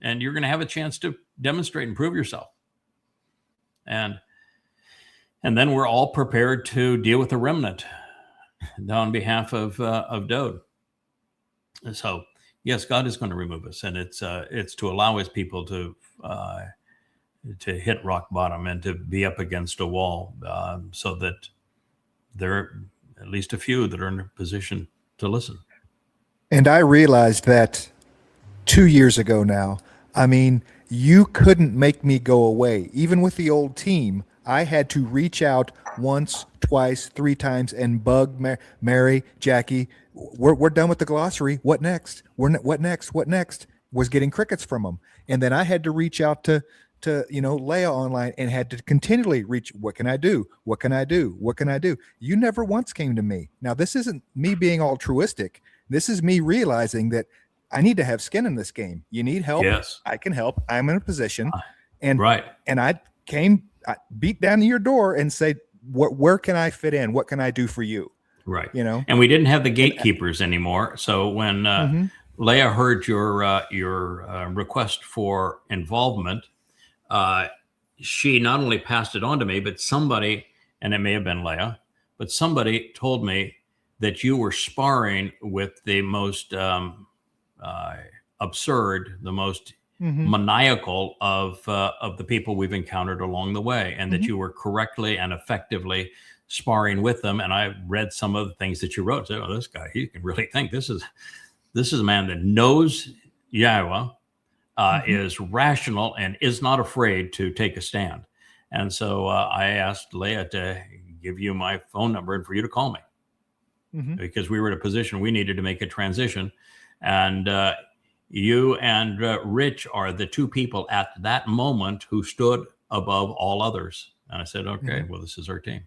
Speaker 5: and you're going to have a chance to demonstrate and prove yourself. And then we're all prepared to deal with the remnant. on behalf of Dode. So yes, God is going to remove us, and it's to allow His people to hit rock bottom and to be up against a wall, so that there are at least a few that are in a position to listen.
Speaker 7: And I realized that 2 years ago now. I mean, you couldn't make me go away. Even with the old team, I had to reach out once, twice, 3 times and bug Mary, Jackie. We're done with the glossary. What next? What next? What next? Was getting crickets from them. And then I had to reach out to Leah online and had to continually reach, what can I do? What can I do? What can I do? You never once came to me. Now, this isn't me being altruistic. This is me realizing that I need to have skin in this game. You need help.
Speaker 5: Yes.
Speaker 7: I can help. I'm in a position. And
Speaker 5: right.
Speaker 7: And I beat down to your door and say, where can I fit in? What can I do for you?
Speaker 5: Right.
Speaker 7: And
Speaker 5: we didn't have the gatekeepers anymore. So when Leah heard your request for involvement, she not only passed it on to me, but somebody, and it may have been Leah, but somebody told me that you were sparring with the most absurd, the most maniacal of the people we've encountered along the way, and that you were correctly and effectively sparring with them. And I read some of the things that you wrote. So, this guy, he can really think. This is a man that knows Yahweh, is rational, and is not afraid to take a stand. And so I asked Leah to give you my phone number and for you to call me, because we were in a position we needed to make a transition. And you and Rich are the 2 people at that moment who stood above all others. And I said, okay, well, this is our team.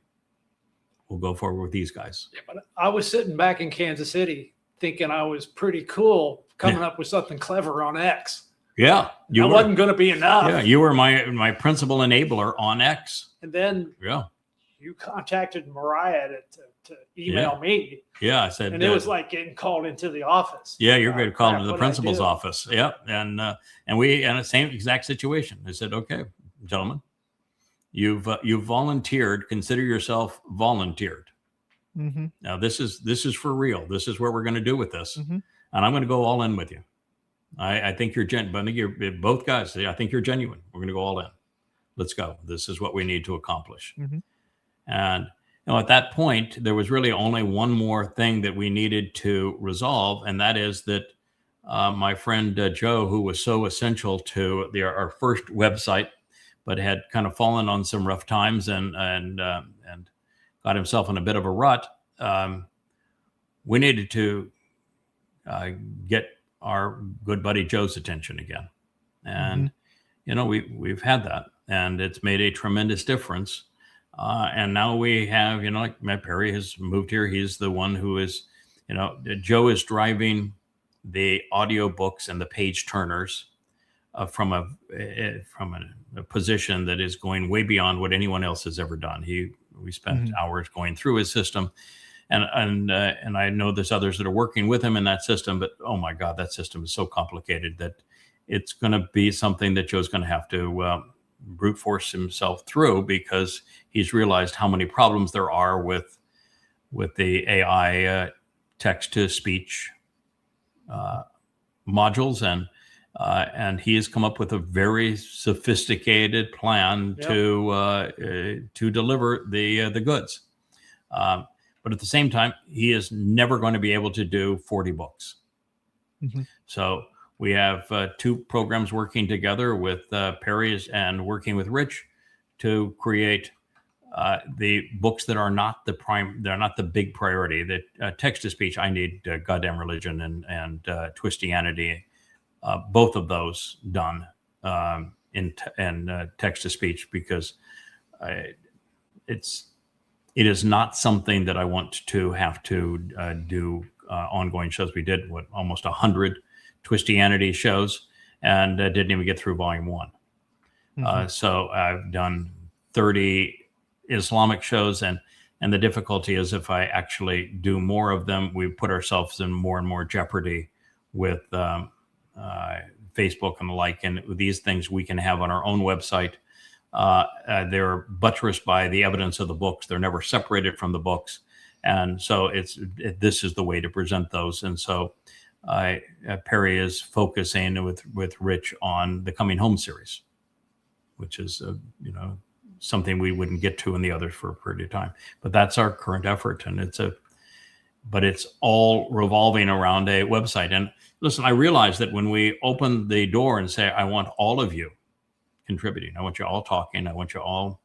Speaker 5: We'll go forward with these guys.
Speaker 14: Yeah, but I was sitting back in Kansas City thinking I was pretty cool coming up with something clever on X.
Speaker 5: Yeah.
Speaker 14: That wasn't going to be enough.
Speaker 5: Yeah, you were my principal enabler on X.
Speaker 14: And then you contacted Mariah to email me.
Speaker 5: Yeah, I said.
Speaker 14: And it was like getting called into the office.
Speaker 5: Yeah, you're going to call into the principal's office. Yeah, and we in the same exact situation. I said, okay, gentlemen, you've volunteered. Consider yourself volunteered. Now this is for real. This is what we're going to do with this, and I'm going to go all in with you. I think you're I think you're both guys. I think you're genuine. We're going to go all in. Let's go. This is what we need to accomplish. And at that point, there was really only one more thing that we needed to resolve, and that is that my friend Joe, who was so essential to our first website, but had kind of fallen on some rough times and got himself in a bit of a rut. We needed to get our good buddy Joe's attention again, and we've had that, and it's made a tremendous difference. And now we have, like Matt Perry has moved here. He's the one who is, Joe is driving the audiobooks and the page turners from a position that is going way beyond what anyone else has ever done. We spent hours going through his system, and I know there's others that are working with him in that system, but oh my God, that system is so complicated that it's going to be something that Joe's going to have to brute force himself through, because he's realized how many problems there are with the AI text to speech modules, and he has come up with a very sophisticated plan to deliver the goods. But at the same time, he is never going to be able to do 40 books. So we have 2 programs working together with Perry's and working with Rich to create the books that are not they're not the big priority. That text to speech, I need Goddamn Religion and Twistianity, both of those done in text to speech, because it is not something that I want to have to do ongoing shows. We did almost 100 Twistianity shows and didn't even get through volume 1. So I've done 30 Islamic shows, and the difficulty is if I actually do more of them, we put ourselves in more and more jeopardy with Facebook and the like. And these things we can have on our own website. They're buttressed by the evidence of the books. They're never separated from the books. And so this is the way to present those. And so Perry is focusing with Rich on the Coming Home series, which is something we wouldn't get to in the others for a period of time. But that's our current effort, and it's all revolving around a website. And listen, I realize that when we open the door and say, I want all of you contributing, I want you all talking, I want you all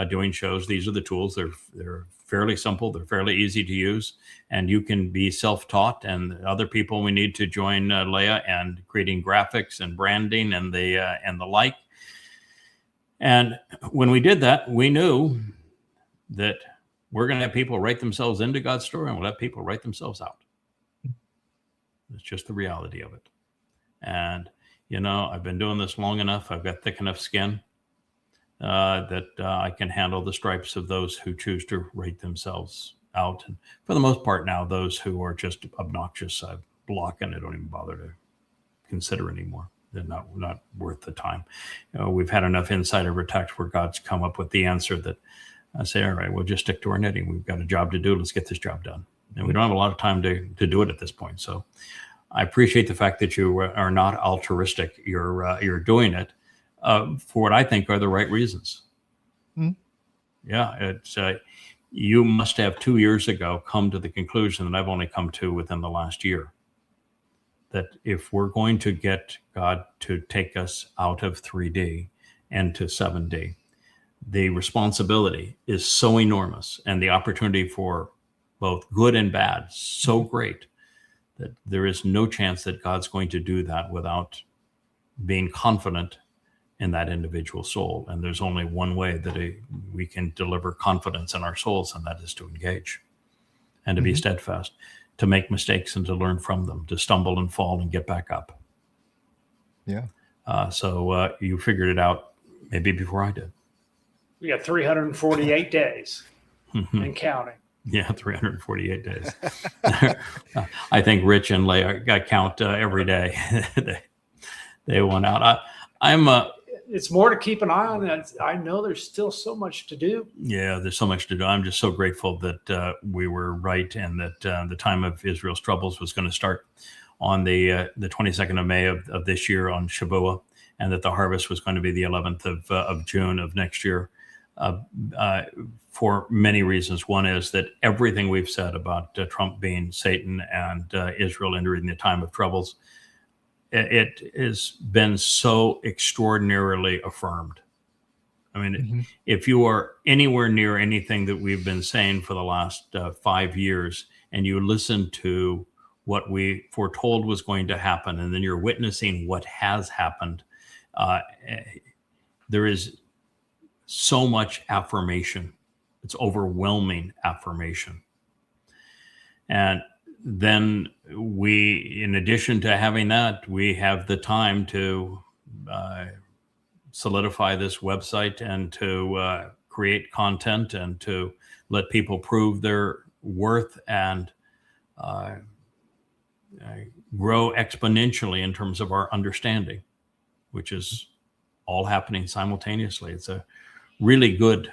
Speaker 5: doing shows. These are the tools. They're fairly simple. They're fairly easy to use, and you can be self-taught. And other people, we need to join Leah and creating graphics and branding and the like. And when we did that, we knew that we're going to have people write themselves into God's story, and we'll have people write themselves out. It's just the reality of it. And I've been doing this long enough. I've got thick enough skin that I can handle the stripes of those who choose to write themselves out. And for the most part now, those who are just obnoxious, I block, and I don't even bother to consider anymore. They're not worth the time. We've had enough insider attacks where God's come up with the answer that I say, all right, we'll just stick to our knitting. We've got a job to do. Let's get this job done. And we don't have a lot of time to do it at this point. So I appreciate the fact that you are not altruistic. You're doing it for what I think are the right reasons. Yeah, it's you must have 2 years ago come to the conclusion that I've only come to within the last year, that if we're going to get God to take us out of 3D and to 7D, the responsibility is so enormous, and the opportunity for both good and bad so great, that there is no chance that God's going to do that without being confident in that individual soul. And there's only one way that we can deliver confidence in our souls, and that is to engage and to be steadfast, to make mistakes and to learn from them, to stumble and fall and get back up.
Speaker 7: Yeah.
Speaker 5: So you figured it out maybe before I did.
Speaker 14: We got 348 days and counting.
Speaker 5: Yeah, 348 days. I think Rich and Leah count every day. they went out.
Speaker 14: It's more to keep an eye on. I know there's still so much to do.
Speaker 5: Yeah, there's so much to do. I'm just so grateful that we were right, and that the time of Israel's troubles was going to start on the 22nd of May of this year on Shavuot, and that the harvest was going to be the 11th of June of next year. For many reasons. One is that everything we've said about Trump being Satan and Israel entering the time of troubles, it has been so extraordinarily affirmed. I mean, if you are anywhere near anything that we've been saying for the last 5 years, and you listen to what we foretold was going to happen, and then you're witnessing what has happened, there is so much affirmation. It's overwhelming affirmation. And then we, in addition to having that, we have the time to solidify this website and to create content and to let people prove their worth and grow exponentially in terms of our understanding, which is all happening simultaneously. It's a really good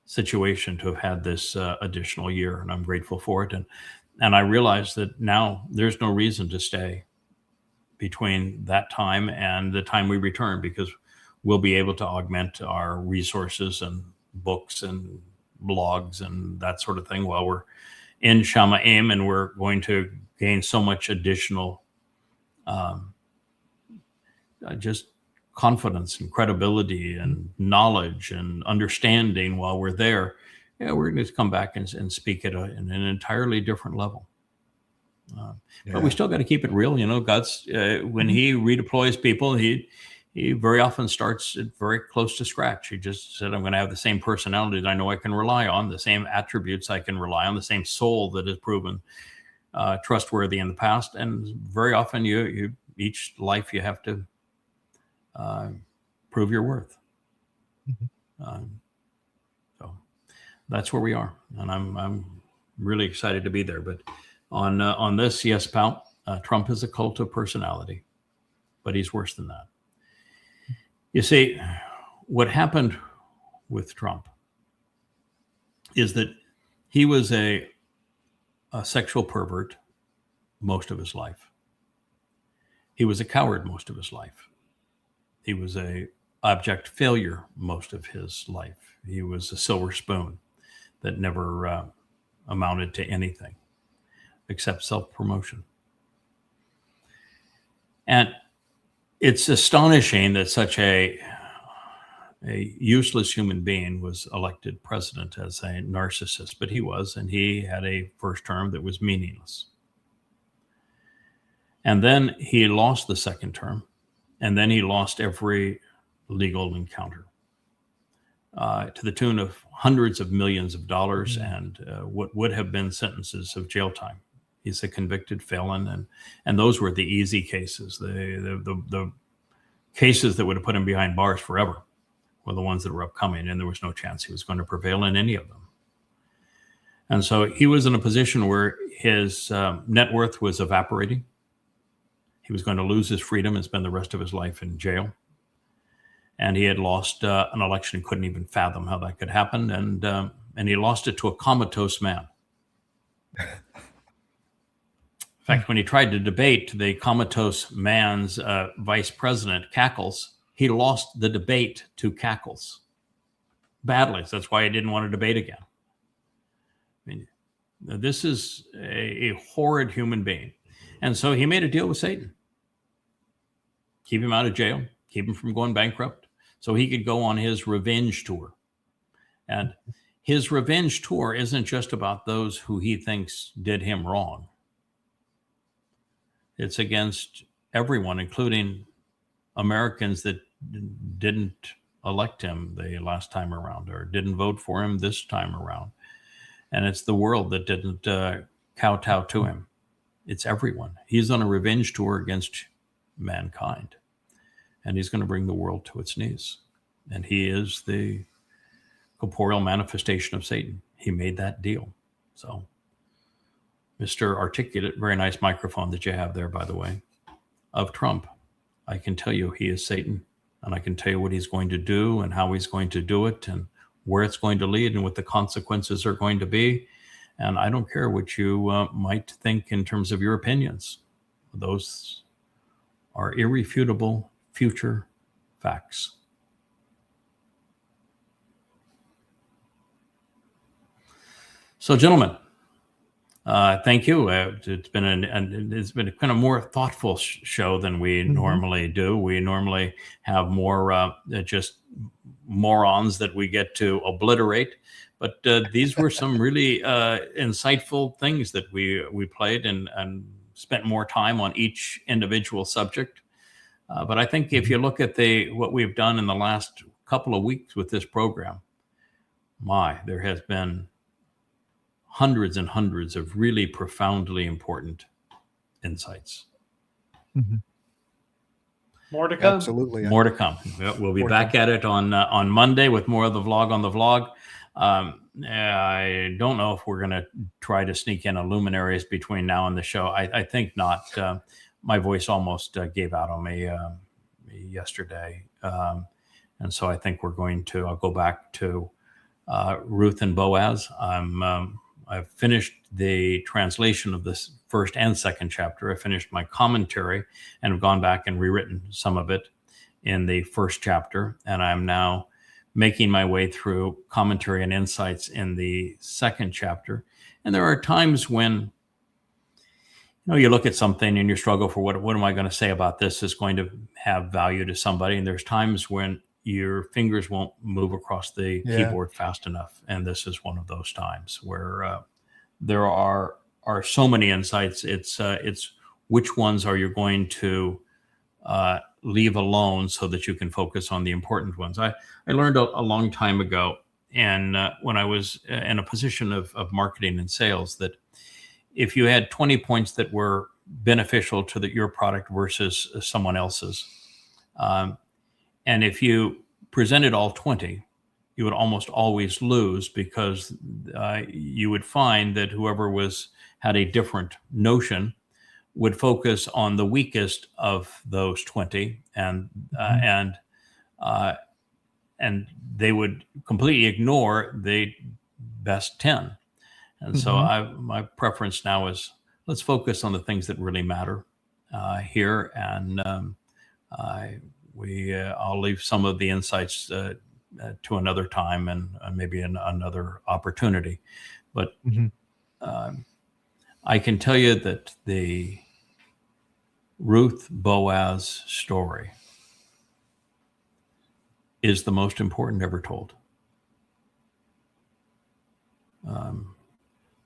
Speaker 5: situation to have had this additional year, and I'm grateful for it. And I realize that now there's no reason to stay between that time and the time we return, because we'll be able to augment our resources and books and blogs and that sort of thing while we're in Shamayim, and we're going to gain so much additional just confidence and credibility and knowledge and understanding while we're there. Yeah, we're going to come back and speak at an entirely different level. But we still got to keep it real. You know, God's when He redeploys people, He very often starts at very close to scratch. He just said, I'm going to have the same personality that I know I can rely on, the same attributes I can rely on, the same soul that has proven trustworthy in the past. And very often, you each life you have to prove your worth. So that's where we are, and I'm really excited to be there. But on this, yes, pal, Trump is a cult of personality, but he's worse than that. You see, what happened with Trump is that he was a a sexual pervert most of his life. He was a coward most of his life. He was a abject failure most of his life. He was a silver spoon that never amounted to anything except self-promotion. And it's astonishing that such a useless human being was elected president as a narcissist, but he was, and he had a first term that was meaningless. And then he lost the second term, and then he lost every legal encounter to the tune of hundreds of millions of dollars and what would have been sentences of jail time. He's a convicted felon, and those were the easy cases. The cases that would have put him behind bars forever were the ones that were upcoming, and there was no chance he was going to prevail in any of them. And so he was in a position where his net worth was evaporating. He was going to lose his freedom and spend the rest of his life in jail. And he had lost an election, couldn't even fathom how that could happen. And he lost it to a comatose man. In fact, when he tried to debate the comatose man's vice president, Cackles, he lost the debate to Cackles badly. So that's why he didn't want to debate again. I mean, this is a horrid human being. And so he made a deal with Satan. Keep him out of jail, keep him from going bankrupt, so he could go on his revenge tour. And his revenge tour isn't just about those who he thinks did him wrong. It's against everyone, including Americans that didn't elect him the last time around or didn't vote for him this time around. And it's the world that didn't kowtow to him. It's everyone. He's on a revenge tour against mankind, and he's going to bring the world to its knees. And he is the corporeal manifestation of Satan. He made that deal. So, Mr. Articulate, very nice microphone that you have there, by the way, of Trump. I can tell you he is Satan, and I can tell you what he's going to do and how he's going to do it and where it's going to lead and what the consequences are going to be. And I don't care what you might think in terms of your opinions. Those are irrefutable future facts. So, gentlemen, thank you. It's been a kind of more thoughtful show than we normally do. We normally have more just morons that we get to obliterate. But these were some really insightful things that we played and spent more time on each individual subject. But I think if you look at what we've done in the last couple of weeks with this program, there has been hundreds and hundreds of really profoundly important insights.
Speaker 14: More to come.
Speaker 7: Absolutely.
Speaker 5: More to come. We'll be back at it on Monday with more of the vlog on the vlog. I don't know if we're going to try to sneak in a luminaries between now and the show. I think not. My voice almost gave out on me yesterday. And so I think I'll go back to Ruth and Boaz. I've finished the translation of this first and second chapter. I finished my commentary and have gone back and rewritten some of it in the first chapter. And I'm now making my way through commentary and insights in the second chapter. And there are times when, you look at something and you struggle for what am I going to say about this is going to have value to somebody. And there's times when your fingers won't move across the keyboard fast enough. And this is one of those times where there are so many insights. It's which ones are you going to leave alone so that you can focus on the important ones. I learned a long time ago, and when I was in a position of marketing and sales, that if you had 20 points that were beneficial to your product versus someone else's, and if you presented all 20, you would almost always lose because you would find that whoever had a different notion would focus on the weakest of those 20, and they would completely ignore the best 10. And so my preference now is let's focus on the things that really matter here. And I'll leave some of the insights to another time and maybe another opportunity. But I can tell you that the Ruth Boaz story is the most important ever told.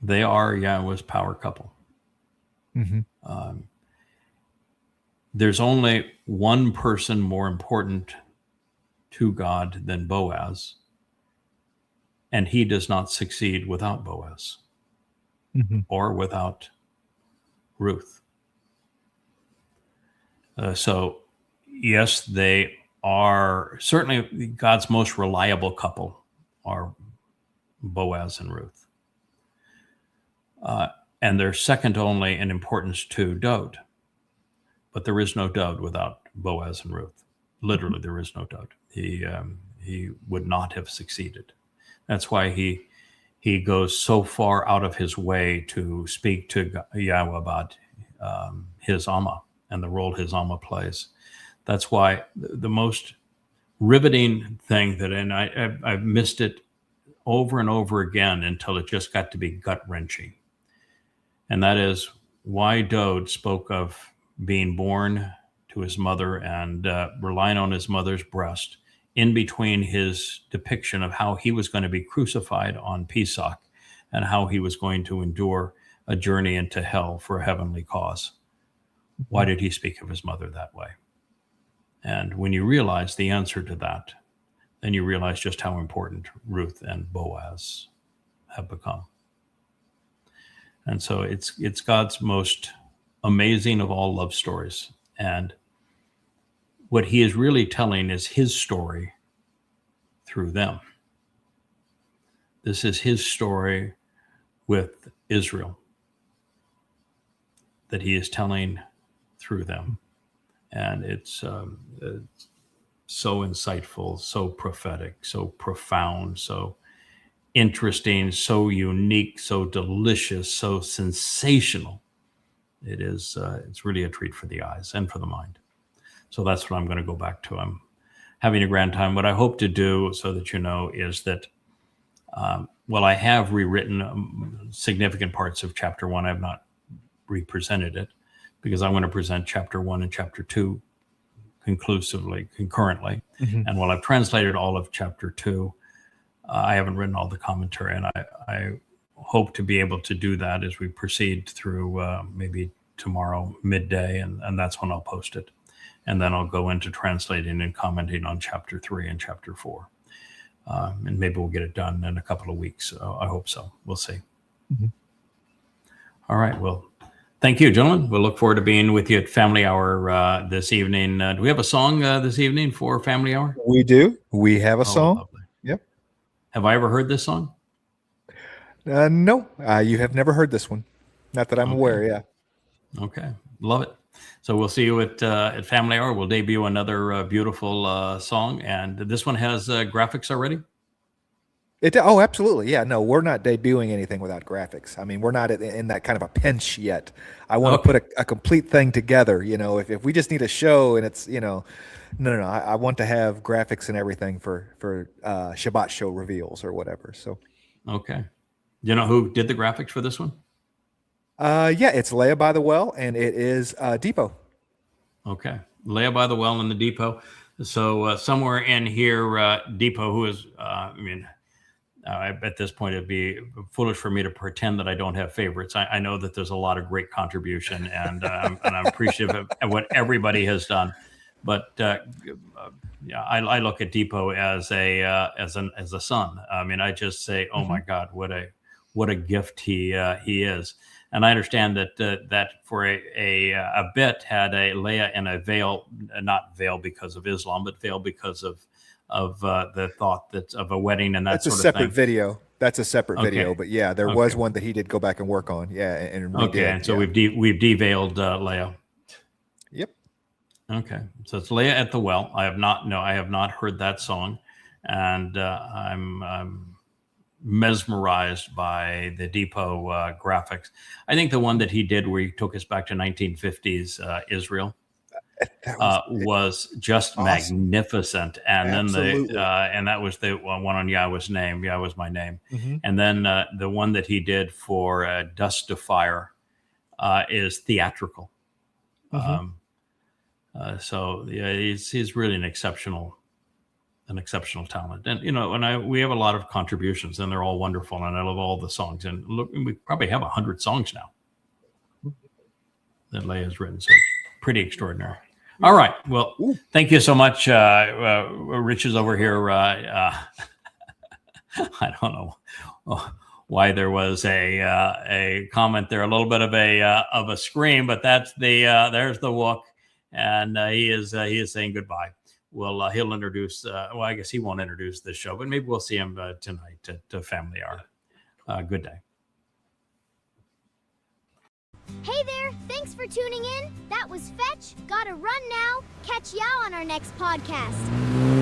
Speaker 5: They are Yahweh's power couple. There's only one person more important to God than Boaz, and he does not succeed without Boaz or without Ruth. So, yes, they are certainly God's most reliable couple are Boaz and Ruth. And they're second only in importance to Dowd. But there is no Dowd without Boaz and Ruth. Literally, there is no Dowd. He would not have succeeded. That's why he goes so far out of his way to speak to Yahweh about his Amma and the role his Amma plays. That's why the most riveting thing that, and I've missed it over and over again until it just got to be gut-wrenching. And that is why Dowd spoke of being born to his mother and relying on his mother's breast in between his depiction of how he was going to be crucified on Pesach and how he was going to endure a journey into hell for a heavenly cause. Why did he speak of his mother that way? And when you realize the answer to that, then you realize just how important Ruth and Boaz have become. And so it's God's most amazing of all love stories. And what he is really telling is his story through them. This is his story with Israel that he is telling through them. And it's so insightful, so prophetic, so profound, so interesting, so unique, so delicious, so sensational. It is, it's really a treat for the eyes and for the mind. So that's what I'm going to go back to. I'm having a grand time. What I hope to do, so that you know, is that, well, I have rewritten significant parts of chapter 1. I have not represented it because I want to present chapter 1 and chapter 2 concurrently. And while I've translated all of chapter 2, I haven't written all the commentary, and I hope to be able to do that as we proceed through maybe tomorrow midday, and that's when I'll post it. And then I'll go into translating and commenting on chapter 3 and chapter 4. And maybe we'll get it done in a couple of weeks. I hope so. We'll see. All right. Well, thank you, gentlemen. We'll look forward to being with you at Family Hour this evening. Do we have a song this evening for Family Hour?
Speaker 7: We do. We have a song.
Speaker 5: Lovely.
Speaker 7: Yep.
Speaker 5: Have I ever heard this song?
Speaker 7: No, you have never heard this one. Not that I'm aware. Yeah.
Speaker 5: Okay. Love it. So we'll see you at Family Hour. We'll debut another beautiful song. And this one has graphics already?
Speaker 7: Oh, absolutely. Yeah. No, we're not debuting anything without graphics. I mean, we're not in that kind of a pinch yet. I want to put a complete thing together. You know, if we just need a show and it's, you know, no. I want to have graphics and everything for Shabbat show reveals or whatever. So.
Speaker 5: Okay. You know who did the graphics for this one?
Speaker 7: Yeah, it's Leah by the Well, and it is Depot.
Speaker 5: Okay. Leah by the Well and the Depot. So somewhere in here, Depot, who is, at this point, it'd be foolish for me to pretend that I don't have favorites. I know that there's a lot of great contribution, and I'm appreciative of what everybody has done. But yeah, I look at Depot as a son. I mean, I just say, oh my God, what a gift he is. And I understand that for a bit had a Leah in a veil, not veil because of Islam, but veil because of the thought that of a wedding and that sort of thing.
Speaker 7: That's a separate video. That's a separate video. But yeah, there was one that he did go back and work on. Yeah, and
Speaker 5: okay. And so we've deveiled Leah.
Speaker 7: Yep.
Speaker 5: Okay, so it's Leah at the Well. I have not heard that song, and I'm mesmerized by the Depot graphics. I think the one that he did where he took us back to 1950s Israel was just awesome. Magnificent. And Absolutely. Then and that was the one on Yahweh's name. Yahweh's my name. Mm-hmm. And then the one that he did for Dust to Fire is theatrical. Mm-hmm. So yeah, he's really an exceptional talent. And we have a lot of contributions, and they're all wonderful, and I love all the songs. And look, we probably have 100 songs now that Leah has written, so it's pretty extraordinary. All right, well, thank you so much. Rich is over here. I don't know why there was a comment there, a little bit of a scream, but that's there's the Wook, and he is saying goodbye. Well, he'll introduce. Well, I guess he won't introduce this show, but maybe we'll see him tonight at Family Hour. Good day.
Speaker 19: Hey there! Thanks for tuning in. That was Fetch. Gotta run now. Catch y'all on our next podcast.